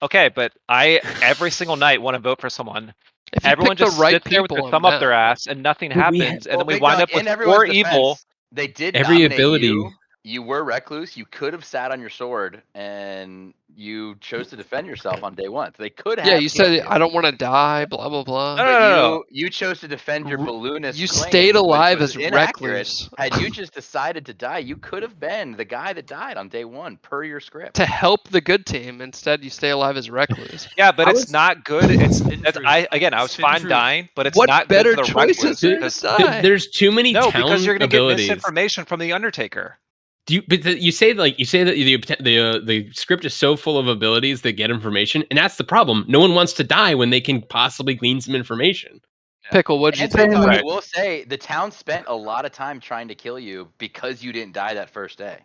Okay, but I every single night want to vote for someone.
if you
Everyone
pick the
just
right
sits there with their
people,
thumb up their ass and nothing
But we
happens, and
Well,
then we
Big
wind
Dog,
up with
in everyone's
four
defense,
evil.
they did
Every
nominate
ability.
you. You were recluse. You could have sat on your sword, and you chose to defend yourself on day one. So they could have.
yeah, you
killed
said I don't want to die, blah blah blah.
No,
But
no.
you chose to defend your balloonist.
You
claim,
stayed alive
which was
as
inaccurate.
recluse.
Had you just decided to die, you could have been the guy that died on day one, per your script.
To help the good team, instead you stay alive as recluse.
Yeah, but
I
it's
was-
not good. It's
Spin
that's,
truth.
I was
Spin
fine
truth.
dying, but it's
What
not
better
good for the
choices
recluse.
are
because-
to die?
There's too many
No,
town
because you're going to get
abilities.
misinformation from the Undertaker.
You say that the script is so full of abilities that get information, and that's the problem. No one wants to die when they can possibly glean some information.
Pickle, what'd you
And
think?
Big Dog,
Right.
I will say the town spent a lot of time trying to kill you because you didn't die that first day.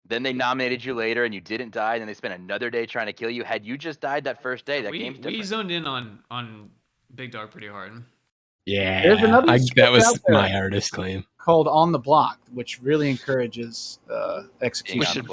Then they nominated you later and you didn't die, and then they spent another day trying to kill you. Had you just died that first day, that game's
We
different.
zoned in on Big Dog pretty hard.
Yeah,
There's another
that
script
was
out there
my artist claim.
called On the Block, which really encourages execution.
We should